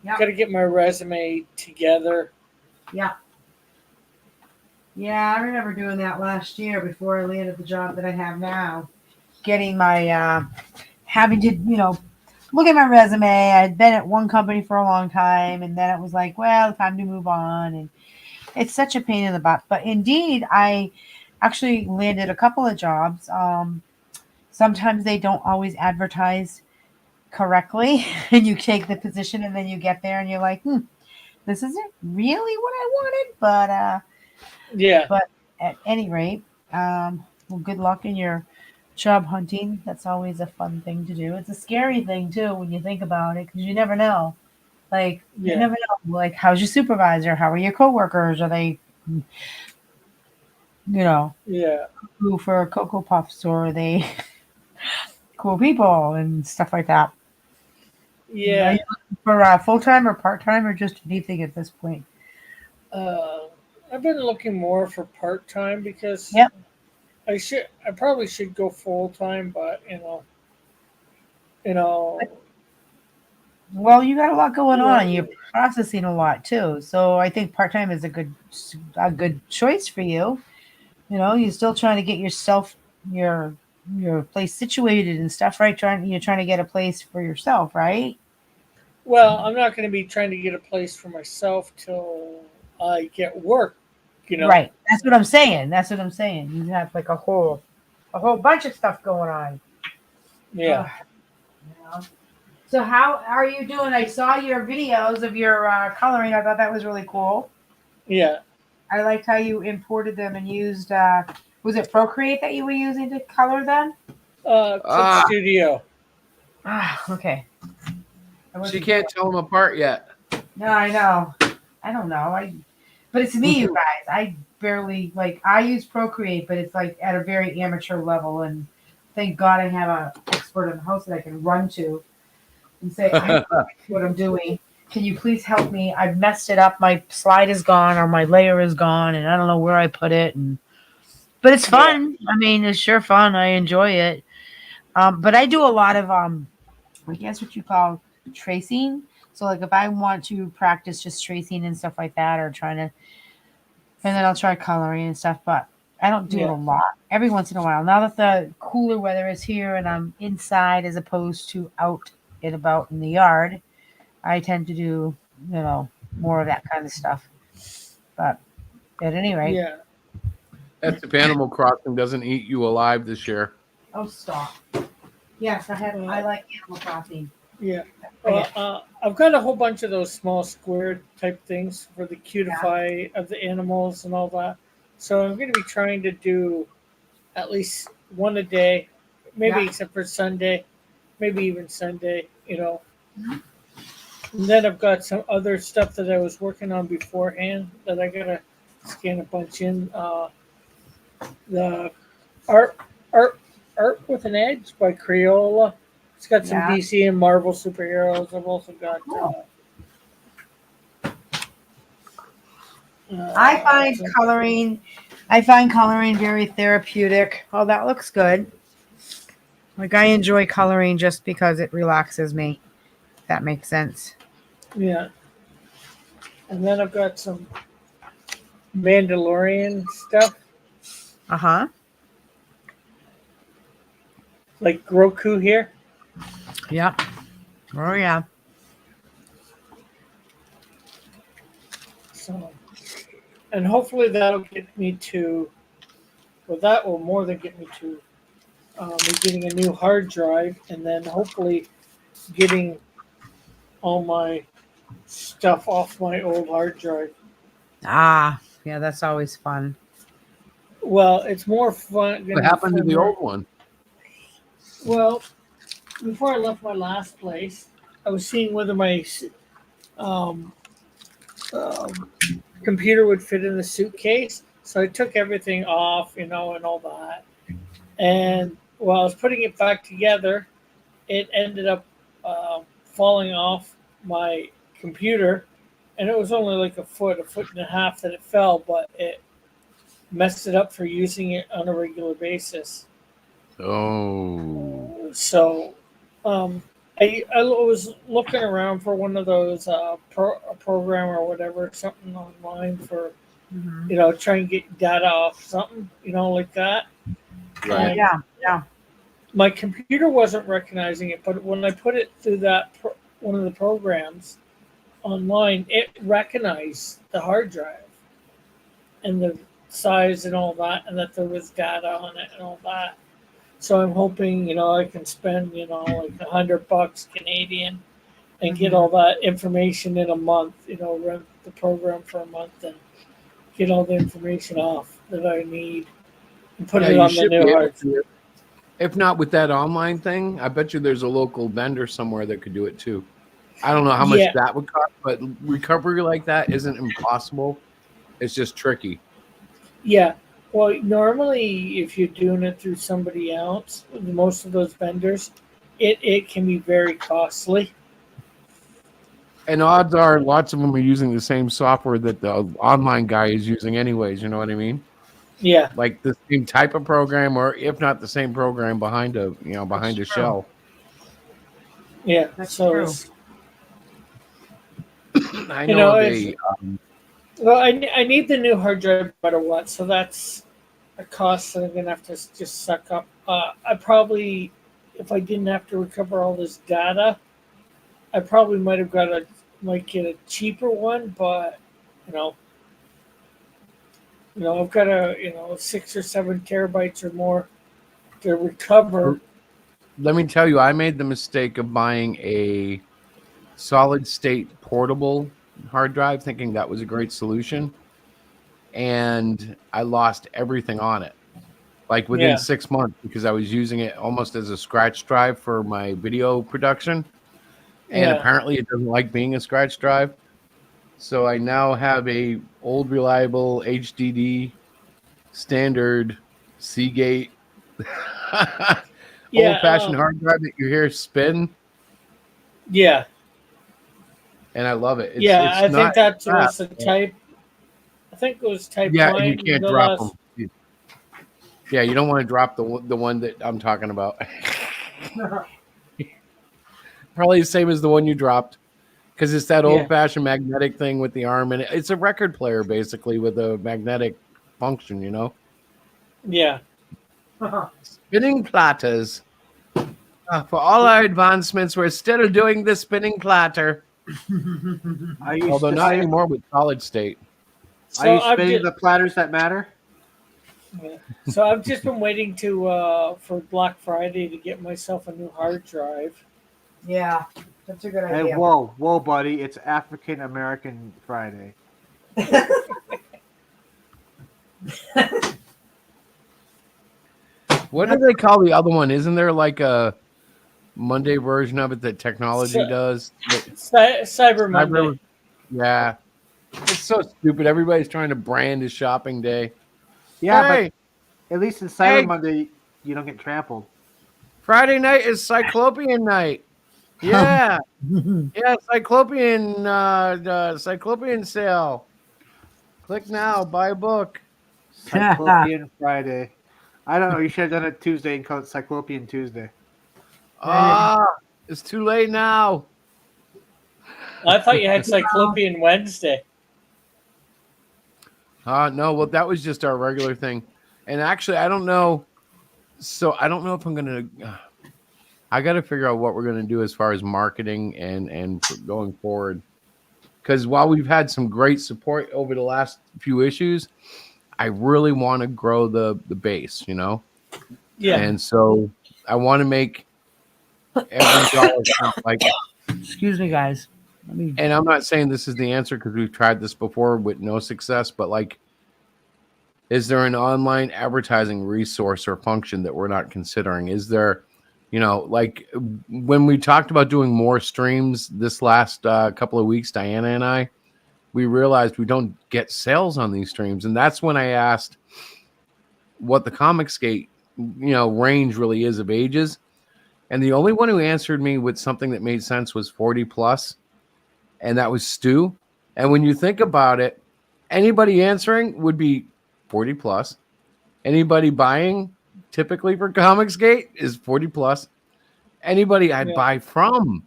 Yeah. Got to get my resume together. Yeah. Yeah, I remember doing that last year before I landed the job that I have now. Getting my having to, look at my resume. I'd been at one company for a long time, and then it was like, well, time to move on. And it's such a pain in the butt. But indeed, I actually landed a couple of jobs. Sometimes they don't always advertise correctly, and you take the position, and then you get there, and you're like, this isn't really what I wanted. But Yeah. But at any rate, well, good luck in your job hunting. That's always a fun thing to do. It's a scary thing too when you think about it, because you never know. Like you Yeah. never know. Like, how's your supervisor? How are your coworkers? Are they, Yeah. who for Cocoa Puffs, or are they cool people and stuff like that? Are Yeah. you looking for full time or part time or just anything at this point? I've been looking more for part time because Yep. I probably should go full time, but you know, Well, you got a lot going on. You're processing a lot too, so I think part time is a good choice for you. You're still trying to get yourself your place situated and stuff, right? You're trying to get a place for yourself, right? well, I'm not going to be trying to get a place for myself till I get work. Right. That's what I'm saying. You have like a whole bunch of stuff going on. Yeah. So how are you doing? I saw your videos of your coloring. I thought that was really cool. Yeah. I liked how you imported them and used, was it Procreate that you were using to color them? Clip Studio. Okay. She can't tell them apart yet. No, I know. I don't know. But it's me, you guys. I barely, I use Procreate, but it's like at a very amateur level. And thank God I have an expert in the house that I can run to and say, I don't know what I'm doing. Can you please help me? I've messed it up. My slide is gone or my layer is gone and I don't know where I put it. But it's fun. Yeah. I mean, it's sure fun. I enjoy it. But I do a lot of, I guess what you call tracing. So like if I want to practice just tracing and stuff like that, or trying to and then I'll try coloring and stuff. But I don't do it Yeah. a lot. Every once in a while. Now that the cooler weather is here and I'm inside as opposed to out and about in the yard, I tend to do, more of that kind of stuff. But at any rate, Yeah. That's if Animal Crossing doesn't eat you alive this year. oh stop. Yes, I like Animal Crossing. Yeah. Okay. I've got a whole bunch of those small square type things for the cutify of the animals and all that. So I'm going to be trying to do at least one a day, maybe Yeah. except for Sunday, maybe even Sunday, And then I've got some other stuff that I was working on beforehand that I got to scan a bunch in. The art, art, art with an edge by Crayola. It's got some Yeah. DC and Marvel superheroes. I've also got. Cool. I find some- coloring. I find coloring very therapeutic. Oh, that looks good. Like I enjoy coloring just because it relaxes me. If that makes sense. Yeah. And then I've got some Mandalorian stuff, Uh huh. like Groku here. Yep. Oh yeah. So, and hopefully that'll get me to, well, that will more than get me to me getting a new hard drive, and then hopefully getting all my stuff off my old hard drive. Ah, yeah. That's always fun. Well, it's more fun. What happened to the old one? Well, before I left my last place, I was seeing whether my um, computer would fit in the suitcase. So I took everything off, and all that. And while I was putting it back together, it ended up falling off my computer. And it was only like a foot and a half that it fell, but it messed it up for using it on a regular basis. Oh. So I was looking around for one of those a program or whatever, something online for try and get data off something, like that. Right. And Yeah. my computer wasn't recognizing it, but when I put it through that one of the programs online, it recognized the hard drive and the size and all that, and that there was data on it and all that. So I'm hoping, I can spend, like $100 Canadian and get all that information in a month, rent the program for a month and get all the information off that I need and put it you on the should be new able hard. to. If not with that online thing, I bet you there's a local vendor somewhere that could do it too. I don't know how much Yeah. that would cost, but recovery like that isn't impossible. It's just tricky. Yeah. Well, normally if you're doing it through somebody else, most of those vendors, it can be very costly. And odds are lots of them are using the same software that the online guy is using anyways, you know what I mean? Yeah. Like the same type of program, or if not the same program behind a That's true. shell. Yeah. That's so true. it's- I You know know, of it's- a well, I need the new hard drive no matter what, so that's a cost that I'm gonna have to just suck up. I probably, if I didn't have to recover all this data, I probably might get a cheaper one, but I've got 6 or 7 terabytes or more to recover. let me tell you, I made the mistake of buying a solid state portable hard drive thinking that was a great solution, and I lost everything on it like within Yeah. 6 months because I was using it almost as a scratch drive for my video production, and Yeah. apparently it doesn't like being a scratch drive. So I now have a old reliable HDD standard Seagate Yeah, old-fashioned hard drive that you hear spin, Yeah. and I love it. I think not that crap, was the but- type. I think it was type Yeah, 1. and you can't the drop last- them. Yeah, you don't want to drop the one that I'm talking about. Probably the same as the one you dropped. because it's that Yeah. old-fashioned magnetic thing with the arm, and it's a record player basically with a magnetic function. Yeah. Spinning platters. For all our advancements, we're still doing the spinning platter. Are you, Although not are you, anymore with solid state. are you I've spinning just, the platters that matter? so I've just been waiting to for Black Friday to get myself a new hard drive. Yeah, that's a good Hey, idea. whoa, buddy! It's African American Friday. What do they call the other one? Isn't there like a Monday version of it that technology Cy- does? Cyber Monday. Yeah. It's so stupid. Everybody's trying to brand his shopping day. Yeah, Hey, but at least in Cyber Hey. Monday, you don't get trampled. Friday night is Cyclopian night. Yeah. Yeah, Cyclopian sale. Click now, buy a book. Cyclopean Friday. I don't know. You should have done it Tuesday and called it Cyclopean Tuesday. Ah, it's too late now. I thought you had Cyclopean Wednesday. No, well, that was just our regular thing. And actually, I don't know. So I don't know if I'm going to. I got to figure out what we're going to do as far as marketing and going forward. Because while we've had some great support over the last few issues, I really want to grow the base, Yeah. And so I want to make every dollar count, like. Excuse me, guys. And I'm not saying this is the answer because we've tried this before with no success, but like, is there an online advertising resource or function that we're not considering? Is there, like when we talked about doing more streams this last couple of weeks, Diana and I, we realized we don't get sales on these streams. And that's when I asked what the Comicsgate, range really is of ages. And the only one who answered me with something that made sense was 40 plus. And that was Stu. And when you think about it, anybody answering would be 40 plus. Anybody buying typically for Comicsgate is 40 plus. Anybody I'd buy from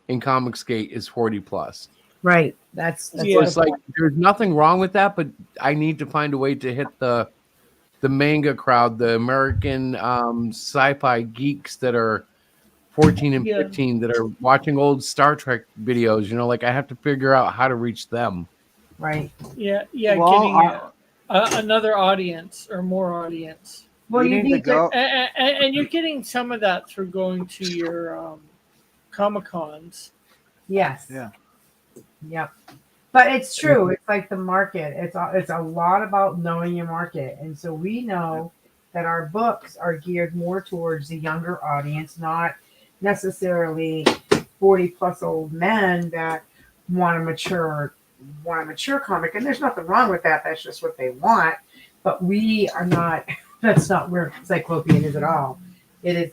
in Comicsgate is 40 plus. Right. That's So it's like there's nothing wrong with that, but I need to find a way to hit the manga crowd, the American sci-fi geeks that are 14 and 15 that are watching old Star Trek videos. Like I have to figure out how to reach them. right. Yeah. Well, Getting another audience or more audience. Well, you need to go. And you're getting some of that through going to your Comic Cons. Yes. Yeah. Yep. But it's true. It's like the market. It's a lot about knowing your market, and so we know that our books are geared more towards the younger audience, not necessarily 40 plus old men that want a mature comic. And there's nothing wrong with that. That's just what they want. But we are not. That's not where Cyclopean is at all. It is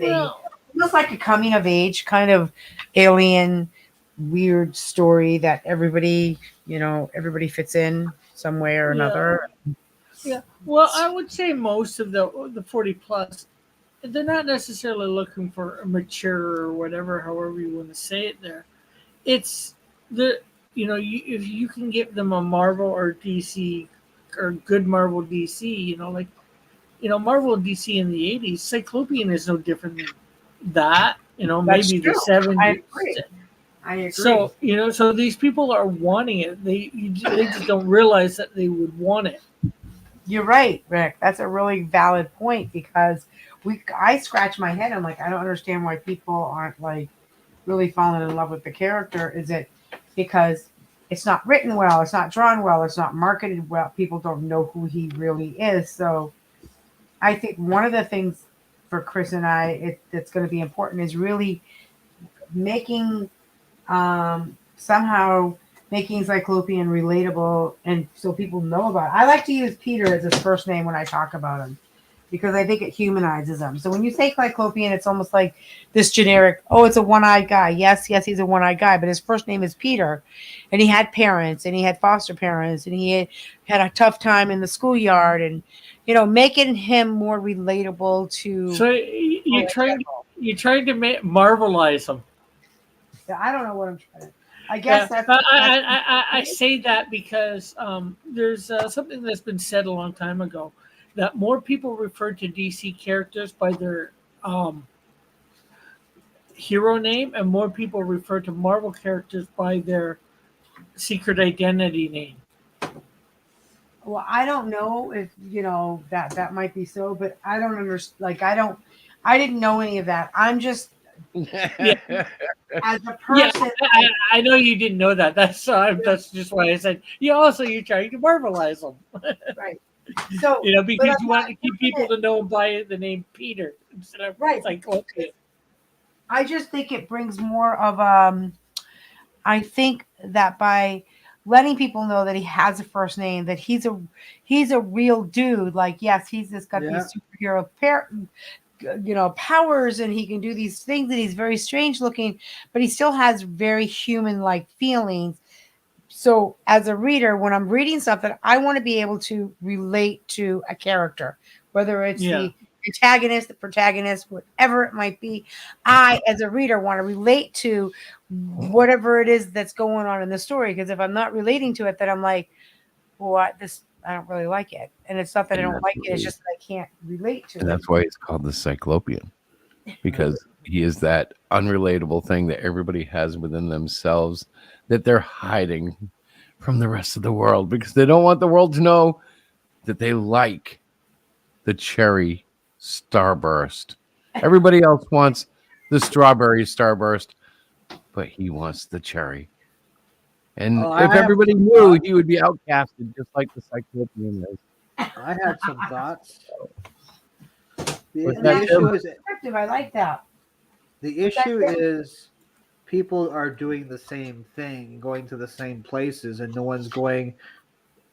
almost like a coming of age kind of alien weird story that everybody fits in some way or another. Yeah. Well, I would say most of the 40 plus, they're not necessarily looking for a mature or whatever, however you want to say it there. It's if you can give them a Marvel or DC or good Marvel DC, Marvel and DC in the 80s, Cyclopean is no different than that. That's Maybe true. the 70s. I agree. So so these people are wanting it. They just don't realize that they would want it. You're right, Rick. That's a really valid point because I scratch my head. I'm like, I don't understand why people aren't like really falling in love with the character. Is it because it's not written well, it's not drawn well, it's not marketed well, people don't know who he really is? So I think one of the things for Chris and I that's going to be important is really making somehow making Cyclopean relatable and so people know about it. I like to use Peter as his first name when I talk about him because I think it humanizes him. So when you say Cyclopean, it's almost like this generic, it's a one-eyed guy. Yes, he's a one-eyed guy, but his first name is Peter. And he had parents and he had foster parents and he had a tough time in the schoolyard and, making him more relatable to. So you're trying to Marvelize him. I don't know what I'm trying to. I guess Yeah, I say that because there's something that's been said a long time ago that more people refer to DC characters by their um, hero name, and more people refer to Marvel characters by their secret identity name. well, I don't know if that might be so, but I don't understand. Like, I didn't know any of that. I'm just Yeah, as a yeah. person, I know you didn't know that. That's just why I said. Yeah, also you're trying to Marvelize them. right. So, You know, but because I'm you not want to keep people to know by the name Peter instead of right. Cyclopian. I just think it brings more of I think that by letting people know that he has a first name, that he's a real dude. Like, yes, he's just got Yeah. these superhero powers, and he can do these things, and he's very strange looking, but he still has very human like feelings. So as a reader, when I'm reading something, I want to be able to relate to a character, whether it's Yeah, the antagonist, the protagonist, whatever it might be. I, as a reader, want to relate to whatever it is that's going on in the story. Because if I'm not relating to it, then I'm like, well, I don't really like it. And it's not that I And don't that's like it; it's why, just that I can't relate to and it. that's why it's called the Cyclopean, because he is that unrelatable thing that everybody has within themselves that they're hiding from the rest of the world because they don't want the world to know that they like the cherry starburst. Everybody else wants the strawberry starburst, but he wants the cherry. And Oh, if I have everybody some knew, thoughts. he would be outcasted just like the Cyclopean is. I had some thoughts. The, What's And the that, that's Tim? issue is perspective. I like that. the issue is people are doing the same thing, going to the same places, and no one's going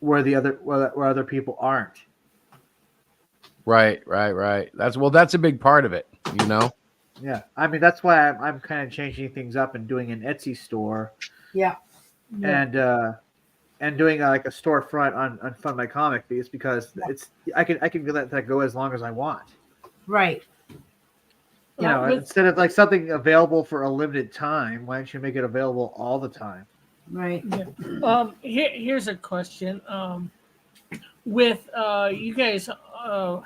where other people aren't. Right. That's a big part of it, you know? Yeah, I mean that's why I'm kind of changing things up and doing an Etsy store Yeah. Yeah. and doing like a storefront on Fund My Comic Fees because it's I can let that go as long as I want. Right. You Yeah. know, with instead of like something available for a limited time, why don't you make it available all the time? Right. yeah. Here's a question. With you guys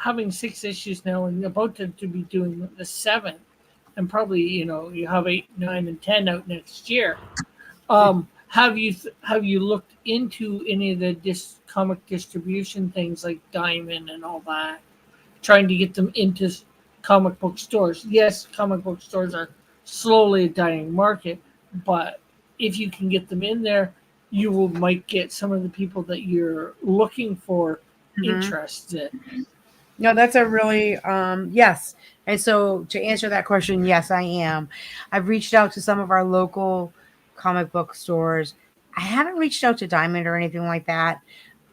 having 6 issues now and about to be doing the seventh, and probably you have 8, 9, and 10 out next year. Have you looked into any of the comic distribution things like Diamond and all that, trying to get them into comic book stores? Yes, comic book stores are slowly a dying market, but if you can get them in there, you will might get some of the people that you're looking for Mhm. interested. No, that's a really yes. And so to answer that question, yes, I am. I've reached out to some of our local comic book stores. I haven't reached out to Diamond or anything like that.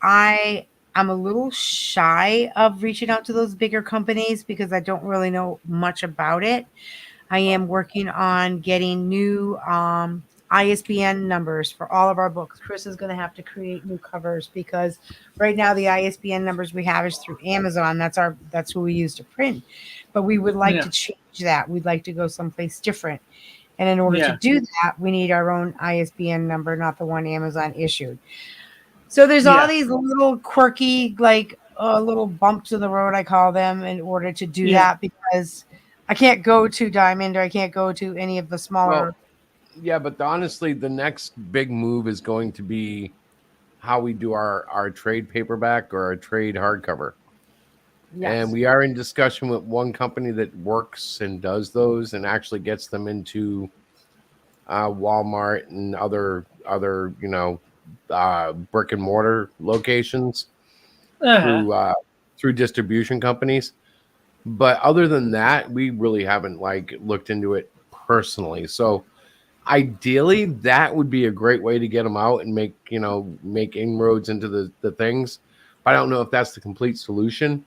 I'm a little shy of reaching out to those bigger companies because I don't really know much about it. I am working on getting new ISBN numbers for all of our books. Chris is going to have to create new covers because right now the ISBN numbers we have is through Amazon. That's who we use to print. But we would like Yeah, to change that. We'd like to go someplace different. And in order to yeah, do that, we need our own ISBN number, not the one Amazon issued. So there's all yeah, these little quirky, like little bumps in the road, I call them, in order to do yeah. that because I can't go to Diamond or I can't go to any of the Well, smaller. yeah, but honestly, the next big move is going to be how we do our trade paperback or our trade hardcover. And Yes. we are in discussion with one company that works and does those and actually gets them into Walmart and other brick and mortar locations Uh-huh. through through distribution companies. But other than that, we really haven't like looked into it personally. So ideally, that would be a great way to get them out and make inroads into the things. But I don't know if that's the complete solution.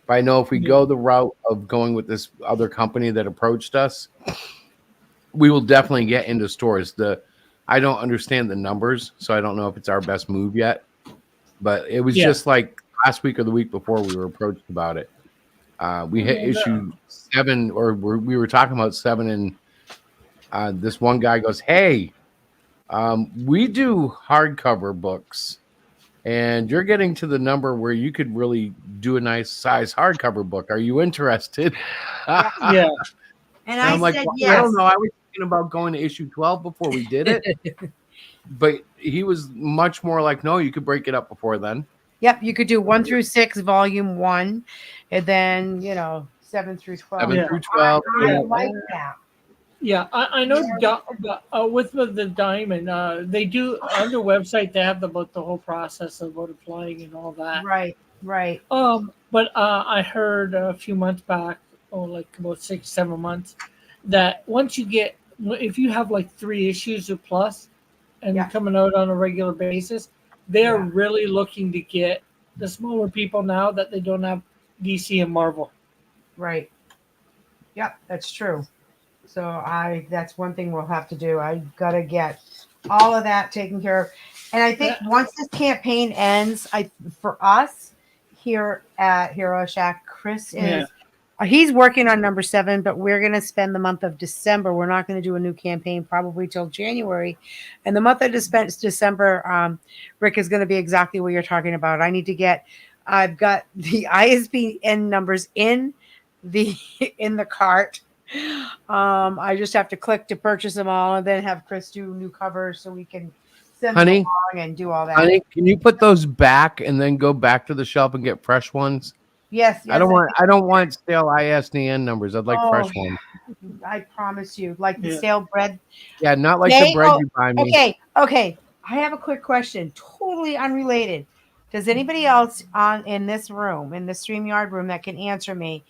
But I know if we Yeah, go the route of going with this other company that approached us, we will definitely get into stores. I don't understand the numbers, so I don't know if it's our best move yet. But it was yeah. just like last week or the week before we were approached about it. We hit Well, issue 7, or we were talking about 7, and this one guy goes, "Hey, We do hardcover books, and you're getting to the number where you could really do a nice size hardcover book. Are you interested? Yeah. And And I I'm like, said well, I yes. don't know. I was thinking about going to issue 12 before we did it. But he was much more like, no, you could break it up before then. Yep, you could do 1 through 6, volume 1, and then 7 through 12. 7 Yeah. through 12. I Yeah. like that. Yeah, I know. With the diamond, they do on their website. They have about the whole process about applying and all that. Right. But I heard a few months back, or like about 6-7 months, that once you get, if you have like 3 issues or plus, and Yeah. coming out on a regular basis, they're Yeah. really looking to get the smaller people now that they don't have DC and Marvel. Right. Yep, that's true. So that's one thing we'll have to do. I gotta get all of that taken care of. And I think once this campaign ends, for us here at Hero Shack, Chris is he's working on number 7, but we're gonna spend the month of December. We're not gonna do a new campaign probably till January. And the month of December, Rick, is gonna be exactly what you're talking about. I've got the ISBN numbers in the cart. I just have to click to purchase them all, and then have Chris do new covers so we can send them Honey, along and do all that. Honey, can you put those back and then go back to the shelf and get fresh ones? Yes, I don't want stale ISDN numbers. I'd like fresh ones. I promise you, like the stale bread. Yeah, not like the bread you buy me. Okay. I have a quick question, totally unrelated. Does anybody else in this room, in the StreamYard room, that can answer me,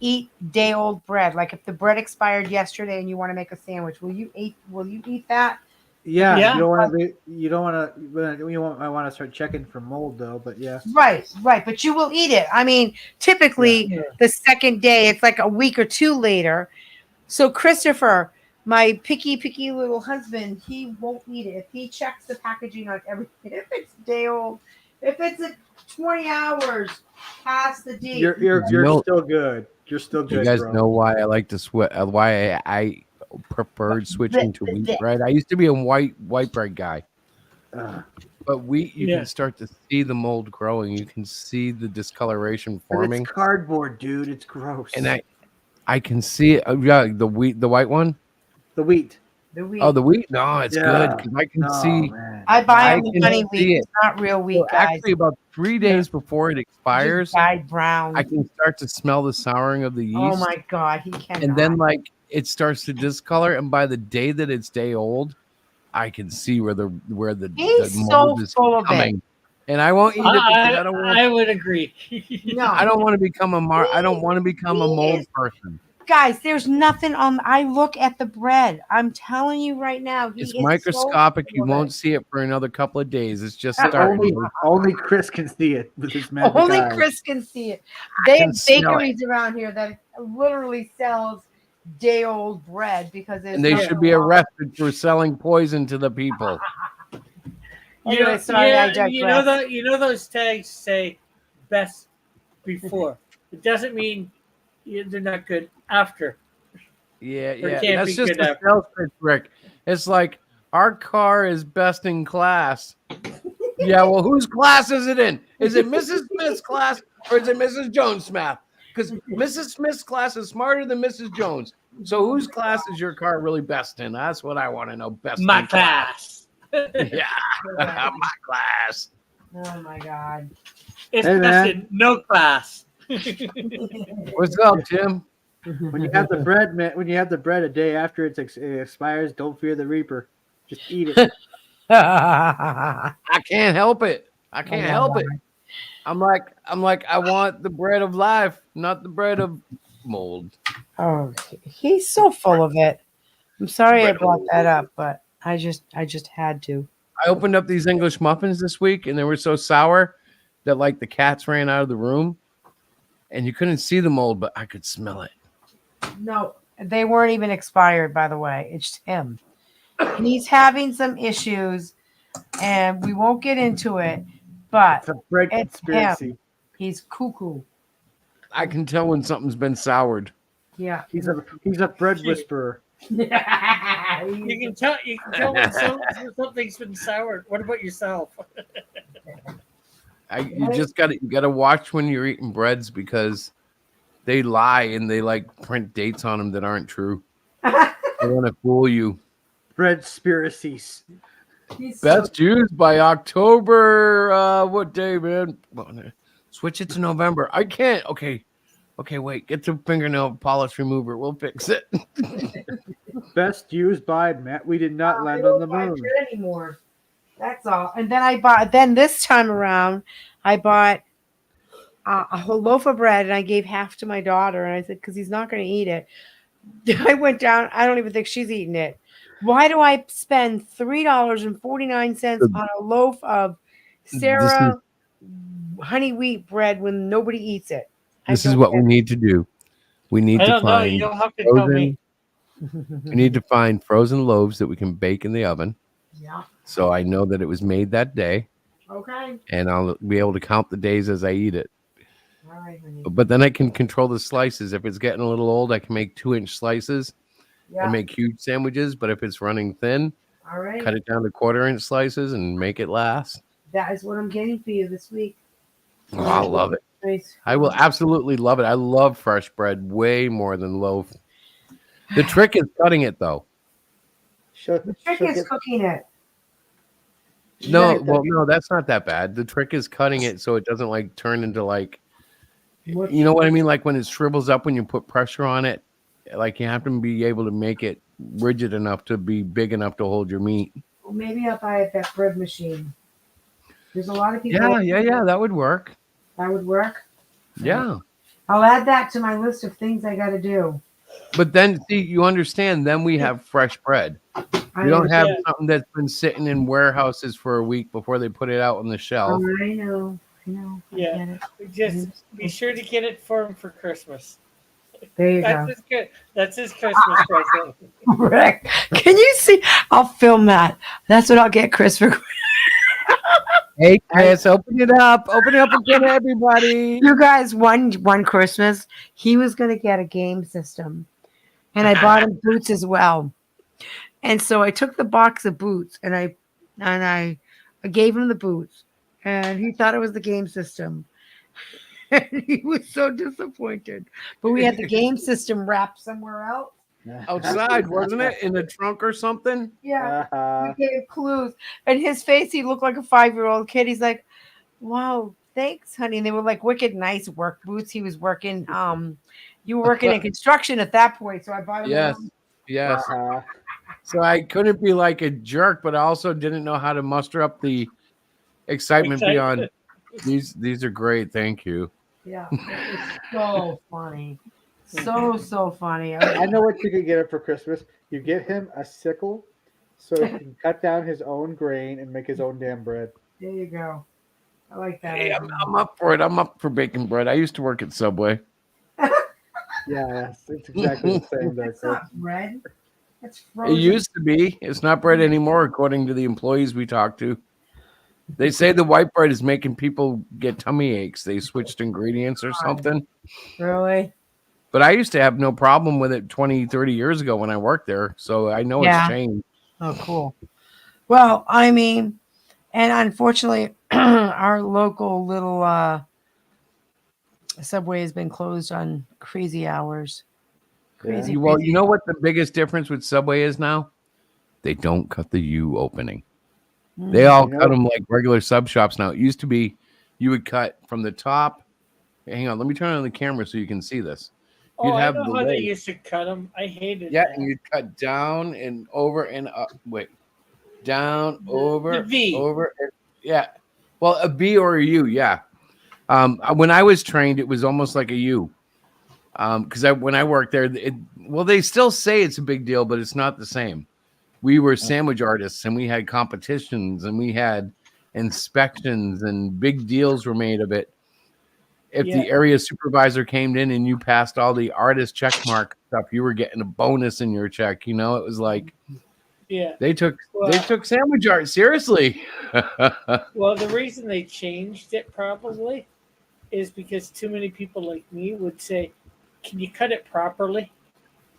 eat day old bread? Like if the bread expired yesterday and you want to make a sandwich, will you eat that? Yeah, Yeah. you don't want to. You might want to start checking for mold though. But yeah, Right. But you will eat it. I mean, typically the second day, it's like a week or 2 later. So Christopher, my picky little husband, he won't eat it. If he checks the packaging on everything, if it's day old, if it's at 20 hours past the date, you're still good. You're still good. You guys bro. know why I like to why I preferred switching to wheat bread. I used to be a white bread guy, but you can start to see the mold growing. You can see the discoloration forming. It's cardboard, dude. It's gross. And I can see it. Yeah, the white one. The wheat. Oh, the wheat. No, it's good because I can see. Man. I buy I them can honey see wheat. it. It's not real wheat, So guys. actually, about 3 days before it expires, Just dyed brown. I can start to smell the souring of the yeast. Oh my God, he cannot. And then it starts to discolor, and by the day that it's day old, I can see where the He's mold so is full of it. coming. And I won't eat it because I don't want. I would agree. No, I don't want to become I don't want to become a mold person. guys, there's nothing on. I look at the bread. I'm telling you right now, It's is microscopic. so You full of won't it. see it for another couple of days. It's just starting. Only Chris can see it with his magic Only eyes. Chris can see it. They can have smell bakeries around here that literally sells day old bread because And they should be arrested for selling poison to the people. Anyway, sorry, I digress. You know those tags say best before. It doesn't mean they're not good after. Yeah. can't That's be just good a after. sales pitch, Rick. It's like our car is best in class. Yeah, well, whose class is it in? Is it Mrs. Smith's class or is it Mrs. Jones' math? Because Mrs. Smith's class is smarter than Mrs. Jones. So whose class is your car really best in? That's what I want to know. Best My in class. Yeah, my class. Oh my God. It's Hey, best man. in no class. What's up, Tim? When you have the bread, man, when you have the bread a day after it expires, don't fear the reaper. Just eat it. I can't help it. I can't help it. I'm like, I want the bread of life, not the bread of mold. Oh, he's so full of it. I'm sorry I brought that up, but I just had to. I opened up these English muffins this week, and they were so sour that like the cats ran out of the room, and you couldn't see the mold, but I could smell it. No, they weren't even expired, by the way. It's him. He's having some issues, and we won't get into it, but It's a bread it's conspiracy. him. He's cuckoo. I can tell when something's been soured. Yeah. He's a bread whisperer. You can tell. You can tell when something's been soured. What about yourself? You gotta watch when you're eating breads because they lie and they like print dates on them that aren't true. They want to fool you. Bread spiracies. Best used by October. What day, man? Switch it to November. I can't. Okay, wait. Get the fingernail polish remover. We'll fix it. Best used by Matt. We did not land on the moon. Anymore. That's all. And then this time around, I bought a whole loaf of bread and I gave half to my daughter. And I said, because he's not going to eat it. I went down. I don't even think she's eating it. Why do I spend $3.49 on a loaf of Sarah honey wheat bread when nobody eats it? This is what we need to do. We need I to don't know. find You'll have to tell me. we need to find frozen loaves that we can bake in the oven. Yeah. So I know that it was made that day. Okay. And I'll be able to count the days as I eat it. All right, honey. But then I can control the slices. If it's getting a little old, I can make 2-inch slices and make huge sandwiches. But if it's running thin, all right, cut it down to 1/4-inch slices and make it last. That is what I'm getting for you this week. Oh, I love it. Nice. I will absolutely love it. I love fresh bread way more than loaf. The trick is cutting it, though. The trick is cooking it. No, that's not that bad. The trick is cutting it so it doesn't like turn into like, you know what I mean? Like when it shrivels up when you put pressure on it, like you have to be able to make it rigid enough to be big enough to hold your meat. Well, maybe I'll buy that bread machine. There's a lot of people. Yeah, that would work. That would work. Yeah. I'll add that to my list of things I got to do. But then, see, you understand, then we have fresh bread. You don't have something that's been sitting in warehouses for a week before they put it out on the shelf. Oh, I know. Yeah. Just be sure to get it for him for Christmas. There you go. That's his Christmas present. Rick, can you see? I'll film that. That's what I'll get Chris for. Hey, Chris, open it up. Open it up again, everybody. You guys, one Christmas, he was going to get a game system. And I bought him boots as well. And so I took the box of boots and I gave him the boots. And he thought it was the game system. And he was so disappointed. But we had the game system wrapped somewhere else. Outside, wasn't it? In the trunk or something? Yeah. We gave clues. And his face, he looked like a 5-year-old kid. He's like, wow, thanks, honey. And they were like wicked nice work boots. He was working, you were working in construction at that point. So I bought him. Yes. So I couldn't be like a jerk, but I also didn't know how to muster up the excitement beyond these are great. Thank you. Yeah. It was so funny. So funny. I know what you could get him for Christmas. You get him a sickle so he can cut down his own grain and make his own damn bread. There you go. I like that. Hey, I'm up for it. I'm up for baking bread. I used to work at Subway. Yes, it's exactly the same there, That's not Chris. bread. That's It frozen. used to be. It's not bread anymore, according to the employees we talked to. They say the white bread is making people get tummy aches. They switched ingredients or something. Really? But I used to have no problem with it 20, 30 years ago when I worked there. So I know it's changed. Oh, cool. Well, I mean, and unfortunately, our local little Subway has been closed on crazy hours. Crazy. Well, you know what the biggest difference with Subway is now? They don't cut the U opening. They all cut them like regular sub shops now. It used to be you would cut from the top. Hang on, let me turn on the camera so you can see this. You'd I have know the how they leg. used to cut them. I hated Yeah, that. and you'd cut down and over and up. Wait, down, over, the V. over. Yeah. Well, a B or a U, yeah. When I was trained, it was almost like a U. Because when I worked there, they still say it's a big deal, but it's not the same. We were sandwich artists, and we had competitions, and we had inspections, and big deals were made of it. If the area supervisor came in and you passed all the artist check mark stuff, you were getting a bonus in your check. You know, it was like, they took sandwich art seriously. Well, the reason they changed it probably is because too many people like me would say, "Can you cut it properly?"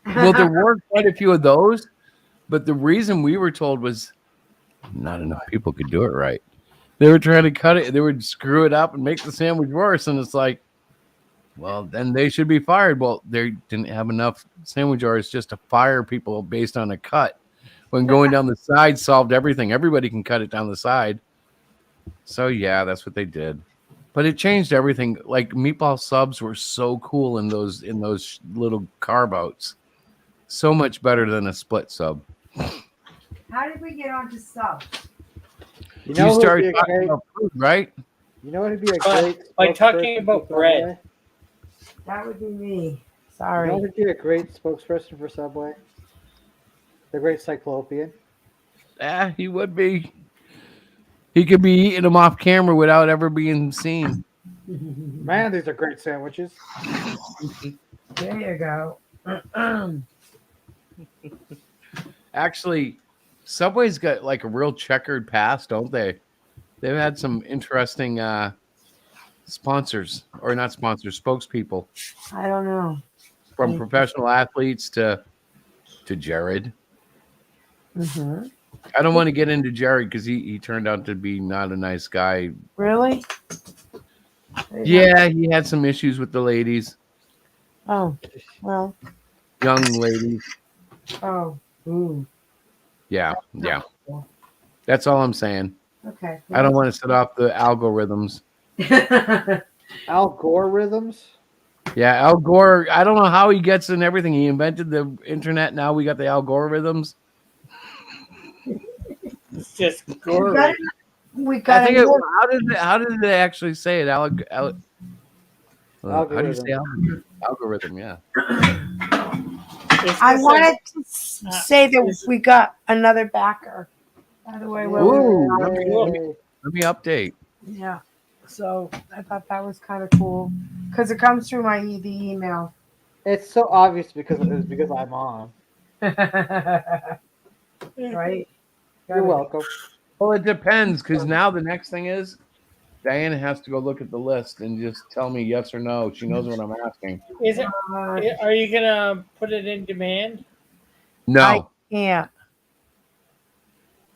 Well, there were quite a few of those, But the reason we were told was not enough people could do it right. They were trying to cut it. They would screw it up and make the sandwich worse. And it's like, well, then they should be fired. Well, they didn't have enough sandwich artists just to fire people based on a cut. When going down the side solved everything. Everybody can cut it down the side. So yeah, that's what they did. But it changed everything. Like meatball subs were so cool in those little car boats. So much better than a split sub. How did we get onto subs? You know You who'd started be a talking great, about food, right? you know what'd be a By- great by talking spokesperson about for bread. Subway? That would be me. You know Sorry. who'd be a great spokesperson for Subway? The great Cyclopian. He would be. He could be eating them off camera without ever being seen. Man, these are great sandwiches. There you go. Actually, Subway's got like a real checkered past, don't they? They've had some interesting sponsors, or not sponsors, spokespeople, I don't know. from professional athletes to Jared. Mm-hmm. I don't want to get into Jared because he turned out to be not a nice guy. Really? Yeah, he had some issues with the ladies, Oh, well. young ladies. Oh, ooh. Yeah. That's all I'm saying. Okay. I don't want to set off the algorithms. Al Gore rhythms. Yeah, Al Gore. I don't know how he gets in everything. He invented the internet. Now we got the algorithms. It's just gory. We I got think. to How did they actually say it? How do you say algorithm? Yeah. It's I just wanted like- to say that we got another backer. By the way, Ooh, we're let me update. yeah. So I thought that was kind of cool because it comes through the email. It's so obvious because I'm on. Right? You're welcome. Well, it depends because now the next thing is Diana has to go look at the list and just tell me yes or no. She knows what I'm asking. Is it? Are you gonna put it in demand? No, Yeah.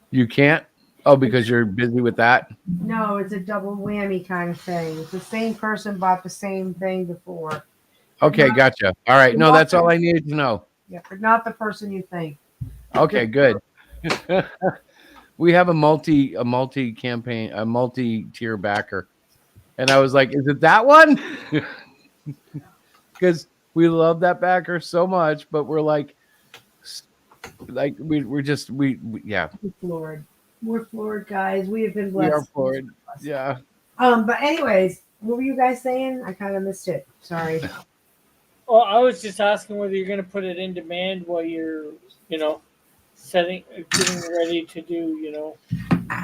you can't. Oh, because you're busy with that. No, it's a double whammy kind of thing. It's the same person bought the same thing before. Okay, gotcha. All right. No, that's all I needed to know. Yeah, but not the person you think. Okay, good. We have a multi-tier backer, and I was like, "Is it that one?" Because we love that backer so much, but we're like we're just yeah, We're floored. We're floored, guys. We have been we blessed. are floored. Yeah. But anyways, what were you guys saying? I kind of missed it. Sorry. Well, I was just asking whether you're gonna put it in demand while you're, getting ready to do,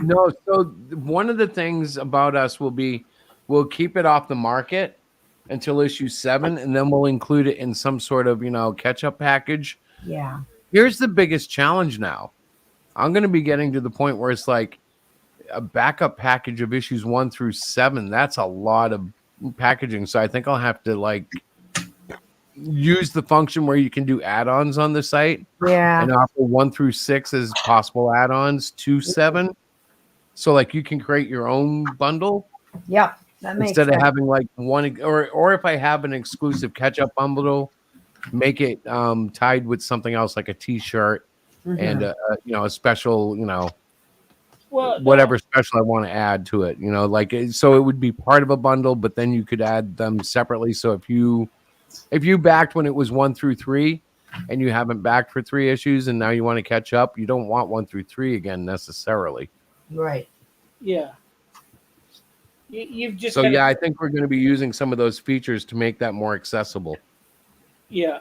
No, so one of the things about us will be we'll keep it off the market until issue 7, and then we'll include it in some sort of catch-up package. Yeah. Here's the biggest challenge now. I'm going to be getting to the point where it's like a backup package of issues 1 through 7. That's a lot of packaging. So I think I'll have to use the function where you can do add-ons on the site Yeah. and offer 1 through 6 as possible add-ons to 7. So you can create your own bundle Yep. That makes instead sense. of having one, or if I have an exclusive catch-up bundle, make it tied with something else like a t-shirt and a special, well, whatever special I want to add to it, so it would be part of a bundle, but then you could add them separately. So if you backed when it was 1 through 3 and you haven't backed for 3 issues and now you want to catch up, you don't want 1 through 3 again necessarily. Right. Yeah. You've just So gotta- I think we're going to be using some of those features to make that more accessible. Yeah.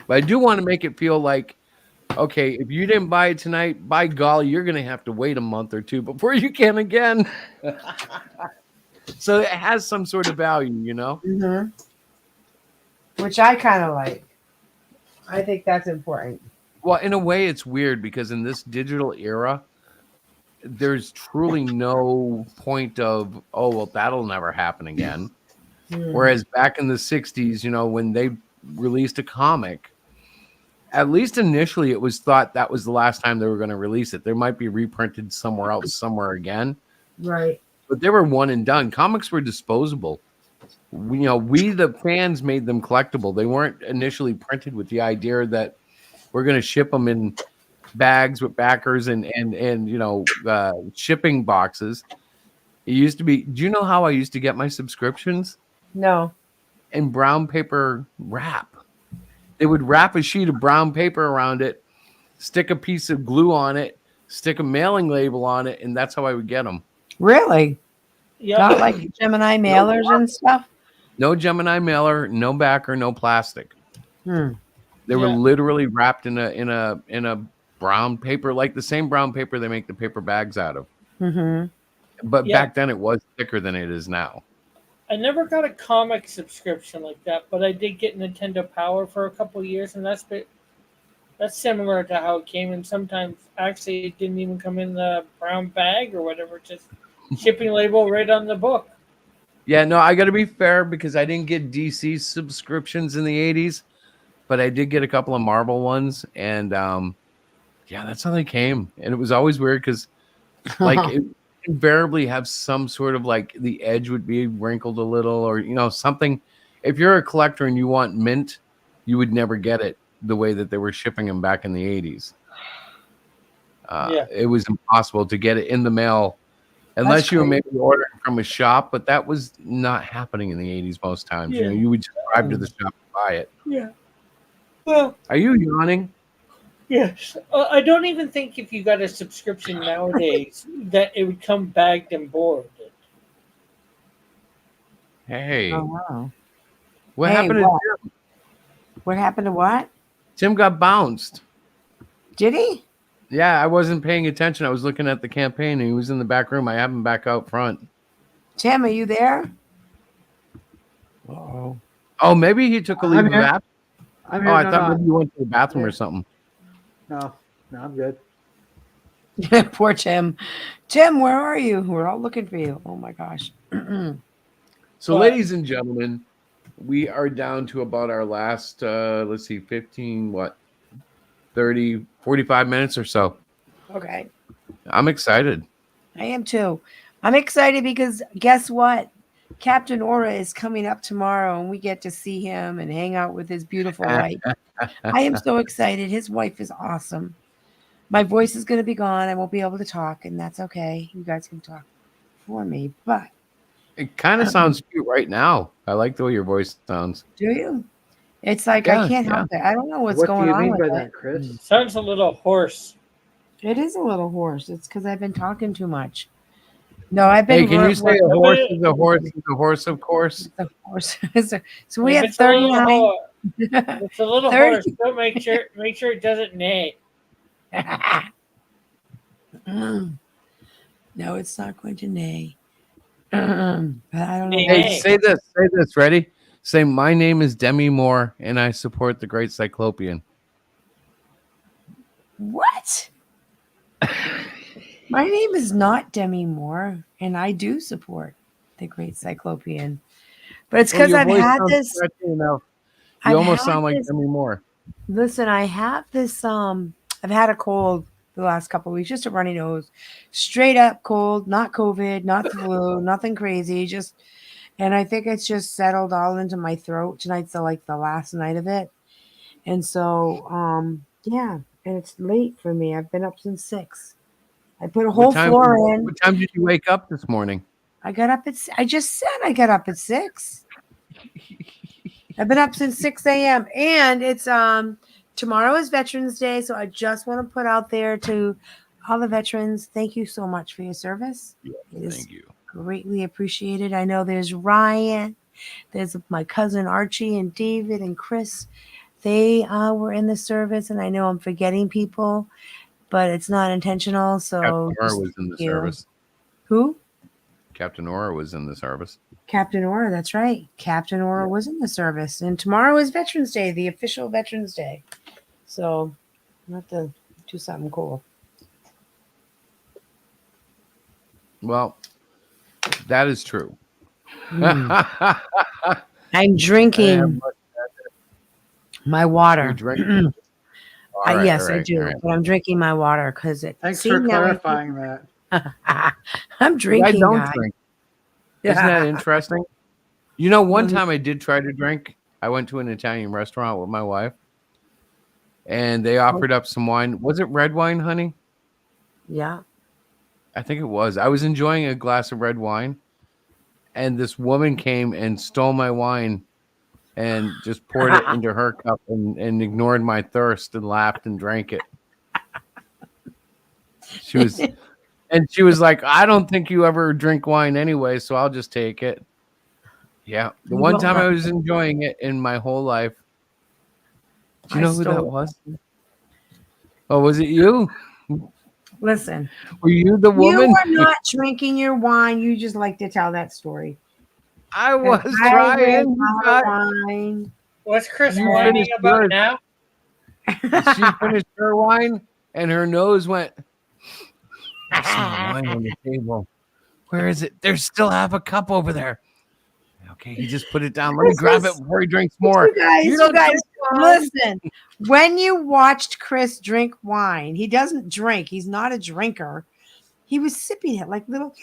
But I do want to make it feel like, okay, if you didn't buy it tonight, by golly, you're going to have to wait a month or 2 before you can again. So it has some sort of value, Mm-hmm. Which I kind of like. I think that's important. Well, in a way, it's weird because in this digital era, there's truly no point of, oh, well, that'll never happen again. Whereas back in the 60s, when they released a comic, At least initially, it was thought that was the last time they were going to release it. There might be reprinted somewhere else, somewhere again. Right. But they were one and done. Comics were disposable. We the fans made them collectible. They weren't initially printed with the idea that we're going to ship them in bags with backers and shipping boxes. It used to be. Do you know how I used to get my subscriptions? No. In brown paper wrap. They would wrap a sheet of brown paper around it, stick a piece of glue on it, stick a mailing label on it, and that's how I would get them. Really? Yeah. Not like Gemini mailers and stuff? No Gemini mailer, no backer, no plastic. They were literally wrapped in a brown paper, like the same brown paper they make the paper bags out of. Mm-hmm. But back then it was thicker than it is now. I never got a comic subscription like that, but I did get Nintendo Power for a couple of years, and that's similar to how it came in. Sometimes actually it didn't even come in the brown bag or whatever, just shipping label right on the book. Yeah, no, I got to be fair because I didn't get DC subscriptions in the 80s, but I did get a couple of Marvel ones, and that's how they came. And it was always weird because like it invariably have some sort of like the edge would be wrinkled a little or something. If you're a collector and you want mint, you would never get it the way that they were shipping them back in the 80s. It was impossible to get it in the mail unless you were maybe ordering from a shop, but that was not happening in the 80s most times. You would just drive to the shop and buy it. Yeah. Well, are you yawning? Yes. I don't even think if you got a subscription nowadays that it would come bagged and boarded. Hey. Oh, wow. What happened to Tim? What happened to what? Tim got bounced. Did he? Yeah, I wasn't paying attention. I was looking at the campaign and he was in the back room. I have him back out front. Tim, are you there? Uh-oh. Oh, maybe he took a leave of absence. I'm here. I thought maybe you went to the bathroom or something. No, I'm good. Poor Tim. Tim, where are you? We're all looking for you. Oh my gosh. So, ladies and gentlemen, we are down to about our last, 30, 45 minutes or so. Okay. I'm excited. I am too. I'm excited because guess what? Captain Aura is coming up tomorrow and we get to see him and hang out with his beautiful wife. I am so excited. His wife is awesome. My voice is going to be gone. I won't be able to talk, and that's okay. You guys can talk for me, but it kind of sounds cute right now. I like the way your voice sounds. Do you? It's like I can't help it. I don't know what's going on with it. Chris? Sounds a little hoarse. It is a little hoarse. It's because I've been talking too much. No, I've been. Hey, can you say a horse is a horse is a horse, of course? The horse. So we have 39. It's a little 30. hoarse. Don't make sure it doesn't neigh. No, it's not going to neigh. But I don't know. Hey, say this. Ready? Say, my name is Demi Moore, and I support the Great Cyclopian. What? My name is not Demi Moore, and I do support the Great Cyclopian. But it's because I've had this. You almost sound like Demi Moore. Listen, I have this. I've had a cold the last couple of weeks, just a runny nose, straight up cold, not COVID, not the flu, nothing crazy, just. And I think it's just settled all into my throat. Tonight's the last night of it, and so yeah, and it's late for me. I've been up since 6. I put a whole floor in. What time did you wake up this morning? I got up at. I just said I got up at 6. I've been up since 6 a.m. and it's tomorrow is Veterans Day, so I just want to put out there to all the veterans, thank you so much for your service. Thank you. Greatly appreciated. I know there's Ryan, there's my cousin Archie and David and Chris. They were in the service, and I know I'm forgetting people, but it's not intentional. So Captain Aura was in the service. Who? Captain Aura was in the service. Captain Aura, that's right. Captain Aura was in the service. And tomorrow is Veterans Day, the official Veterans Day. So I'll have to do something cool. Well, that is true. I'm drinking my water. All right, Yes, all I right, do, all right. but I'm drinking my water because it. Thanks See, for now I clarifying that. I'm I drinking, don't guys. drink. Isn't that interesting? You know, one time I did try to drink. I went to an Italian restaurant with my wife, and they offered up some wine. Was it red wine, honey? Yeah. I think it was. I was enjoying a glass of red wine, and this woman came and stole my wine and just poured it into her cup and ignored my thirst and laughed and drank it. She was like, I don't think you ever drink wine anyway, so I'll just take it. Yeah. The You one won't time I let was enjoying it in my whole life. Do you I know who that stole. was? Oh, was it you? Listen, Were you the you woman? are not drinking your wine. You just like to tell that story. I 'Cause was I drink trying. my wine. What's Chris You whining finished about yours. now? She finished her wine, and her nose went. I smell wine on the table. Where is it? There's still half a cup over there. Okay, he just put it down. Let me grab it before he drinks more. You don't guys, drink wine. listen. When you watched Chris drink wine, he doesn't drink. He's not a drinker. He was sipping it like little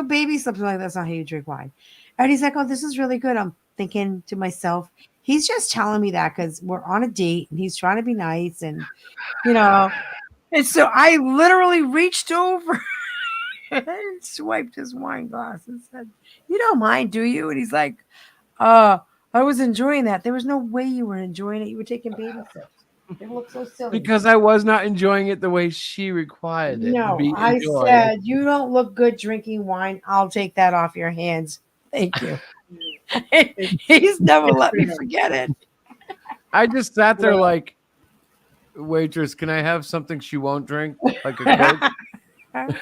baby sips. Like, that's not how you drink wine. And he's like, "Oh, this is really good." I'm thinking to myself, he's just telling me that because we're on a date and he's trying to be nice, and you know. And so I literally reached over and swiped his wine glass and said, "You don't mind, do you?" And he's like, I was enjoying that. There was no way you were enjoying it. You were taking baby sips. It looked so silly." Because I was not enjoying it the way she required it to No, be I enjoyed. said, "You don't look good drinking wine. I'll take that off your hands. Thank you." He's never let me forget it. I just sat there Well- like, waitress, can I have something she won't drink? Like a Coke?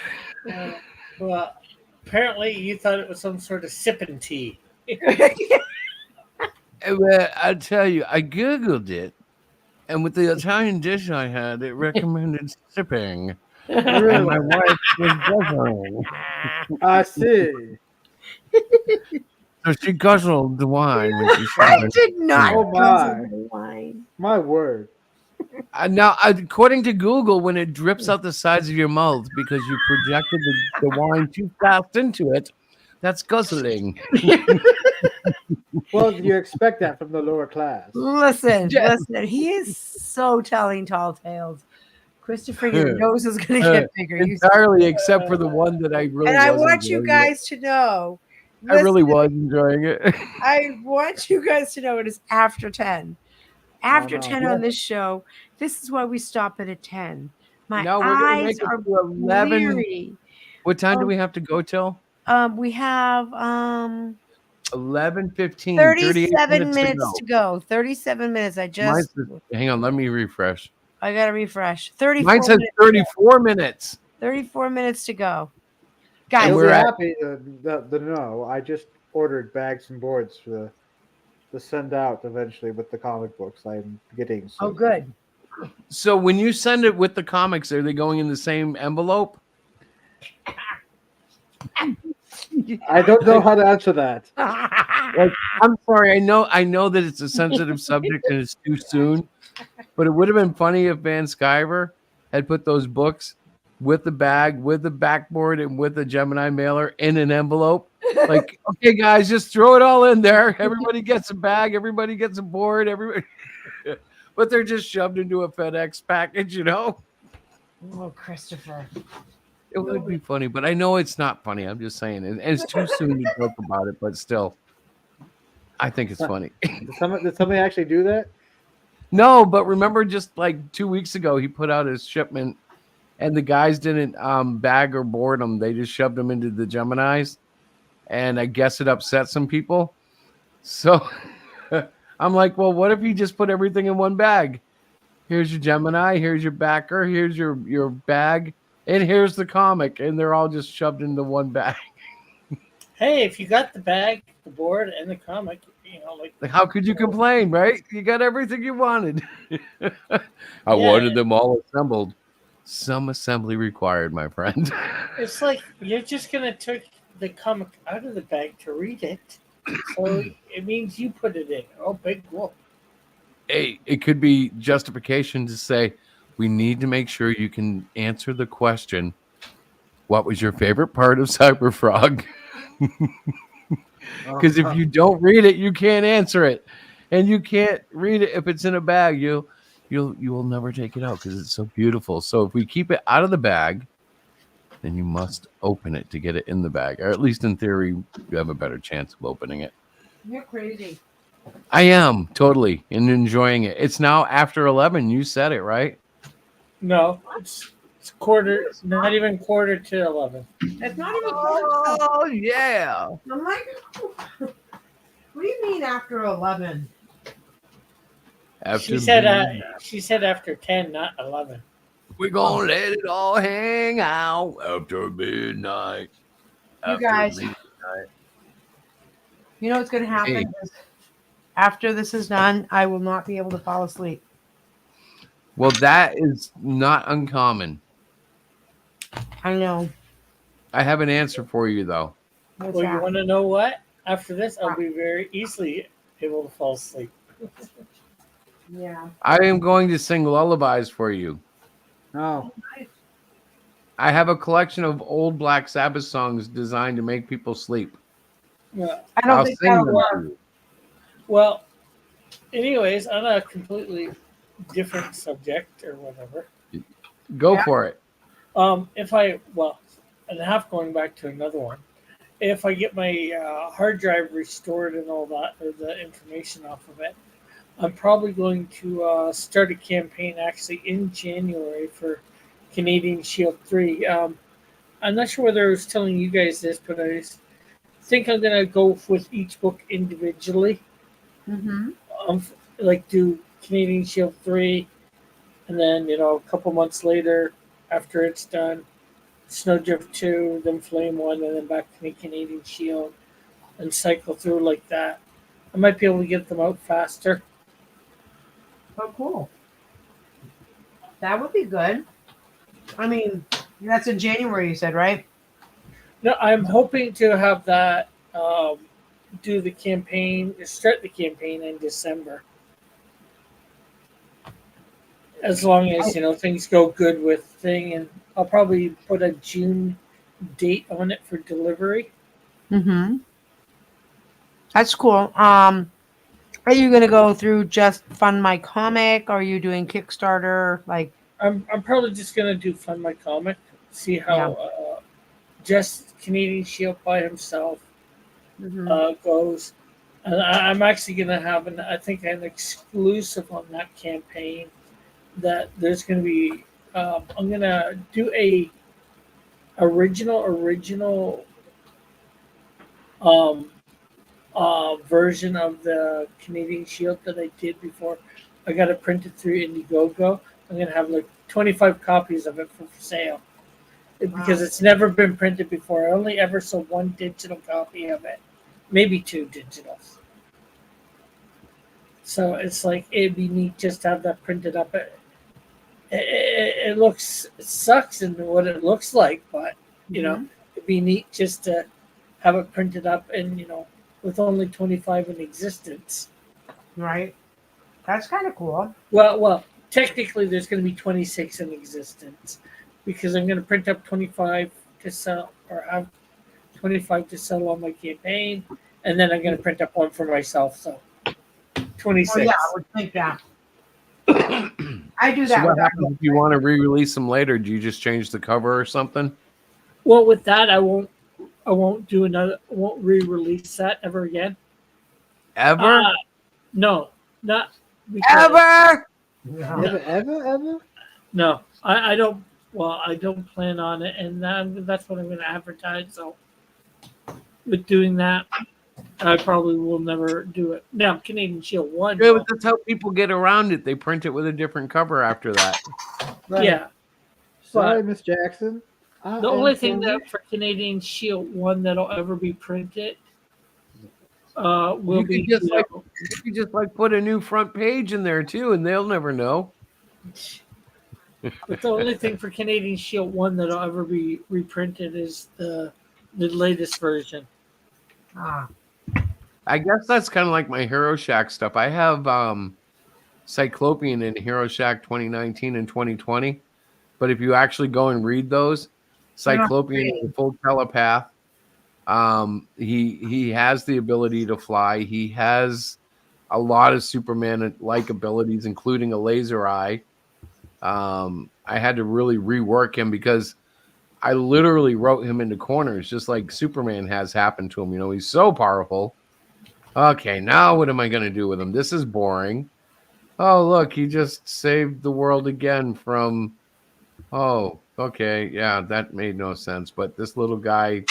Well, apparently you thought it was some sort of sipping tea. Well, I tell you, I Googled it, and with the Italian dish I had, it recommended sipping. And my wife was guzzling. I see. So she guzzled the wine when she I started. did not Oh, guzzle my. the wine. My word. Now, according to Google, when it drips out the sides of your mouth because you projected the wine too fast into it, that's guzzling. Well, you expect that from the lower class. Listen, Yeah. listen. He is so telling tall tales. Christopher, your nose is going to get bigger. You Entirely, except for the one that I really and I wasn't want you enjoying it. guys to know. I really listen, was enjoying it. I want you guys to know it is after 10. After no. 10 on this show. This is why we stop it at 10. My No, we're gonna eyes make it are to 11. bleary. What time do we have to go till? We have 11:15. 37 minutes to go. 37 minutes. I Mine just says, hang on, let me refresh. I gotta refresh. 34 Mine says minutes to go. 34 minutes. 34 minutes to go. And Guys, You'll we're be at- happy to know. I just ordered bags and boards to send out eventually with the comic books I'm getting. oh soon. good. So when you send it with the comics, are they going in the same envelope? I don't know how to answer that. Like, I'm sorry. I know that it's a sensitive subject and it's too soon, but it would have been funny if Van Sciver had put those books with the bag, with the backboard, and with the Gemini mailer in an envelope. Like, okay, guys, just throw it all in there. Everybody gets a bag. Everybody gets a board. Everybody, but they're just shoved into a FedEx package. You know, Oh, Christopher. it would be funny, but I know it's not funny. I'm just saying, and it's too soon to joke about it. But still, I think it's funny. Did somebody actually do that? No, but remember, just like 2 weeks ago, he put out his shipment, and the guys didn't bag or board them. They just shoved them into the Geminis, and I guess it upset some people. So I'm like, well, what if you just put everything in one bag? Here's your Gemini, here's your backer, here's your bag, and here's the comic, and they're all just shoved into one bag. Hey, if you got the bag, the board, and the comic, you know, like Like, how could you complain, right? You got everything you wanted. I wanted them all assembled. Some assembly required, my friend. it's like you're just gonna take the comic out of the bag to read it. So it means you put it in. Oh, big whoop. it could be justification to say we need to make sure you can answer the question. What was your favorite part of Cyberfrog? Because if you don't read it, you can't answer it, and you can't read it if it's in a bag. You will never take it out because it's so beautiful. So if we keep it out of the bag, then you must open it to get it in the bag, or at least in theory, you have a better chance of opening it. You're crazy. I am totally and enjoying it. It's now after 11. You said it right. No, it's quarter, not even quarter to 11. It's not even quarter. Oh yeah. I'm like, what do you mean after 11? After She said after 10, not 11. we're gonna let it all hang out after midnight. You guys, you know what's going to happen is after this is done, I will not be able to fall asleep. Well, that is not uncommon. I know. I have an answer for you though. What's Well, you that? want to know what? After this, I'll be very easily able to fall asleep. Yeah. I am going to sing lullabies for you. No. I have a collection of old Black Sabbath songs designed to make people sleep. Well, I don't I'll think sing that'll them work. to you. well, anyways, on a completely different subject or whatever. Go for it. And half going back to another one. If I get my hard drive restored and all that, or the information off of it, I'm probably going to start a campaign actually in January for Canadian Shield 3. I'm not sure whether I was telling you guys this, but I think I'm going to go with each book individually. Mm-hmm. Like do Canadian Shield 3, and then, a couple months later, after it's done, Snowdrift 2, then Flame 1, and then back to the Canadian Shield, and cycle through like that. I might be able to get them out faster. Oh, cool. That would be good. I mean, that's in January, you said, right? No, I'm hoping to have that do the campaign, start the campaign in December. As long as things go good with thing, and I'll probably put a June date on it for delivery. Mm-hmm. That's cool. Are you gonna go through just Fund My Comic? Or are you doing Kickstarter? Like, I'm probably just gonna do Fund My Comic, see how just Canadian Shield by himself goes. And I'm actually gonna have an exclusive on that campaign. That there's gonna be I'm gonna do a original version of the Canadian Shield that I did before. I got it printed through Indiegogo. I'm gonna have like 25 copies of it for sale because it's never been printed before. I only ever sold one digital copy of it, maybe two digitals. So it's like it'd be neat just to have that printed up. It sucks in what it looks like, but it'd be neat just to have it printed up and with only 25 in existence. right? That's kind of cool. Well, technically there's going to be 26 in existence because I'm going to print up 25 to sell, or have 25 to sell on my campaign, and then I'm going to print up one for myself. So 26. Oh, yeah, I would think that. I do So that. what with happens if you want to re-release them later? Do you just change the cover or something? Well, with that, I won't re-release that ever again. Ever? No, not Ever? Ever? No, I don't. Well, I don't plan on it, and that's what I'm going to advertise. So, with doing that, I probably will never do it. Now, Canadian Shield 1. Yeah, but that's how people get around it. They print it with a different cover after that. Right. Yeah. Sorry, Miss Jackson. The only thing that for Canadian Shield 1 that'll ever be printed will You be. could just put a new front page in there too, and they'll never know. But the only thing for Canadian Shield 1 that'll ever be reprinted is the latest version. Ah. I guess that's kind of like my Hero Shack stuff. I have Cyclopian in Hero Shack 2019 and 2020. But if you actually go and read those, They're not Cyclopian is a full telepath. He has the ability to fly. He has a lot of Superman-like abilities, including a laser eye. I had to really rework him because I literally wrote him into corners, just like Superman has happened to him. You know, he's so powerful. Okay, now what am I going to do with him? This is boring. Oh, look, he just saved the world again from. Oh, okay, yeah, that made no sense. But this little guy,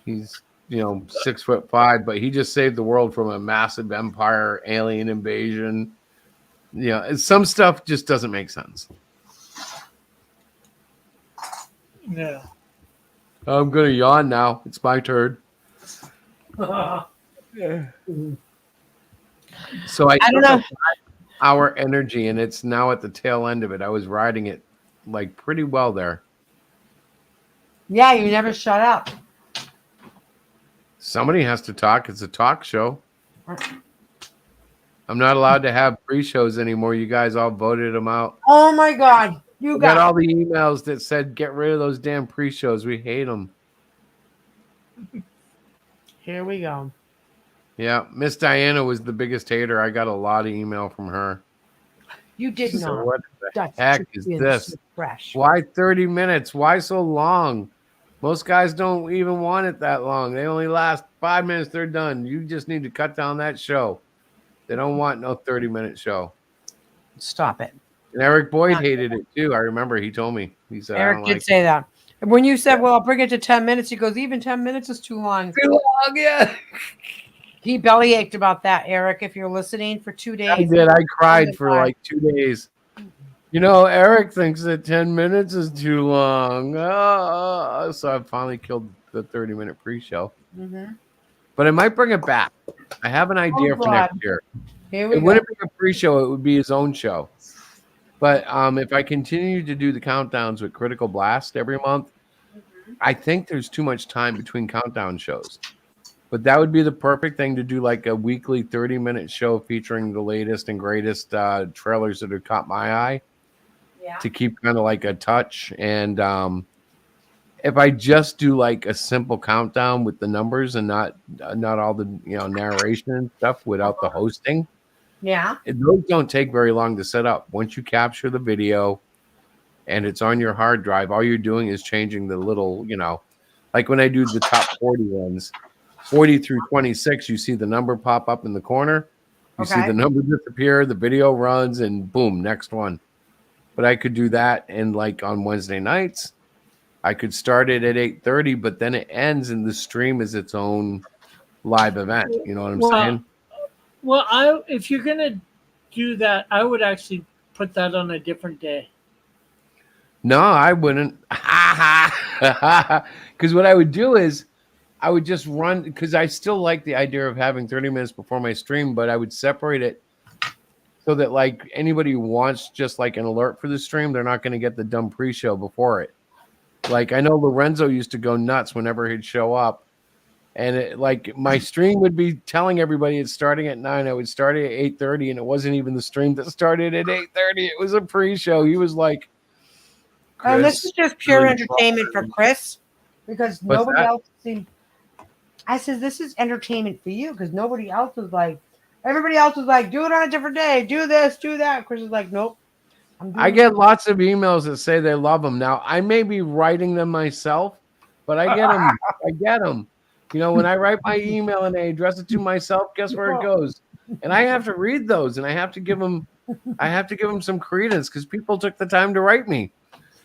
he's 6'5", but he just saved the world from a massive empire, alien invasion. Some stuff just doesn't make sense. Yeah. I'm gonna yawn now. It's my turn. So I don't know. Our energy, and it's now at the tail end of it. I was riding it like pretty well there. Yeah, you never shut up. Somebody has to talk. It's a talk show. I'm not allowed to have pre-shows anymore. You guys all voted them out. Oh my God. You got got all the emails that said get rid of those damn pre-shows. We hate them. Here we go. Yeah, Miss Diana was the biggest hater. I got a lot of email from her. You did So not. what the That's heck just is being this? so fresh. Why 30 minutes? Why so long? Most guys don't even want it that long. They only last 5 minutes. They're done. You just need to cut down that show. They don't want no 30-minute show. Stop it. And Eric Boyd hated it too. I remember he told me. He said, Eric did say that. And when you said, well, I'll bring it to 10 minutes, he goes, even 10 minutes is too long. Too long, yeah. He belly ached about that, Eric, if you're listening for 2 days. I did. I cried for like 2 days. Eric thinks that 10 minutes is too long. So I finally killed the 30-minute pre-show. Mm-hmm. But I might bring it back. I have an idea for next year. Here we It go. wouldn't be a pre-show. It would be his own show. But if I continue to do the countdowns with Critical Blast every month, I think there's too much time between countdown shows. But that would be the perfect thing to do, like a weekly 30-minute show featuring the latest and greatest trailers that have caught my eye. Yeah. To keep kind of like a touch. And if I just do like a simple countdown with the numbers and not all the narration and stuff without the hosting. Yeah. Those don't take very long to set up. Once you capture the video and it's on your hard drive, all you're doing is changing the little, like when I do the top 40 ones, 40 through 26, you see the number pop up in the corner. You see the number disappear, the video runs, and boom, next one. But I could do that, and like on Wednesday nights, I could start it at 8:30, but then it ends, and the stream is its own live event. You know what I'm saying? Well, if you're gonna do that, I would actually put that on a different day. No, I wouldn't. Because what I would do is I would just run, because I still like the idea of having 30 minutes before my stream, but I would separate it so that like anybody who wants just like an alert for the stream, they're not going to get the dumb pre-show before it. Like I know Lorenzo used to go nuts whenever he'd show up. And like my stream would be telling everybody it's starting at 9. I would start at 8:30, and it wasn't even the stream that started at 8:30. It was a pre-show. He was like, And this is just pure entertainment for Chris, because What's nobody that? else seemed. I said, this is entertainment for you, because nobody else was like, everybody else was like, do it on a different day, do this, do that. Chris is like, nope. I get lots of emails that say they love them. Now, I may be writing them myself, but I get them. I get them. When I write my email and I address it to myself, guess where it goes? And I have to read those, and I have to give them some credence because people took the time to write me.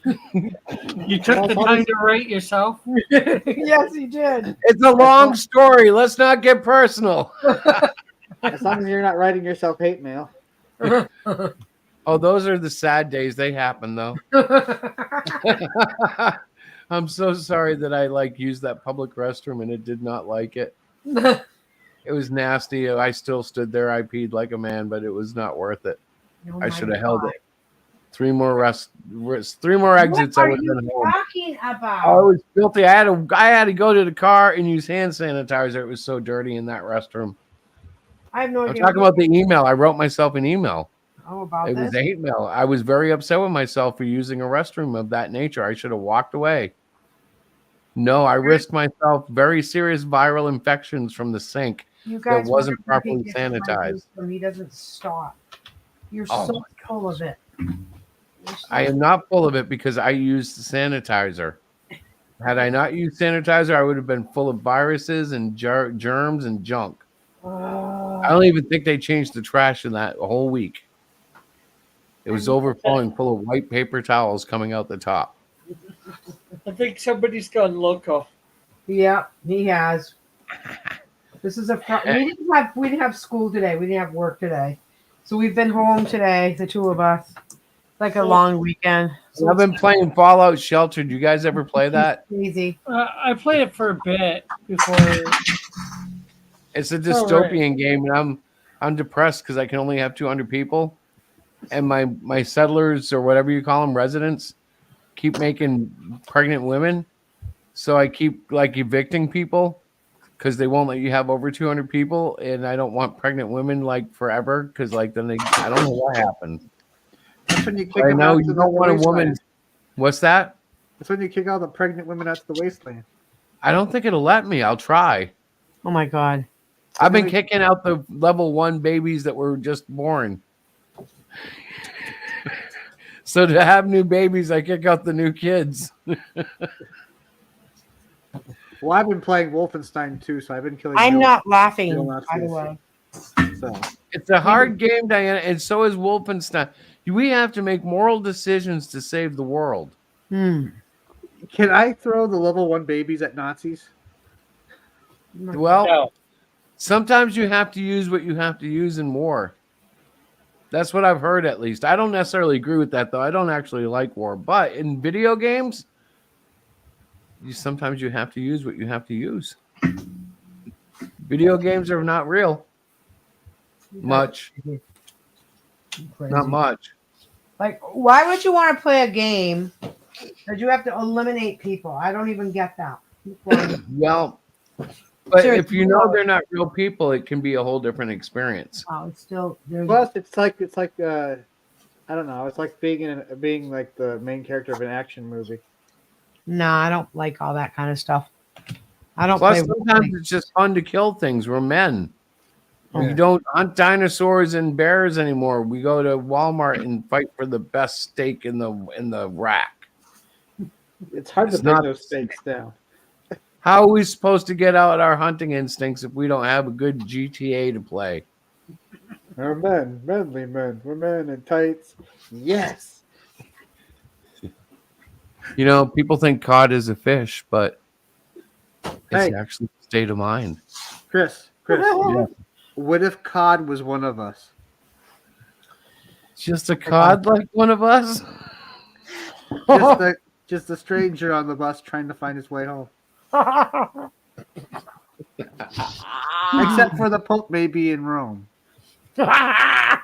You took the time to write yourself? Yes, he did. It's a long story. Let's not get personal. As long as you're not writing yourself hate mail. Oh, those are the sad days. They happen, though. I'm so sorry that I used that public restroom and it did not like it. It was nasty. I still stood there. I peed like a man, but it was not worth it. Oh I my should have held God. it. 3 more exits. What I are would have you been home. talking about? Oh, it was filthy. I had to go to the car and use hand sanitizer. It was so dirty in that restroom. I have no I'm idea. talking about the email. I wrote myself an email. about It this. was a hate mail. I was very upset with myself for using a restroom of that nature. I should have walked away. No, I risked myself very serious viral infections from the sink You that guys wasn't wonder why he properly gets my sanitized. wisdom. He doesn't stop. You're Oh so my full of it. You're so I am not full of it because I used sanitizer. Had I not used sanitizer, I would have been full of viruses and germs and junk. I don't even think they changed the trash in that whole week. It was overflowing full of white paper towels coming out the top. I think somebody's gone loco. Yeah, he has. This is we didn't have school today. We didn't have work today. So we've been home today, the two of us. Like a long weekend. So I've been playing Fallout Shelter. Do you guys ever play that? Easy. I played it for a bit before. It's a all right. dystopian game, and I'm depressed because I can only have 200 people, and my settlers or whatever you call them, residents, keep making pregnant women. So I keep like evicting people because they won't let you have over 200 people, and I don't want pregnant women like forever because like then I don't know what happened. That's when you kick I them know out you to don't the want a wasteland. woman. What's that? That's when you kick all the pregnant women out to the wasteland. I don't think it'll let me. I'll try. Oh my god. I've been kicking out the level 1 babies that were just born. So to have new babies, I kick out the new kids. Well, I've been playing Wolfenstein too, so I've been killing. I'm real- not laughing, real by the Nazis. way. So It's a hard game, Diana, and so is Wolfenstein. We have to make moral decisions to save the world. can I throw the level 1 babies at Nazis? Well, No. sometimes you have to use what you have to use in war. That's what I've heard, at least. I don't necessarily agree with that, though. I don't actually like war. But in video games, sometimes you have to use what you have to use. Video games are not real. Much. Not much. Like, why would you want to play a game that you have to eliminate people? I don't even get that. Well, but Sure, if you know they're not real people, it can be a whole different experience. Oh, it's still there's Plus, it's like I don't know. It's like being like the main character of an action movie. no, I don't like all that kind of stuff. I don't Plus, play. sometimes it's just fun to kill things. We're men. We Yeah. don't hunt dinosaurs and bears anymore. We go to Walmart and fight for the best steak in the rack. It's hard It's to bring not- those stakes down. How are we supposed to get out our hunting instincts if we don't have a good GTA to play? We're men, manly men. We're men in tights. Yes. You know, people think cod is a fish, but it's Hey. actually a state of mind. Chris. Yeah. What if Cod was one of us? Just a cod like one of us? Just a stranger on the bus trying to find his way home. Except for the Pope may be in Rome. I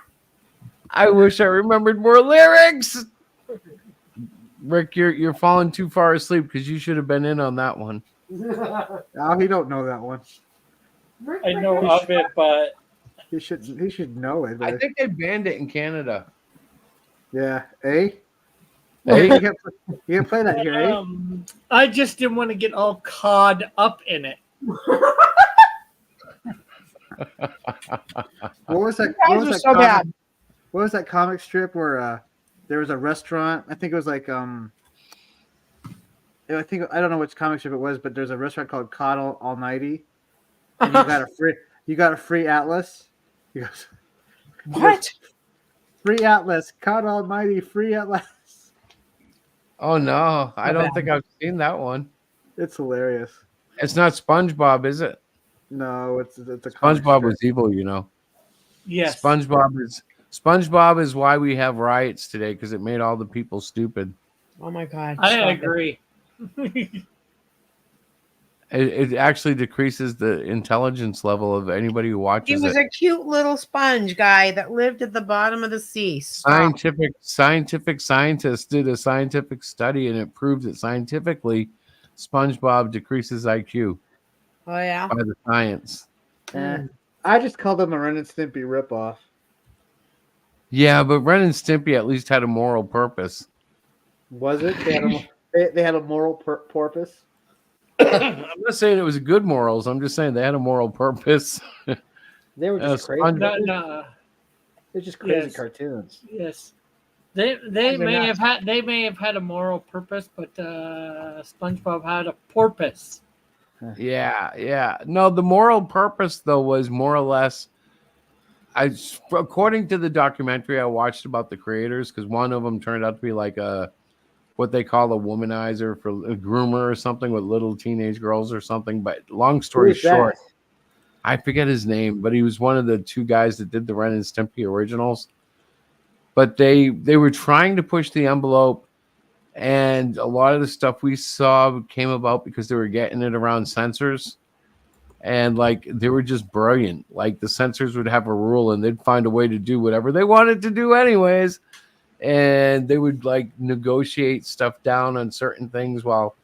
wish I remembered more lyrics. Rick, you're falling too far asleep because you should have been in on that one. Oh, he don't know that one. I know of it, but He should know it. I But think they banned it in Canada. yeah, eh? Hey, You can't play that here, eh? I just didn't want to get all caught up in it. What was that? You guys are so bad. What was that comic strip where there was a restaurant? I think it was like I don't know which comic strip it was, but there's a restaurant called Coddle Almighty, and you got a free atlas. He goes, What? free atlas, Coddle Almighty, free atlas. oh no, I don't think I've seen that one. It's hilarious. It's not SpongeBob, is it? No, it's a comic SpongeBob strip. was evil, you know. Yes. SpongeBob is why we have riots today because it made all the people stupid. Oh my god. I Stop it. agree. It actually decreases the intelligence level of anybody who He watches was it. a cute little sponge guy that lived at the bottom of the sea. Stop. Scientific scientists did a scientific study and it proved that scientifically SpongeBob decreases IQ Oh yeah. by the science. Eh, I just call them a Ren and Stimpy ripoff. Yeah, but Ren and Stimpy at least had a moral purpose. Was it? They had a moral purpose. I'm not saying it was good morals. I'm just saying they had a moral purpose. They were just crazy. SpongeBob- No, They're just crazy Yes. cartoons. yes. They may have had a moral purpose, but SpongeBob had a porpoise. Yeah. No, the moral purpose though was more or less. According to the documentary I watched about the creators, because one of them turned out to be like what they call a womanizer for a groomer or something with little teenage girls or something. But long story Who's that? short, I forget his name, but he was one of the two guys that did the Ren and Stimpy originals. But they were trying to push the envelope, and a lot of the stuff we saw came about because they were getting it around censors. And like they were just brilliant. Like the censors would have a rule and they'd find a way to do whatever they wanted to do anyways. And they would like negotiate stuff down on certain things while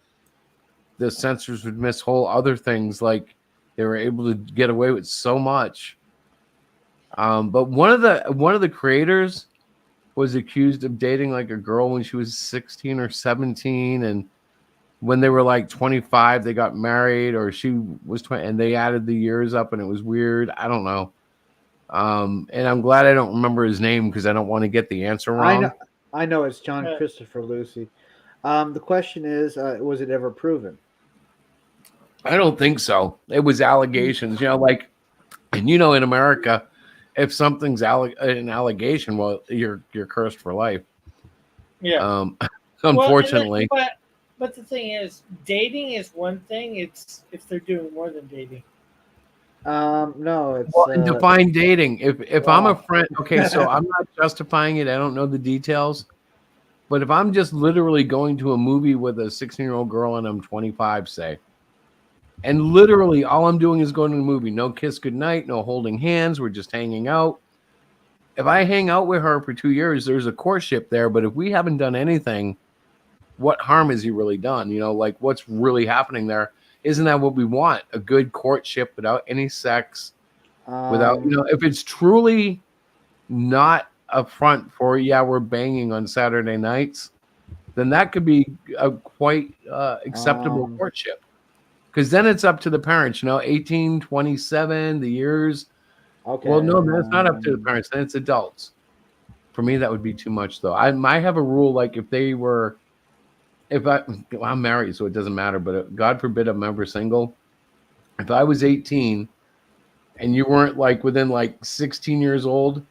the censors would miss whole other things. Like they were able to get away with so much. But one of the creators was accused of dating like a girl when she was 16 or 17, and when they were like 25, they got married, or she was 20, and they added the years up, and it was weird. I don't know. And I'm glad I don't remember his name because I don't want to get the answer wrong. I know it's John Christopher Lucy. The question is, was it ever proven? I don't think so. It was allegations, like, and in America, if something's an allegation, well, you're cursed for life. Yeah. Unfortunately. But the thing is, dating is one thing. It's if they're doing more than dating. No, it's define dating. If I'm a friend, okay, so I'm not justifying it. I don't know the details, but if I'm just literally going to a movie with a 16-year-old girl and I'm 25, say, and literally all I'm doing is going to the movie, no kiss goodnight, no holding hands, we're just hanging out. If I hang out with her for 2 years, there's a courtship there. But if we haven't done anything, what harm has he really done? Like what's really happening there? Isn't that what we want? A good courtship without any sex, without, if it's truly not a front for, we're banging on Saturday nights, then that could be a quite acceptable courtship. Because then it's up to the parents, 18, 27, the years. Okay. Well, no, that's not up to the parents. Then it's adults. For me, that would be too much, though. I might have a rule, like I'm married, so it doesn't matter, but God forbid I'm ever single. If I was 18 and you weren't like within like 16 years old,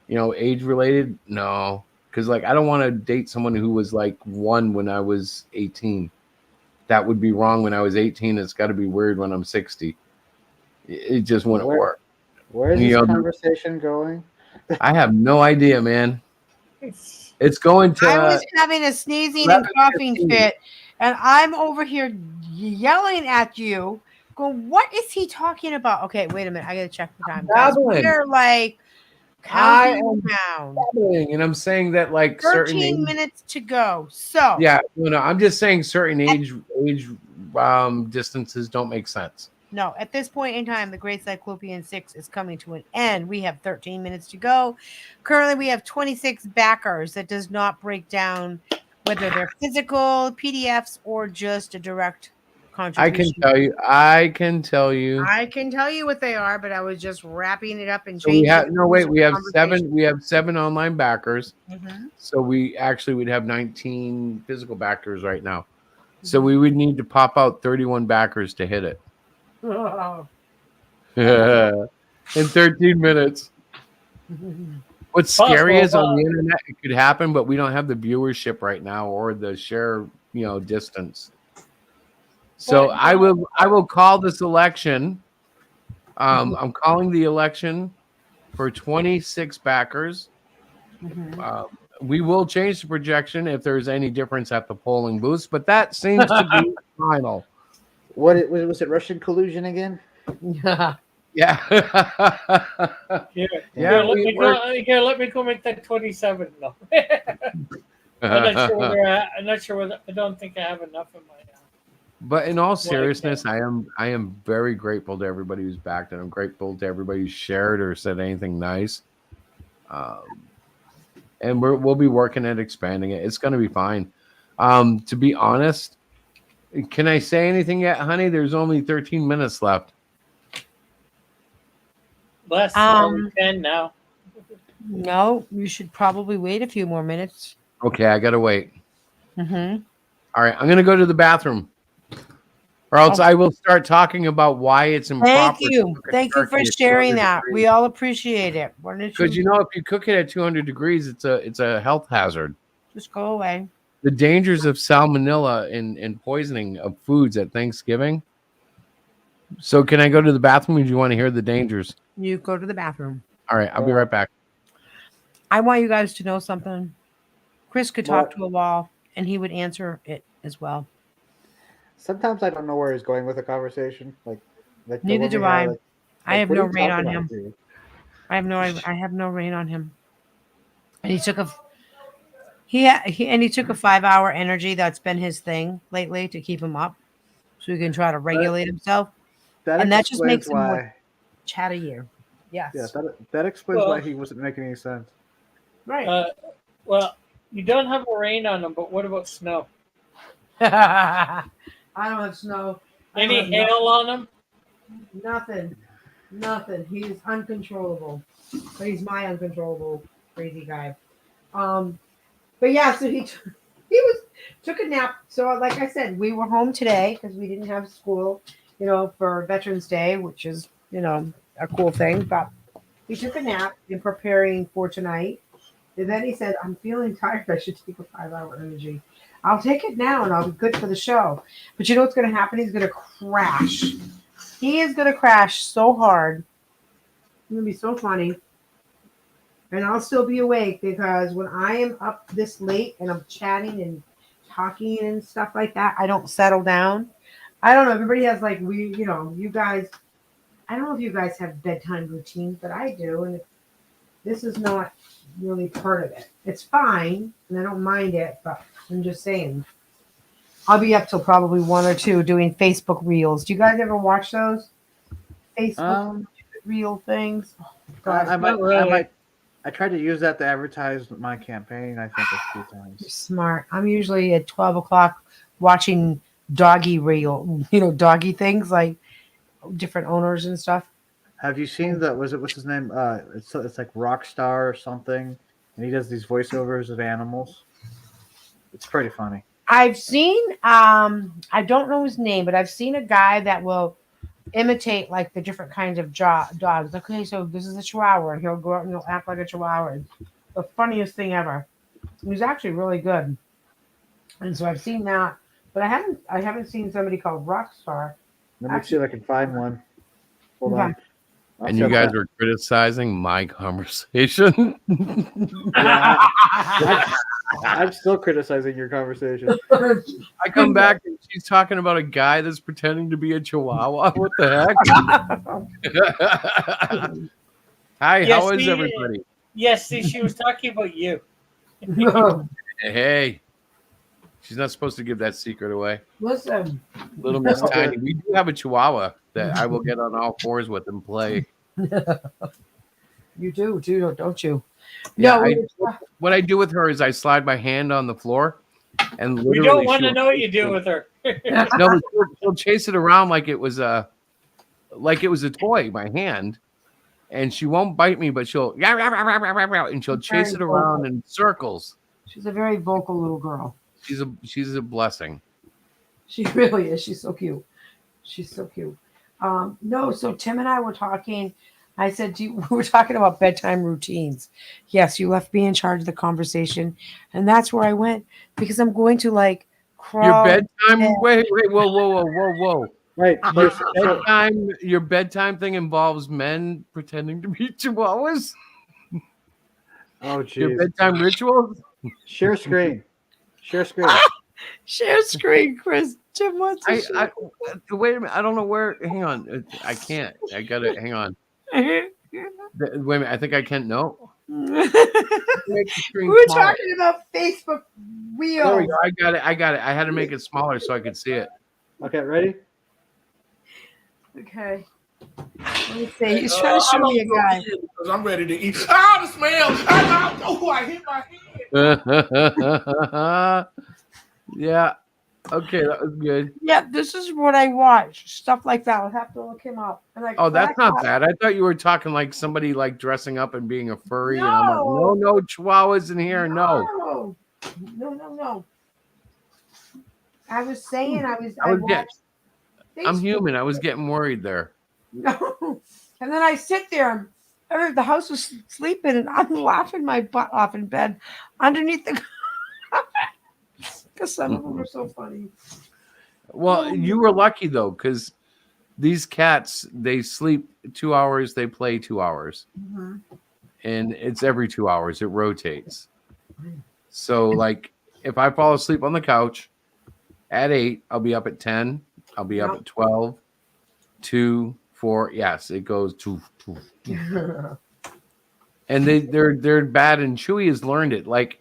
age related, no. Because like I don't want to date someone who was like 1 when I was 18. That would be wrong when I was 18. It's got to be weird when I'm 60. It just wouldn't work. Where is this conversation going? I have no idea, man. It's going to. I was having a sneezing and coughing fit, and I'm over here yelling at you, going, "What is he talking about?" Okay, wait a minute. I gotta check the time. Guys, we're like counting down. And I'm saying that like 13 minutes to go. So yeah, I'm just saying certain age distances don't make sense. No, at this point in time, the Great Cyclopian 6 is coming to an end. We have 13 minutes to go. Currently, we have 26 backers. That does not break down whether they're physical, PDFs, or just a direct contribution. I can tell you. I can tell you what they are, but I was just wrapping it up and changing. We have 7. We have 7 online backers. Mm-hmm. So we actually would have 19 physical backers right now. Mm-hmm. So we would need to pop out 31 backers to hit it. Oh. In 13 minutes. What's scary is on the internet it could happen, but we don't have the viewership right now or the share, distance. So I will call this election. I'm calling the election for 26 backers. Mm-hmm. We will change the projection if there's any difference at the polling booths, but that seems to be final. What was it? Russian collusion again? Yeah. Let me go make that 27 now. I'm not sure where they're at. I'm not sure whether I don't think I have enough in my But in all seriousness, I am very grateful to everybody who's backed, and I'm grateful to everybody who shared or said anything nice. And we'll be working at expanding it. It's going to be fine. To be honest, can I say anything yet, honey? There's only 13 minutes left. Less than 10 now. No, you should probably wait a few more minutes. Okay, I gotta wait. Mm-hmm. All right, I'm gonna go to the bathroom, or else I will start talking about why it's improper. Thank you for sharing that. We all appreciate it. Because if you cook it at 200 degrees, it's a health hazard. Just go away. The dangers of salmonella and poisoning of foods at Thanksgiving. So can I go to the bathroom, or do you want to hear the dangers? You go to the bathroom. All right, I'll be right back. I want you guys to know something. Chris could talk to a wall, and he would answer it as well. Sometimes I don't know where he's going with the conversation. Like Neither do I. I have no what are you rein on talking him. about, dude? I have no rein on him. And he took he took a 5-hour energy that's been his thing lately to keep him up, so he can try to regulate himself. And that just makes him more chattier. Yes. Yeah, that explains why he wasn't making any sense. Right. Well, you don't have a rain on him, but what about snow? I don't have snow. Any hail on him? Nothing. He's uncontrollable. But he's my uncontrollable crazy guy. But yeah, so he took a nap. So like I said, we were home today because we didn't have school, for Veterans Day, which is, a cool thing. But he took a nap in preparing for tonight. And then he said, I'm feeling tired. I should take a 5-hour energy. I'll take it now and I'll be good for the show. But you know what's going to happen? He's going to crash. He is going to crash so hard. It's going to be so funny. And I'll still be awake because when I am up this late and I'm chatting and talking and stuff like that, I don't settle down. I don't know. Everybody has you guys, I don't know if you guys have bedtime routines, but I do. And this is not really part of it. It's fine, and I don't mind it, but I'm just saying. I'll be up till probably 1 or 2 doing Facebook Reels. Do you guys ever watch those? Facebook Reel things? I tried to use that to advertise my campaign, I think, a few times. You're smart. I'm usually at 12 o'clock watching doggy reel, doggy things like different owners and stuff. Have you seen what's his name? It's like Rockstar or something, and he does these voiceovers of animals. It's pretty funny. I've seen, I don't know his name, but I've seen a guy that will imitate like the different kinds of dogs. Okay, so this is a Chihuahua, and he'll go out and he'll act like a Chihuahua. It's the funniest thing ever. He's actually really good, and so I've seen that, but I haven't seen somebody called Rockstar. Let me see if I can find one. Hold on. And you guys were criticizing my conversation. Yeah, I'm still criticizing your conversation. I come back and she's talking about a guy that's pretending to be a Chihuahua. What the heck? Hi, how is everybody? Yes, see, she was talking about you. Hey, she's not supposed to give that secret away. Listen, Little Miss Tiny. We do have a Chihuahua that I will get on all fours with and play. You do too, don't you? Yeah, what I do with her is I slide my hand on the floor, and literally we don't want to know what you do with her. No, she'll chase it around like it was a toy, my hand, and she won't bite me, but she'll and she'll chase it around in circles. She's a very vocal little girl. She's a blessing. She really is. She's so cute. She's so cute. No, so Tim and I were talking. I said, we were talking about bedtime routines. Yes, you left me in charge of the conversation. And that's where I went because I'm going to crawl. Your bedtime? Wait, whoa. Right. Your bedtime thing involves men pretending to be Chihuahuas? Oh, geez. Your bedtime rituals? Share screen. Share screen, Chris. Jim wants to share. Wait a minute. I don't know where. Hang on. I can't. I got to. Hang on. Wait a minute. I think I can't. No. We were talking about Facebook Reels. There we go. I got it. I had to make it smaller so I could see it. Okay, ready? Okay. Let me see. He's trying to show me a guy. Because I'm ready to eat. Ah, the smell! I hit my head. Yeah. Okay, that was good. Yeah, this is what I watch. Stuff like that. I'll have to look him up. And Oh, that's not bad. I thought you were talking like somebody like dressing up and being a furry, and I'm like, no, chihuahuas in here, no. No. I was saying I'm human. I was getting worried there. No. And then I sit there and the house was sleeping and I'm laughing my butt off in bed underneath the because some of them are so funny. Well, you were lucky though, because these cats, they sleep 2 hours, they play 2 hours. Mm-hmm. And it's every 2 hours, it rotates. So like if I fall asleep on the couch at 8, I'll be up at 10, I'll be up at 12, 2, 4. Yes, it goes 2. And they're bad, and Chewy has learned it. Like,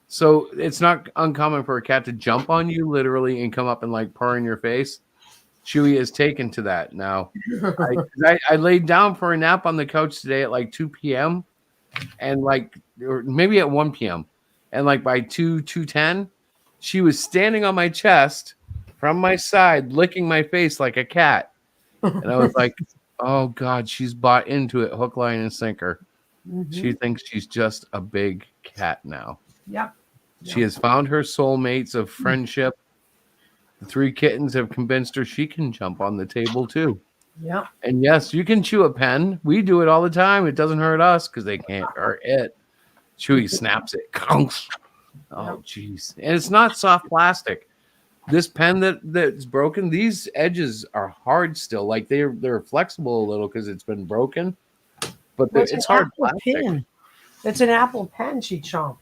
so it's not uncommon for a cat to jump on you literally and come up and like purr in your face. Chewy has taken to that now. I laid down for a nap on the couch today at like 2 p.m. and like, or maybe at 1 p.m. And like by 2:10, she was standing on my chest from my side, licking my face like a cat. And I was like, oh God, she's bought into it, hook, line, and sinker. Mm-hmm. She thinks she's just a big cat now. Yep. She has found her soulmates of friendship. The 3 kittens have convinced her she can jump on the table too. Yeah. And yes, you can chew a pen. We do it all the time. It doesn't hurt us because they can't hurt it. Chewy snaps it. Oh, jeez. And it's not soft plastic. This pen that's broken, these edges are hard still. Like they're flexible a little because it's been broken. But it's hard plastic. Pen. It's an Apple pen she chomped.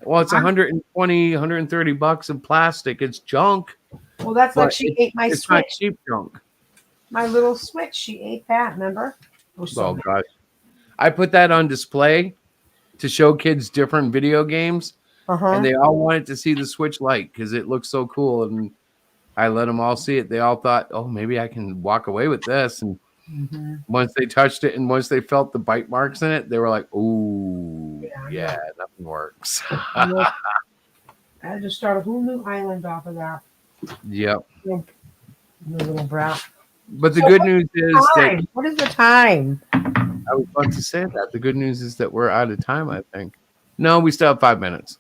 Well, it's $120, $130 of plastic. It's junk. Well, that's like she ate my Switch. Switch. It's not cheap junk. My little Switch. She ate that, remember? Oh, gosh. I put that on display to show kids different video games. And they all wanted to see the Switch Lite because it looks so cool. And I let them all see it. They all thought, oh, maybe I can walk away with this. And once they touched it and once they felt the bite marks in it, they were like, ooh, yeah, nothing works. I had to start a whole new island off of that. Yep. Little brat. But the good news is that... What is the time? I was about to say that. The good news is that we're out of time, I think. No, we still have 5 minutes.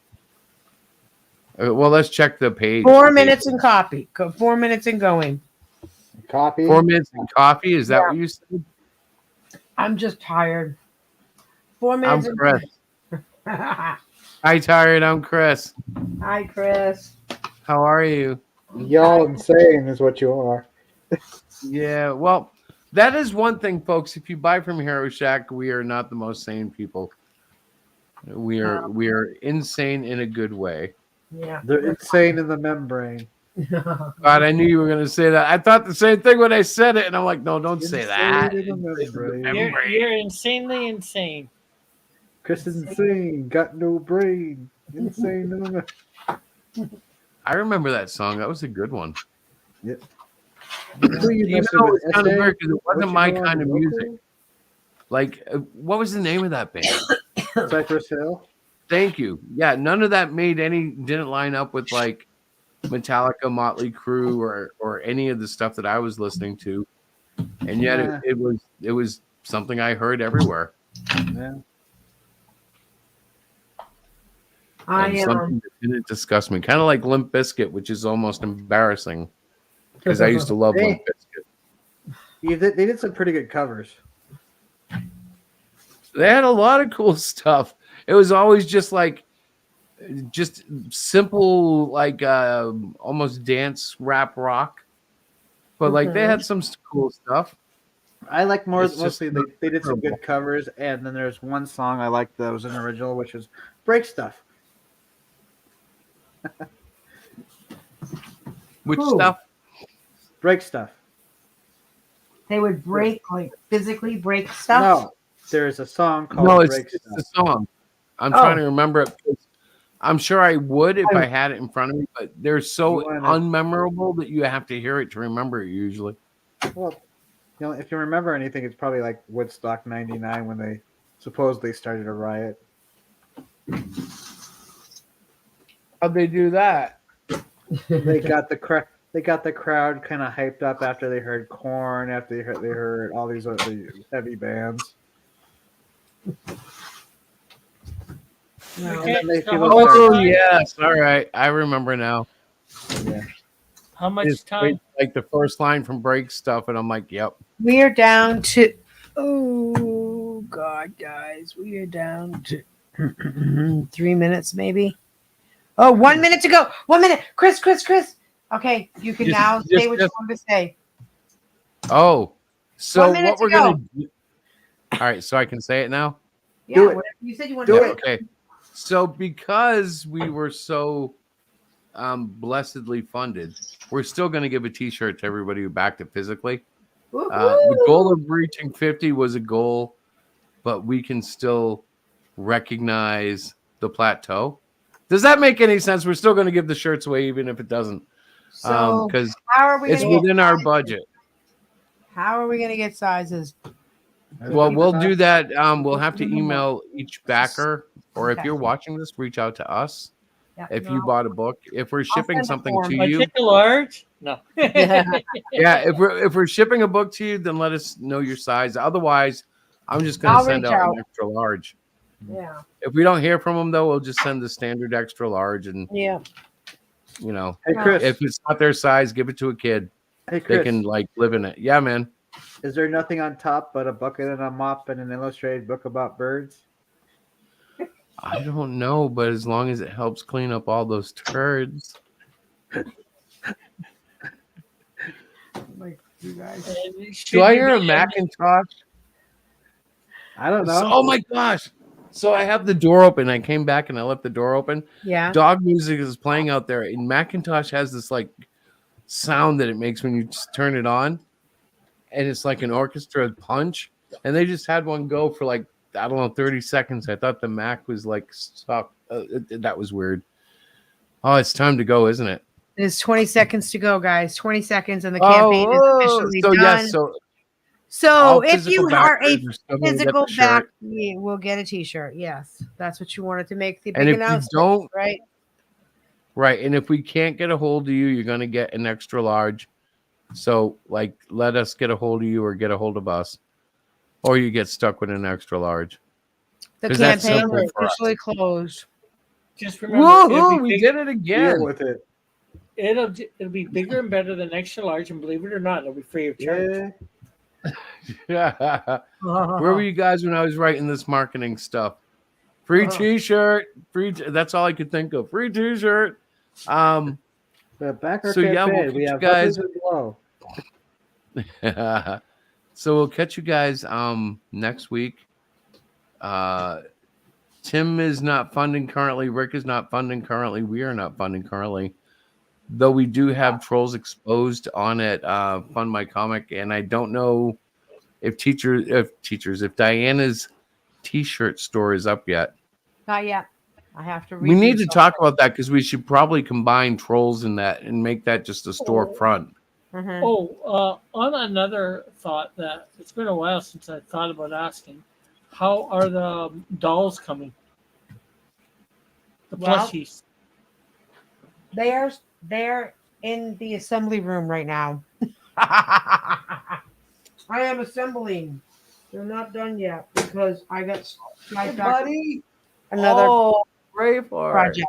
Well, let's check the page. 4 minutes and copy. 4 minutes and going. Copy. 4 minutes and coffee? Is that what you said? I'm just tired. 4 minutes. I'm Chris. Hi, tired. I'm Chris. Hi, Chris. How are you? Y'all insane is what you are. Yeah, well, that is one thing, folks. If you buy from Hero Shack, we are not the most sane people. We are insane in a good way. Yeah, they're insane in the membrane. God, I knew you were going to say that. I thought the same thing when I said it, and I'm like, no, don't say that. You're insanely insane. Chris is insane. Got no brain. Insane. I remember that song. That was a good one. Yep. Even though it was kind of weird because it wasn't my kind of music. Like, what was the name of that band? Cypress Hill. Thank you. Yeah, none of that didn't line up with like Metallica, Motley Crue, or any of the stuff that I was listening to, and yet it was something I heard everywhere. Yeah. Something that didn't disgust me, kind of like Limp Bizkit, which is almost embarrassing because I used to love Limp Bizkit. Yeah, they did some pretty good covers. They had a lot of cool stuff. It was always just simple, like almost dance rap rock, but like they had some cool stuff. I like mostly they did some good covers, and then there's one song I liked that was an original, which was "Break Stuff." Which stuff? Break Stuff. They would break, like physically break stuff. No, there's a song called "Break Stuff." It's a song. I'm trying to remember it. I'm sure I would if I had it in front of me, but they're so You wanna- unmemorable that you have to hear it to remember it usually. Well, if you remember anything, it's probably like Woodstock '99 when they supposedly started a riot. How'd they do that? They got the crowd kind of hyped up after they heard Korn, after they heard all these other heavy bands. Okay, And then so people how much Oh time? yes, all right. I remember now. How much It's time? like the first line from Break stuff, and I'm like, yep. We are down to. Oh God, guys, we are down to 3 minutes, maybe. Oh, 1 minute to go. 1 minute, Chris. Okay, you can Just- now just- say what you just- want to say. Oh, so 1 minute what to we're go. gonna do? All right, so I can say it now. Yeah, Do it. whatever you said you want Do to it. Okay. So because we were so blessedly funded, we're still going to give a T-shirt to everybody who backed it physically. The goal of reaching 50 was a goal, but we can still recognize the plateau. Does that make any sense? We're still going to give the shirts away, even if it doesn't, So because how are we it's gonna within our budget. How are we gonna get sizes? Well, we'll do that. We'll have to email each backer, or if Okay. you're watching this, reach out to us. Yeah, If no. you bought a book, if we're shipping send a something form. to I you, take a large? No. Yeah. yeah, if we're shipping a book to you, then let us know your size. Otherwise, I'm just going to I'll send reach out out. an extra large. Yeah. If we don't hear from them, though, we'll just send the standard extra large, and Yeah. Hey Chris, if it's not their size, give it to a kid. hey They Chris, can like live in it. Yeah, man. is there nothing on top but a bucket and a mop and an illustrated book about birds? I don't know, but as long as it helps clean up all those turds. Like you guys. And it should Do I be hear a the- Macintosh? I don't know. Oh my gosh! So I have the door open. I came back and I left the door open. Yeah. Dog music is playing out there, and Macintosh has this like sound that it makes when you just turn it on, and it's like an orchestra punch. And they just had one go for like, I don't know, 30 seconds. I thought the Mac was like stop. That was weird. Oh, it's time to go, isn't it? There's 20 seconds to go, guys. 20 seconds, and the campaign is officially so done. yes, so So all if physical you are a backers are still gonna get physical the shirt. back, we will get a T-shirt. Yes, that's what you wanted to make the And big if you announcement, don't, right? right, and if we can't get a hold of you, you're gonna get an extra large. So like, let us get a hold of you, or get a hold of us, or you get stuck with an extra large. The 'Cause that's campaign simple is for us. officially closed. Just remember, Woohoo! We did it Deal again. with it. it'll be bigger and better than extra large, and believe it or not, it'll be free of charge. Yeah. Where were you guys when I was writing this marketing stuff? Free T-shirt, that's all I could think of. Free T-shirt. The backer So, yeah, campaign. we'll we catch have you guys- buttons and below. So we'll catch you guys next week. Tim is not funding currently. Rick is not funding currently. We are not funding currently. Though we do have Trolls Exposed on it, Fund My Comic, and I don't know if Diana's T-shirt store is up yet. Not yet. I have to. We need review to talk about that because we should probably combine Trolls in that and make that just a storefront. Mhm. Oh, on another thought, that it's been a while since I thought about asking, how are the dolls coming? The Well, plushies. They're in the assembly room right now. I am assembling. They're not done yet because I got sidetracked with another project.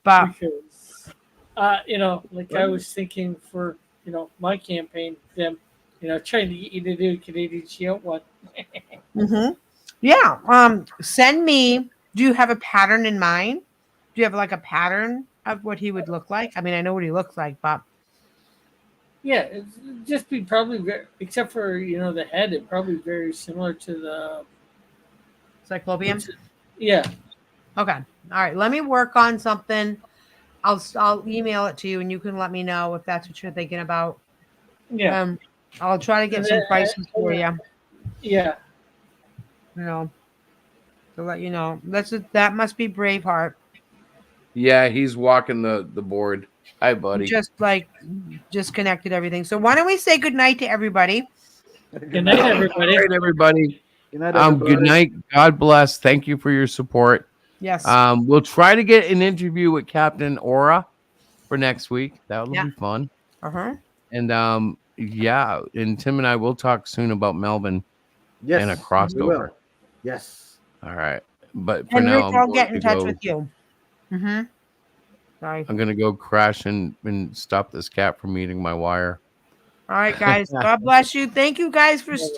But Because, like I was thinking for, my campaign, them, trying to get you to do Canadian Shield one. yeah, send me. Do you have a pattern in mind? Do you have like a pattern of what he would look like? I mean, I know what he looks like, but Yeah, it's just be probably very, except for, the head, it probably very similar to the, Cyclopian. yeah. Okay. All right. Let me work on something. I'll email it to you, and you can let me know if that's what you're thinking about. Yeah. I'll try to get And some then, prices for you. Yeah. You know, to let you know. That must be Braveheart. Yeah, he's walking the board. Hi, buddy. Just disconnected everything. So why don't we say good night to everybody? Good night, everybody. All right, everybody. Good night, everybody. Good night. God bless. Thank you for your support. Yes. We'll try to get an interview with Captain Aura for next week. That'll be fun. Uh-huh. And and Tim and I will talk soon about Melvin Yes, and a we crossover. will. Yes. All right. But for And now, Rich, I'm I'll going get in to touch go, with you. Mm-hmm. Sorry. I'm going to go crash and stop this cat from eating my wire. All right, guys. God bless you. Thank you guys for